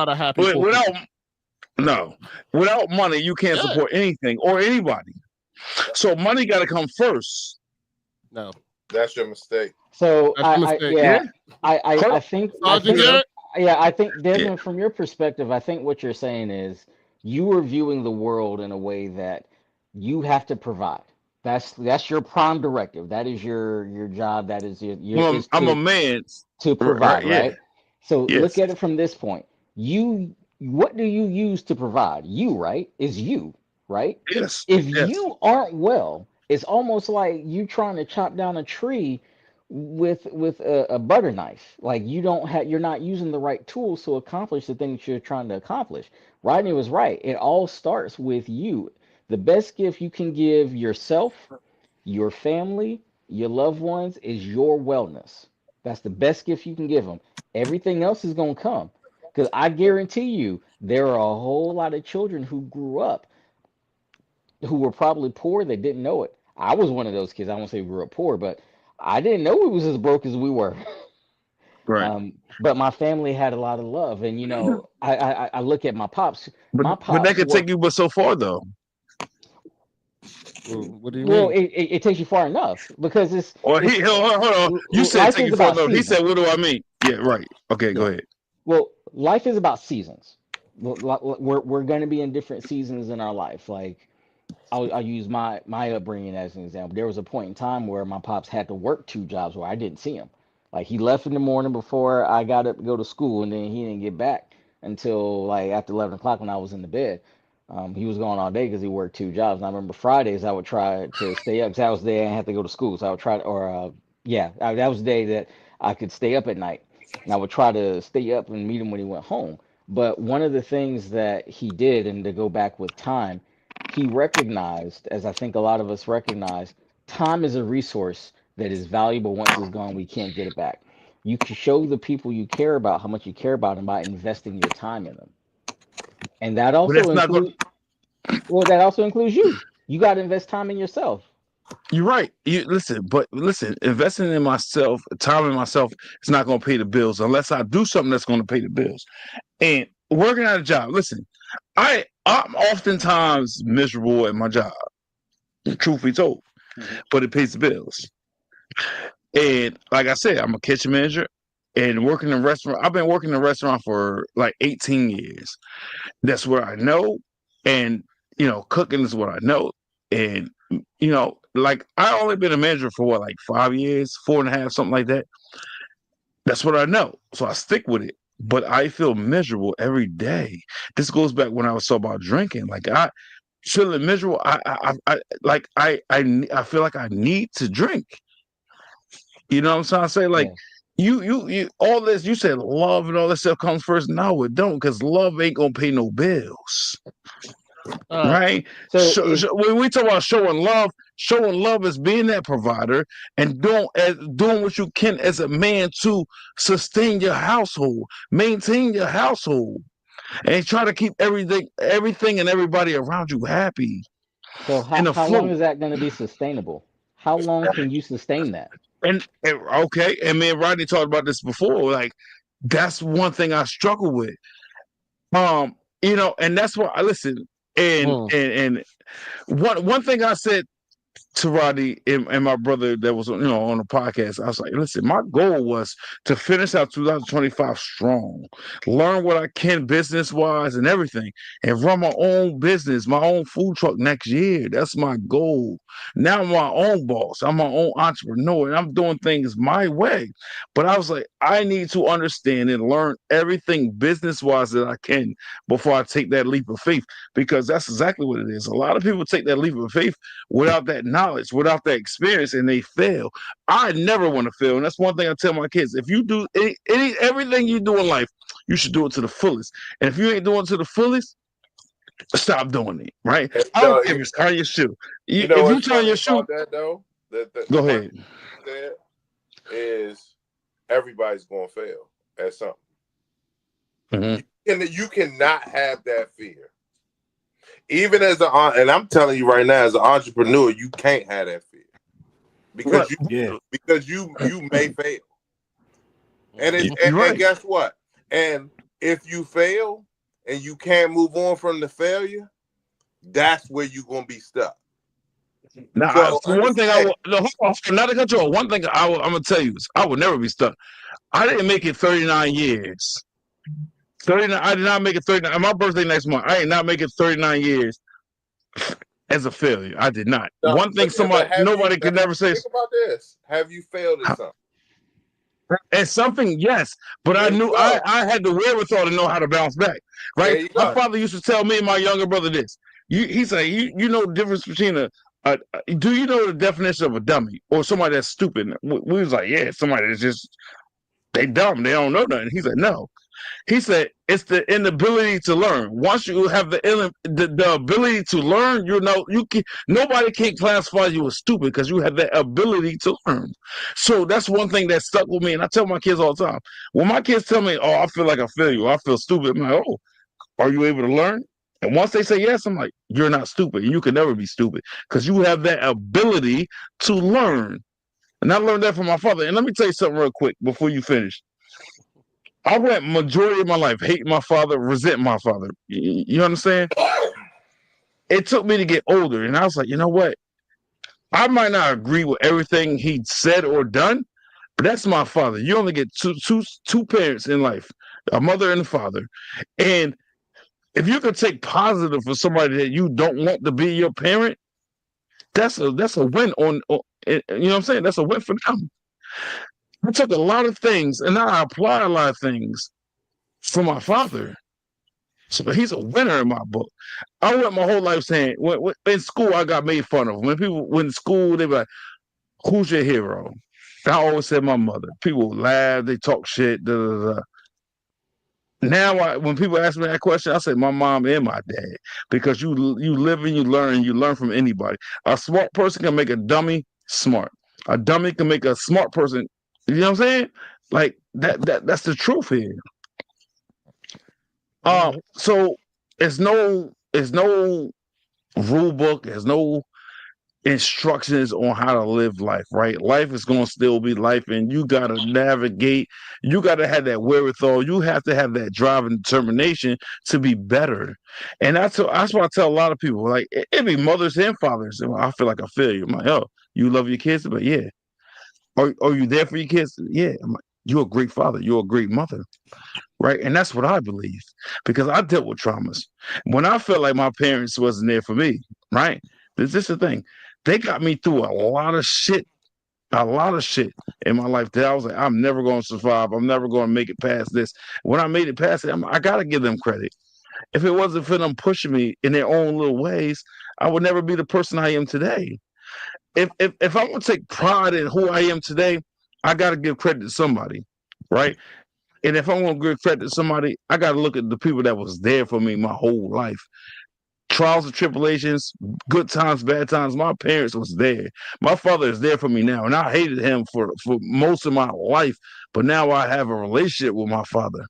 without money, you can't support anything or anybody. So money got to come first. No, that's your mistake. So I think Desmond, from your perspective, I think what you're saying is you are viewing the world in a way that you have to provide. That's your prime directive. That is your job. That is your I'm a man to provide, right? So yes. Look at it from this point. What do you use to provide? You, right? Is you, right? Yes. If you aren't well, it's almost like you trying to chop down a tree with a butter knife. Like you're not using the right tools to accomplish the things you're trying to accomplish. Rodney was right. It all starts with you. The best gift you can give yourself, your family, your loved ones is your wellness. That's the best gift you can give them. Everything else is going to come. Because I guarantee you, there are a whole lot of children who grew up who were probably poor. They didn't know it. I was one of those kids. I won't say we grew up poor, but I didn't know we was as broke as we were. Right. But my family had a lot of love. And, you know, I look at my pops. But that could take you but so far, though. What do you mean? Well, it takes you far enough because it's. Hold on. You said take you far enough. He said, "What do I mean?" Yeah, right. Okay, go ahead. Well, life is about seasons. We're going to be in different seasons in our life. Like, I'll use my upbringing as an example. There was a point in time where my pops had to work 2 jobs where I didn't see him. Like, he left in the morning before I got up to go to school, and then he didn't get back until like after 11 o'clock when I was in the bed. He was gone all day because he worked 2 jobs. And I remember Fridays I would try to stay up because that was the day I had to go to school. So I would try that was the day that I could stay up at night. And I would try to stay up and meet him when he went home. But one of the things that he did, and to go back with time, he recognized, as I think a lot of us recognize, time is a resource that is valuable. Once it's gone, we can't get it back. You can show the people you care about how much you care about them by investing your time in them, and that But that's also not good. includes. Well, that also includes you. You got to invest time in yourself. You're right. But listen, investing in myself, time in myself, is not going to pay the bills unless I do something that's going to pay the bills. And working at a job, listen, I'm oftentimes miserable at my job, truth be told, but it pays the bills. And like I said, I'm a kitchen manager and working in a restaurant. I've been working in a restaurant for like 18 years. That's where I know. And, cooking is what I know. And, like I only been a manager for what, like 5 years, 4.5, something like that. That's what I know. So I stick with it. But I feel miserable every day. This goes back when I was talking about drinking. Like I feeling miserable. I feel like I need to drink. You know what I'm trying to say? Like Yeah. you all this, you said love and all this stuff comes first. No, it don't, because love ain't gonna pay no bills. Right? So When we talk about showing love is being that provider and doing what you can as a man to sustain your household, maintain your household, and try to keep everything and everybody around you happy so and how long afloat. is that going to be sustainable? How long can you sustain that? And okay, and me and Rodney talked about this before. Like that's one thing I struggle with. And that's why I listen. And one thing I said to Rodney and my brother that was on the podcast, I was like, listen, my goal was to finish out 2025 strong, learn what I can business wise and everything, and run my own business, my own food truck next year. That's my goal. Now I'm my own boss. I'm my own entrepreneur, and I'm doing things my way. But I was like, I need to understand and learn everything business wise that I can before I take that leap of faith, because that's exactly what it is. A lot of people take that leap of faith without that knowledge, without that experience, and they fail. I never want to fail, and that's one thing I tell my kids: if you do everything you do in life, you should do it to the fullest. And if you ain't doing it to the fullest, stop doing it. Right? I don't care if it's tying your shoe. You know if you what's tie funny your shoe, about that though? Go ahead. That is everybody's gonna fail at something. You cannot have that fear. Even and I'm telling you right now, as an entrepreneur, you can't have that fear because you may fail. And guess what? And if you fail and you can't move on from the failure, that's where you're gonna be stuck. Now, one thing not to cut you off, one thing I'm gonna tell you is I would never be stuck. I didn't make it 39 years. 39. I did not make it 39. My birthday next month. I did not make it 39 years as a failure. I did not. No, one thing nobody could never say. Think about this. Have you failed at something? At something, yes, but I knew I had the wherewithal to know how to bounce back. Right. My father used to tell me and my younger brother this. He said, "You know the difference between do you know the definition of a dummy or somebody that's stupid?" We was like, "Yeah, somebody that's just they dumb. They don't know nothing." He said, "No." He said, it's the inability to learn. Once you have the ability to learn, nobody can classify you as stupid because you have that ability to learn. So that's one thing that stuck with me. And I tell my kids all the time, when my kids tell me, "Oh, I feel like a failure, I feel stupid," I'm like, "Oh, are you able to learn?" And once they say yes, I'm like, "You're not stupid. You can never be stupid because you have that ability to learn." And I learned that from my father. And let me tell you something real quick before you finish. I went majority of my life hating my father, resenting my father. You understand? It took me to get older, and I was like, you know what? I might not agree with everything he said or done, but that's my father. You only get two parents in life, a mother and a father. And if you could take positive for somebody that you don't want to be your parent, that's a win you know what I'm saying? That's a win for them. I took a lot of things and I applied a lot of things from my father. So he's a winner in my book. I went my whole life saying, in school, I got made fun of. When people went to school, they were like, "Who's your hero?" I always said my mother. People laugh, they talk shit. Da, da, da. Now, when people ask me that question, I say my mom and my dad, because you live and you learn from anybody. A smart person can make a dummy smart. A dummy can make a smart person. You know what I'm saying? Like that's the truth here. So it's no rule book, there's no instructions on how to live life, right? Life is going to still be life, and you got to navigate. You got to have that wherewithal. You have to have that drive and determination to be better. And that's what I tell a lot of people. Like it be mothers and fathers. I feel like a failure. I'm like, oh, you love your kids, but yeah, are you there for your kids? Yeah. I'm like, you're a great father. You're a great mother. Right. And that's what I believe because I dealt with traumas. When I felt like my parents wasn't there for me, right? This is the thing. They got me through a lot of shit in my life that I was like, I'm never going to survive. I'm never going to make it past this. When I made it past it, I got to give them credit. If it wasn't for them pushing me in their own little ways, I would never be the person I am today. If I want to take pride in who I am today, I got to give credit to somebody, right? And if I want to give credit to somebody, I got to look at the people that was there for me my whole life. Trials and tribulations, good times, bad times. My parents was there. My father is there for me now, and I hated him for most of my life. But now I have a relationship with my father.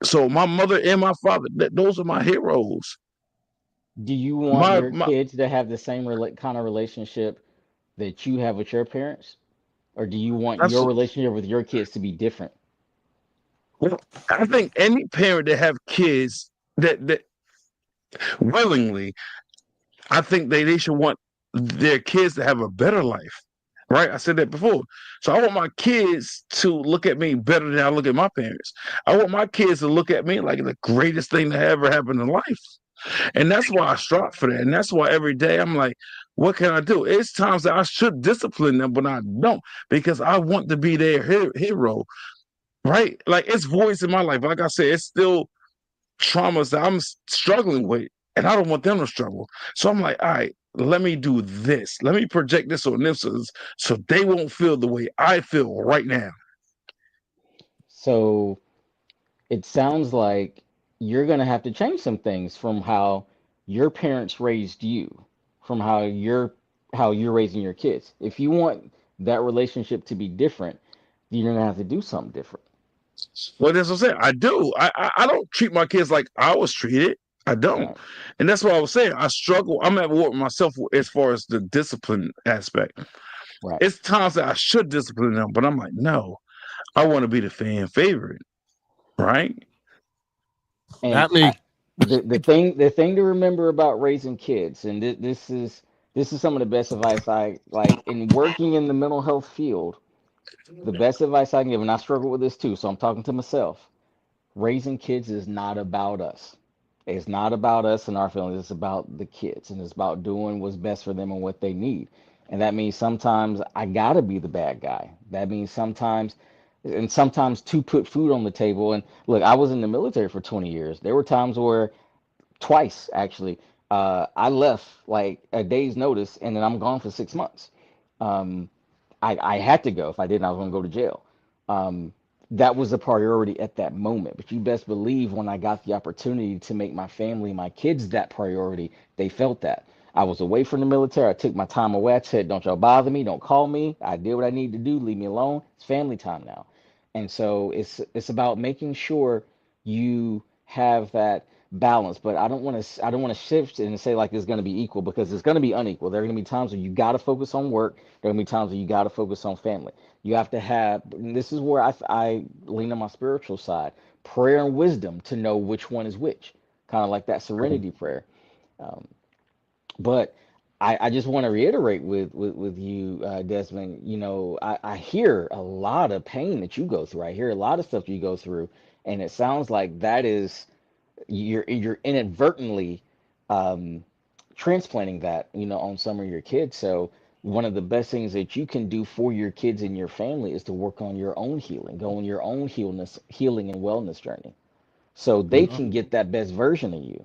So my mother and my father, those are my heroes. Do you want My your my. kids to have the same kind of relationship that you have with your parents? Or do you want That's your relationship with your kids to be different? well, I think any parent that have kids that willingly, I think they should want their kids to have a better life. Right? I said that before. So I want my kids to look at me better than I look at my parents. I want my kids to look at me like the greatest thing that ever happened in life. And that's why I strive for that. And that's why every day I'm like, what can I do? It's times that I should discipline them, but I don't because I want to be their hero. Right? Like it's voice in my life. Like I said, it's still traumas that I'm struggling with, and I don't want them to struggle. So I'm like, all right, let me do this. Let me project this on them so they won't feel the way I feel right now. So it sounds like you're going to have to change some things from how your parents raised you, from how you're raising your kids. If you want that relationship to be different, you're going to have to do something different. Well, that's what I'm saying. I do. I don't treat my kids like I was treated. I don't. Right. And that's what I was saying. I struggle. I'm at war with myself as far as the discipline aspect. Right. It's times that I should discipline them, but I'm like, no, I want to be the fan favorite. Right? And Not me. the thing to remember about raising kids, and this is some of the best advice I like in working in the mental health field. The best advice I can give, and I struggle with this too, so I'm talking to myself. Raising kids is not about us. It's not about us and our feelings. It's about the kids, and it's about doing what's best for them and what they need. And that means sometimes I gotta be the bad guy. That means sometimes to put food on the table. And look, I was in the military for 20 years. There were times where twice actually, I left like a day's notice, and then I'm gone for 6 months. Um, I had to go. If I didn't, I was going to go to jail. Um, that was a priority at that moment. But you best believe when I got the opportunity to make my family, my kids that priority, they felt that. I was away from the military. I took my time away. I said, don't y'all bother me. Don't call me. I did what I need to do. Leave me alone. It's family time now. And so it's about making sure you have that balance. But I don't want to shift and say like it's going to be equal because it's going to be unequal. There are going to be times where you got to focus on work. There are going to be times where you got to focus on family. You have to have, and this is where I lean on my spiritual side, prayer and wisdom to know which one is which, kind of like that serenity prayer. Um, but I just want to reiterate with you, Desmond. I hear a lot of pain that you go through. I hear a lot of stuff you go through, and it sounds like that is you're inadvertently um, transplanting that, on some of your kids. So one of the best things that you can do for your kids and your family is to work on your own healing, go on your own healing and wellness journey, so they Mhm. can get that best version of you.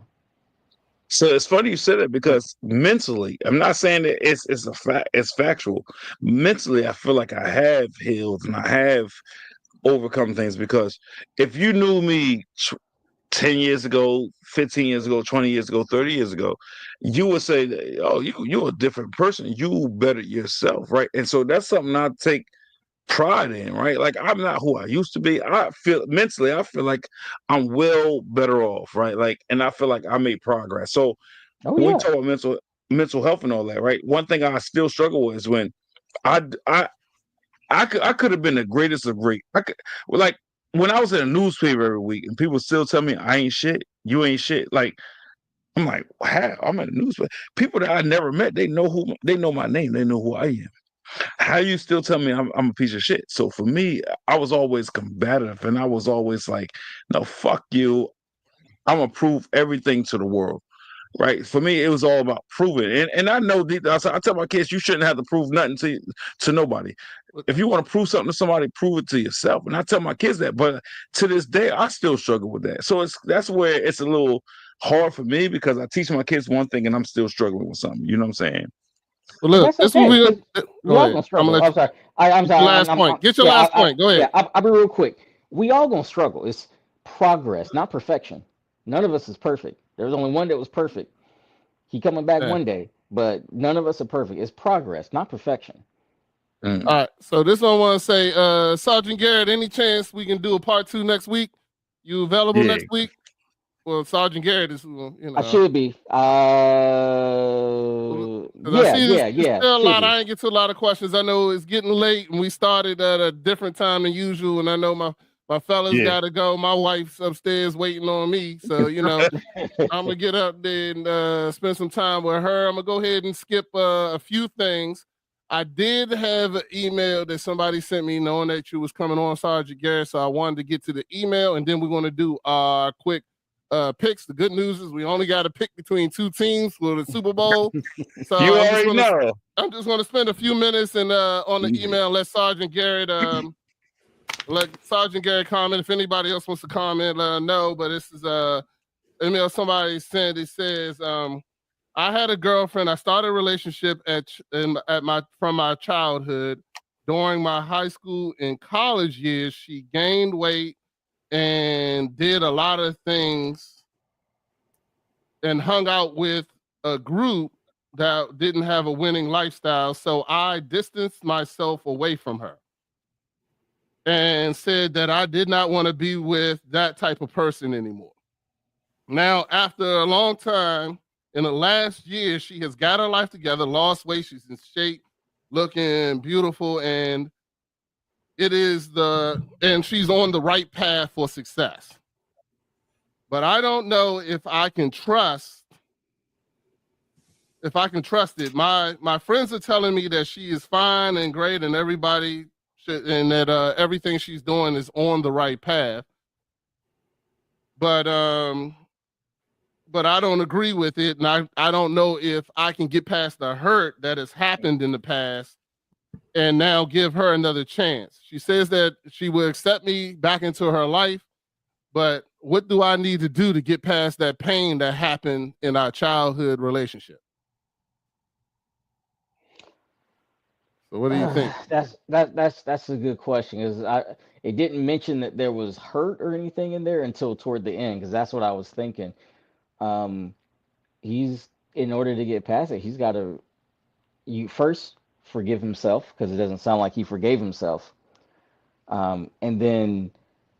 So it's funny you said it because mentally, I'm not saying that it's a fact, it's factual. Mentally, I feel like I have healed and I have overcome things because if you knew me 10 years ago, 15 years ago, 20 years ago, 30 years ago, you would say, that, oh, you're a different person. You better yourself, right? And so that's something I take pride in, right? Like I'm not who I used to be. I feel mentally, I feel like I'm well better off, right? Like, and I feel like I made progress. So when we talk about mental health and all that, right? One thing I still struggle with is when I I I could have been the greatest of great. I could like when I was in a newspaper every week and people still tell me I ain't shit, you ain't shit. Like I'm like, how? I'm in a newspaper. People that I never met, they know my name, they know who I am. How you still tell me I'm a piece of shit? So for me, I was always combative and I was always like, no, fuck you. I'm gonna prove everything to the world. Right. For me, it was all about proving. And I know I tell my kids you shouldn't have to prove nothing to nobody. If you want to prove something to somebody, prove it to yourself. And I tell my kids that. But to this day, I still struggle with that. So that's where it's a little hard for me because I teach my kids one thing and I'm still struggling with something. You know what I'm saying? Well, look, That's this will okay. be. We Go all ahead. gonna I'm gonna struggle. let I'm you sorry. I'm get your sorry. last point. Get your Yeah. last point. Go ahead. I'll be real quick. We all gonna struggle. It's progress, not perfection. None of us is perfect. There was only one that was perfect. He coming back Yeah. one day, but none of us are perfect. It's progress, not perfection. All right. So this one I want to say, Sergeant Garrett, any chance we can do a part 2 next week? You available next week? Well, Sergeant Garrett is, I should be. I see this still a lot. Be. I ain't get to a lot of questions. I know it's getting late and we started at a different time than usual. And I know my fellas got to go. My wife's upstairs waiting on me. So, I'm going to get up there and spend some time with her. I'm going to go ahead and skip a few things. I did have an email that somebody sent me knowing that you was coming on, Sergeant Garrett. So I wanted to get to the email and then we're going to do our quick picks. The good news is we only got to pick between two teams for the Super Bowl. So you already know. I'm just going to spend a few minutes and on the email let Sergeant Garrett comment. If anybody else wants to comment, let her know. But this is email somebody sent. It says, I had a girlfriend. I started a relationship from my childhood. During my high school and college years, she gained weight and did a lot of things and hung out with a group that didn't have a winning lifestyle. So I distanced myself away from her and said that I did not want to be with that type of person anymore. Now, after a long time, in the last year, she has got her life together, lost weight, she's in shape, looking beautiful, and she's on the right path for success. But I don't know if I can trust it. My friends are telling me that she is fine and great and everybody should, and that everything she's doing is on the right path. But I don't agree with it, and I don't know if I can get past the hurt that has happened in the past and now give her another chance. She says that she will accept me back into her life, but what do I need to do to get past that pain that happened in our childhood relationship? So what do you think? That's a good question. It didn't mention that there was hurt or anything in there until toward the end, because that's what I was thinking. He's in order to get past it, he's got to first forgive himself because it doesn't sound like he forgave himself, and then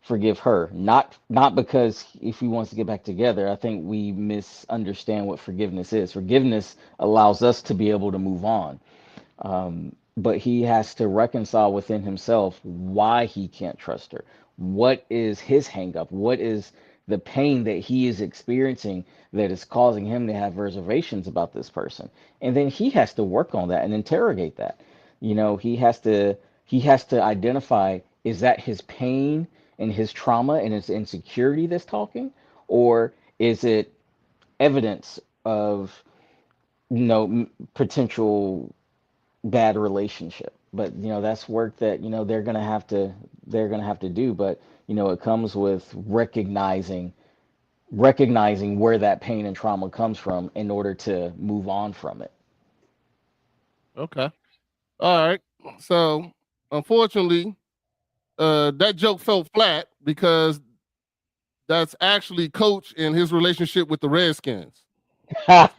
forgive her. Not because if he wants to get back together. I think we misunderstand what forgiveness is. Forgiveness allows us to be able to move on, but he has to reconcile within himself why he can't trust her. What is his hangup? What is the pain that he is experiencing that is causing him to have reservations about this person? And then he has to work on that and interrogate that. He has to identify, is that his pain and his trauma and his insecurity that's talking, or is it evidence of potential bad relationship? But that's work that they're gonna have to do. But it comes with recognizing where that pain and trauma comes from in order to move on from it. Okay. All right. So unfortunately, that joke fell flat because that's actually Coach in his relationship with the Redskins. That's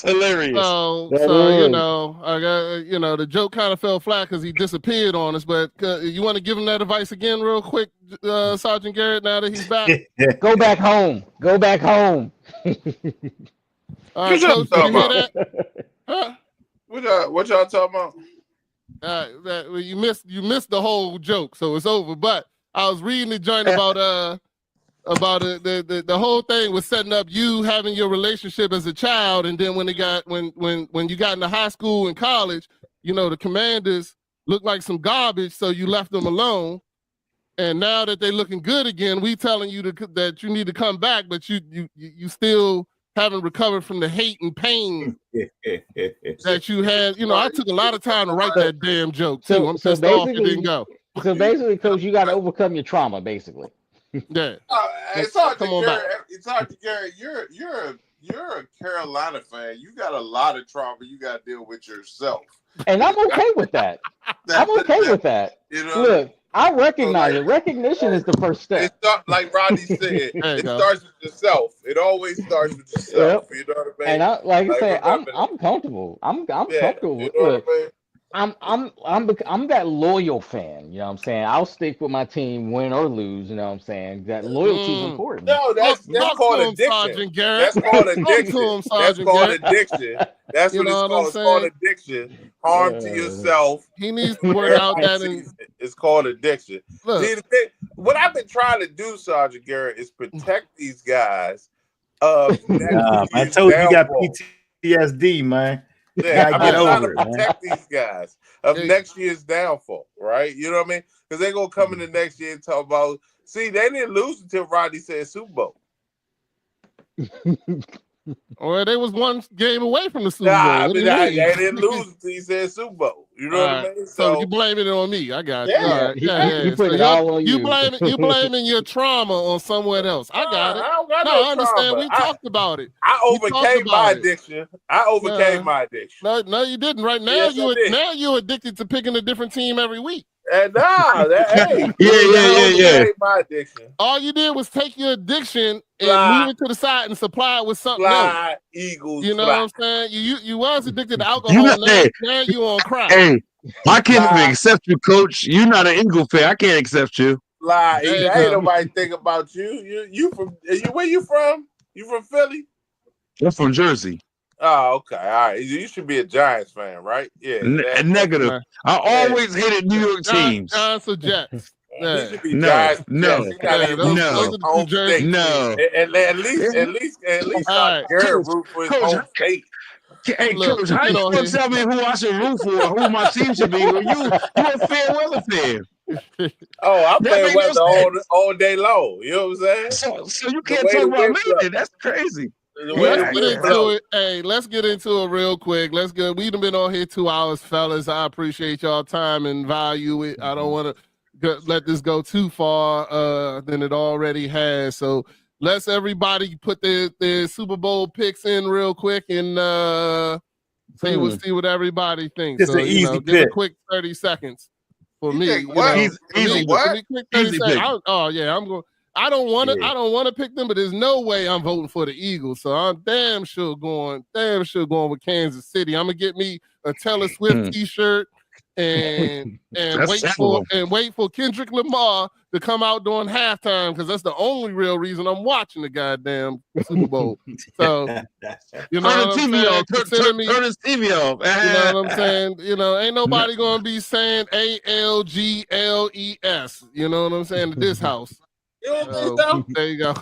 hilarious. So That you is. know, I got the joke kind of fell flat because he disappeared on us. But you want to give him that advice again, real quick, Sergeant Garrett? Now that he's back, Go back home. Go back home. all right, Coach, did you hear that? Huh? What y'all talking about? You missed the whole joke, so it's over. But I was reading the joint about the whole thing was setting up you having your relationship as a child, and then when you got into high school and college, the Commanders looked like some garbage, so you left them alone. And now that they're looking good again, we telling you that you need to come back, but you still haven't recovered from the hate and pain that you had. I took a lot of time to write that damn joke too. I'm pissed off it didn't go. So basically, Coach, you got to overcome your trauma, basically. Yeah. It's hard to Garrett. You're a Carolina fan. You got a lot of trauma you got to deal with yourself. And I'm okay with that. I'm okay with that. Look, I recognize it. Recognition is the first step. Like Rodney said, it starts with yourself. It always starts with yourself. Yep. You know what I mean? And I say, I'm comfortable. I'm comfortable. You know Look, what I mean? I'm that loyal fan, you know what I'm saying? I'll stick with my team, win or lose, you know what I'm saying? That loyalty is important. No, that's called addiction. Sergeant Garrett. That's called addiction. That's called addiction. That's what it's called. It's called addiction. Harm to yourself. He needs to work out that. It's called addiction. Look. See, what I've been trying to do, Sergeant Garrett, is protect these guys. I told you got PTSD, man. Yeah, I'm trying to protect these guys of next year's downfall, right? You know what I mean? Because they're going to come in the next year and talk about, see, they didn't lose until Rodney said Super Bowl. Or they was one game away from the Super Bowl. I mean, they didn't lose until he said Super Bowl. You know what I mean? So you blaming it on me. I got you. Yeah, you put it all on you. You blaming your trauma on someone else. I got it. I don't got I understand. trauma. We talked about it. I overcame my addiction. My addiction. No, you didn't. Right now, yes, you're addicted to picking a different team every week. And yeah. My addiction. All you did was take your addiction and move it to the side and supply it with something else. Eagles. You know what I'm saying? You was addicted to alcohol. Now you on crack. Hey, I can't even accept you, Coach. You're not an Eagle fan. I can't accept you. Ain't nobody think about you. You from? Where you from? You from Philly? I'm from Jersey. Oh, okay. All right. You should be a Giants fan, right? Yeah. Negative. I always hated New York teams. Giants or Jets. He should be Giants. No. At least Garrett root for his own state. Hey, Coach, how you gonna tell me who I should root for, who my team should be? When you a fair weather fan. Oh, I play weather all day long. You know what I'm saying? So you can't talk about me. That's crazy. Let's get into it. Hey, let's get into it real quick. We've been on here 2 hours, fellas. I appreciate y'all time and value it. I don't want to let this go too far than it already has. So let's everybody put their Super Bowl picks in real quick and see what everybody thinks. It's an easy give a quick 30 seconds for me. Easy Quick 30 seconds. I'm going. I don't want Yeah. to pick them, but there's no way I'm voting for the Eagles. So I'm damn sure going with Kansas City. I'm gonna get me a Taylor Swift T-shirt and wait for Kendrick Lamar to come out during halftime because that's the only real reason I'm watching the goddamn Super Bowl. So you know what I'm saying? Turn his TV off. You know what I'm saying? Ain't nobody gonna be saying ALGLES. You know what I'm saying? To this house. You don't think so? There you go.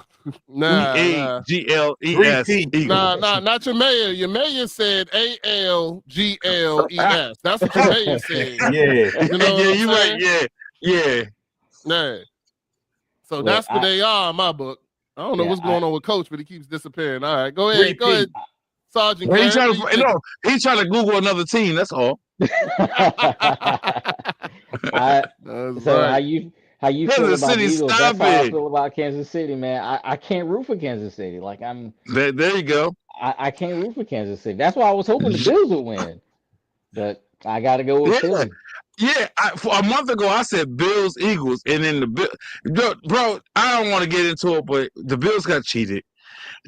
Nah. AGLES. Nah, not your mayor. Your mayor said ALGLES. That's what your mayor said. Yeah. You know what I'm saying? Yeah. Nah. So that's what they are in my book. I don't know what's going on with Coach, but he keeps disappearing. All right, go ahead, Sergeant. He's trying to Google another team. That's all. How you feel Kansas about City, the Eagles? stop That's how I it. feel about Kansas City, man. I can't root for Kansas City. Like There you go. I can't root for Kansas City. That's why I was hoping the Bills would win, but I got to go with Philly. Yeah, a month ago I said Bills Eagles, and then bro, I don't want to get into it, but the Bills got cheated.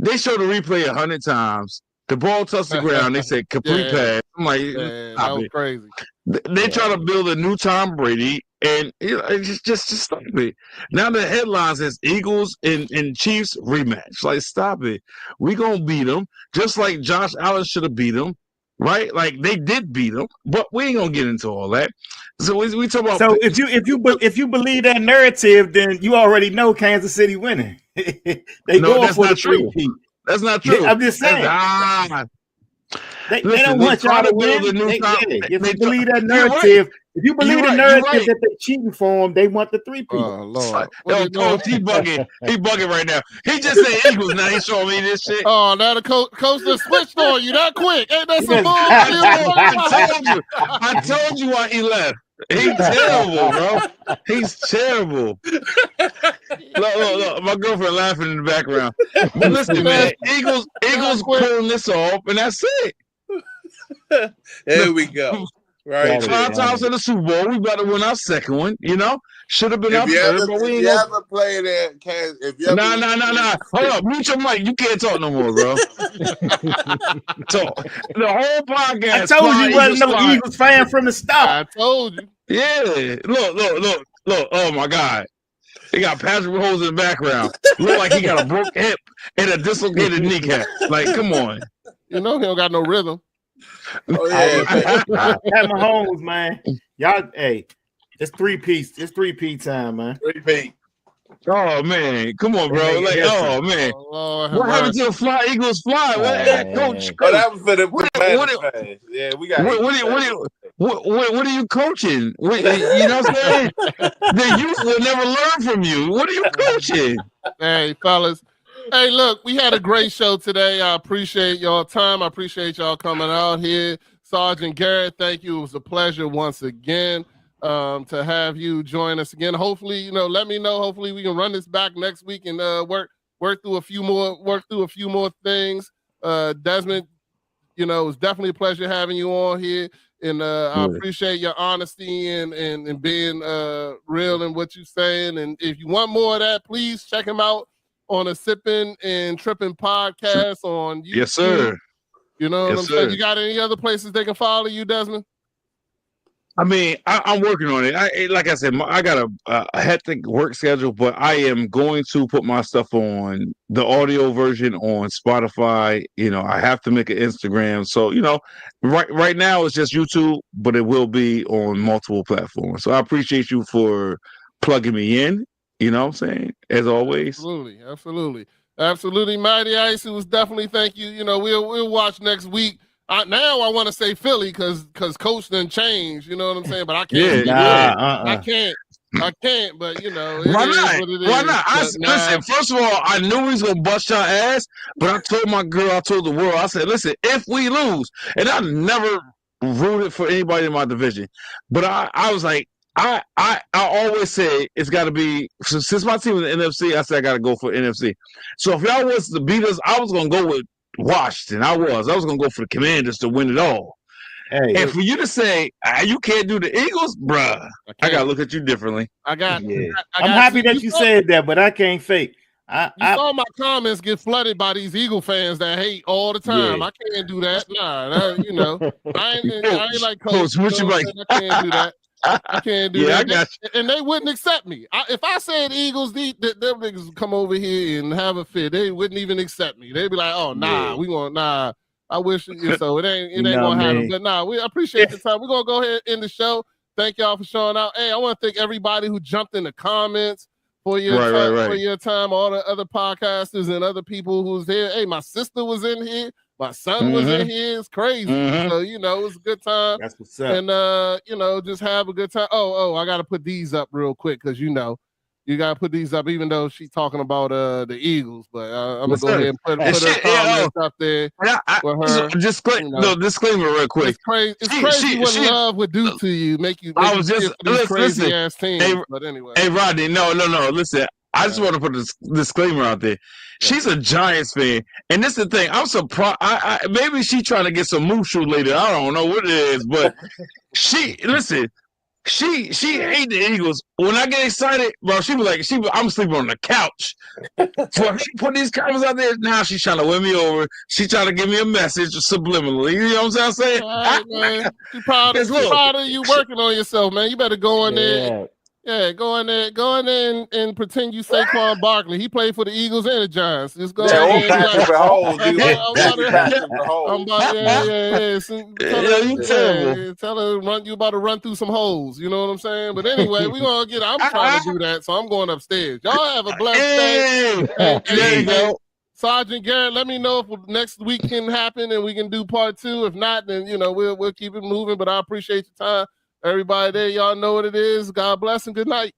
They showed the replay 100 times. The ball touched the ground. They said complete Yeah, pass. I'm like, that stop was it. crazy. They try to build a new Tom Brady, and just stop it. Now the headlines is Eagles and Chiefs rematch. Like, stop it. We gonna beat them, just like Josh Allen should have beat them, right? Like they did beat them, but we ain't gonna get into all that. So we talk about. So if you believe that narrative, then you already know Kansas City winning. They No, going that's for the not true. three-peat. That's not true. I'm just saying. They Listen, don't want y'all to win. build a new Tom. If you believe that You're right. narrative, if you believe the You're narrative right. that they're cheating for them, they want the three-peat. Oh Lord, Coach, he bugging. He bugging right now. He just said Eagles. Now he's showing me this shit. Oh, now the coach just switched on you that quick. Ain't that some bull? I told you why he left. He's terrible, bro. He's terrible. Look, my girlfriend laughing in the background. But listen, man, Eagles pulling this off, and that's it. There we go. Right. 5 times in the Super Bowl, we about to win our second one. You know, should have been If our you third, but we ain't. If you ever played at Kansas, if you ever Nah. Hold up, mute your mic. You can't talk no more, bro. Talk. The whole podcast. I told you wasn't no Eagles fan from the start. I told you. Yeah. Look. Oh my God. He got Patrick Mahomes in the background. Look like he got a broke hip and a dislocated kneecap. Like, come on. You know he don't got no rhythm. Oh yeah. Pat Mahomes, man. Y'all, hey, it's three-piece. It's three-peat time, man. 3-peat. Oh man, come on, bro. Like, oh man. Oh, What happened to the fly Eagles fly? Coach? Oh, that was for the What fans. Yeah, we got. What are you coaching? You know what I'm saying? The youth will never learn from you. What are you coaching? Hey, fellas. Hey, look, we had a great show today. I appreciate y'all time. I appreciate y'all coming out here. Sergeant Garrett, thank you. It was a pleasure once again to have you join us again. Hopefully, let me know. Hopefully we can run this back next week and work through a few more things. Desmond, it was definitely a pleasure having you on here. And I appreciate your honesty and being real in what you're saying. And if you want more of that, please check him out on a Sipping and Tripping podcast on YouTube. Yes, sir. You know what I'm saying? You got any other places they can follow you, Desmond? I mean, I'm working on it. Like I said, I got a hectic work schedule, but I am going to put my stuff on the audio version on Spotify. I have to make an Instagram. So, right now it's just YouTube, but it will be on multiple platforms. So I appreciate you for plugging me in. You know what I'm saying? As always. Absolutely. Mighty Ice, it was definitely thank you. We'll watch next week. Now I want to say Philly because Coach didn't change. You know what I'm saying? But I can't. I can't. But why not? Why not? Listen. First of all, I knew he was gonna bust your ass, but I told my girl, I told the world, I said, listen, if we lose, and I never rooted for anybody in my division, but I was like. I always say it's got to be since my team was in the NFC. I said I got to go for NFC. So if y'all was to beat us, I was gonna go with Washington. I was gonna go for the Commanders to win it all. Hey, and for you to say you can't do the Eagles, bruh, I gotta look at you differently. I'm happy that you said that, but I can't fake. I saw my comments get flooded by these Eagle fans that hate all the time. I can't do that. Nah, I ain't like Coach. I can't do that. I can't do that. I got you. And they wouldn't accept me. If I said Eagles, them niggas would come over here and have a fit. They wouldn't even accept me. They'd be like, "Oh, nah, I wish so. It ain't gonna happen." But we appreciate the time. We're gonna go ahead and end the show. Thank y'all for showing out. Hey, I want to thank everybody who jumped in the comments for your time, for your time. All the other podcasters and other people who's here. Hey, my sister was in here. My son was in here. It's crazy. So, it was a good time. That's what's up. And, just have a good time. Oh, I got to put these up real quick because, you got to put these up even though she's talking about the Eagles. But I'm going to go ahead and put her comments up there for her. Disclaimer real quick. It's crazy what love would do to you, make you crazy-ass teams. But anyway. Hey, Rodney, no. Listen. I just want to put a disclaimer out there. She's a Giants fan, and this is the thing. I'm surprised. Maybe she's trying to get some Mushu later. I don't know what it is, but she She hate the Eagles. When I get excited, bro, she be like, I'm sleeping on the couch. So she put these comments out there. Now she's trying to win me over. She's trying to give me a message subliminally. You know what I'm saying? All right, man. She proud of you working on yourself, man. You better go in there. Yeah, go in there and pretend you Saquon Barkley. He played for the Eagles and the Giants. Just go in there. I'm tell her you about to run through some holes. You know what I'm saying? But anyway, I'm trying to do that, so I'm going upstairs. Y'all have a blessed day. There you go. Sergeant Garrett, let me know if next week can happen and we can do part 2. If not, then we'll keep it moving. But I appreciate your time. Everybody there, y'all know what it is. God bless and good night.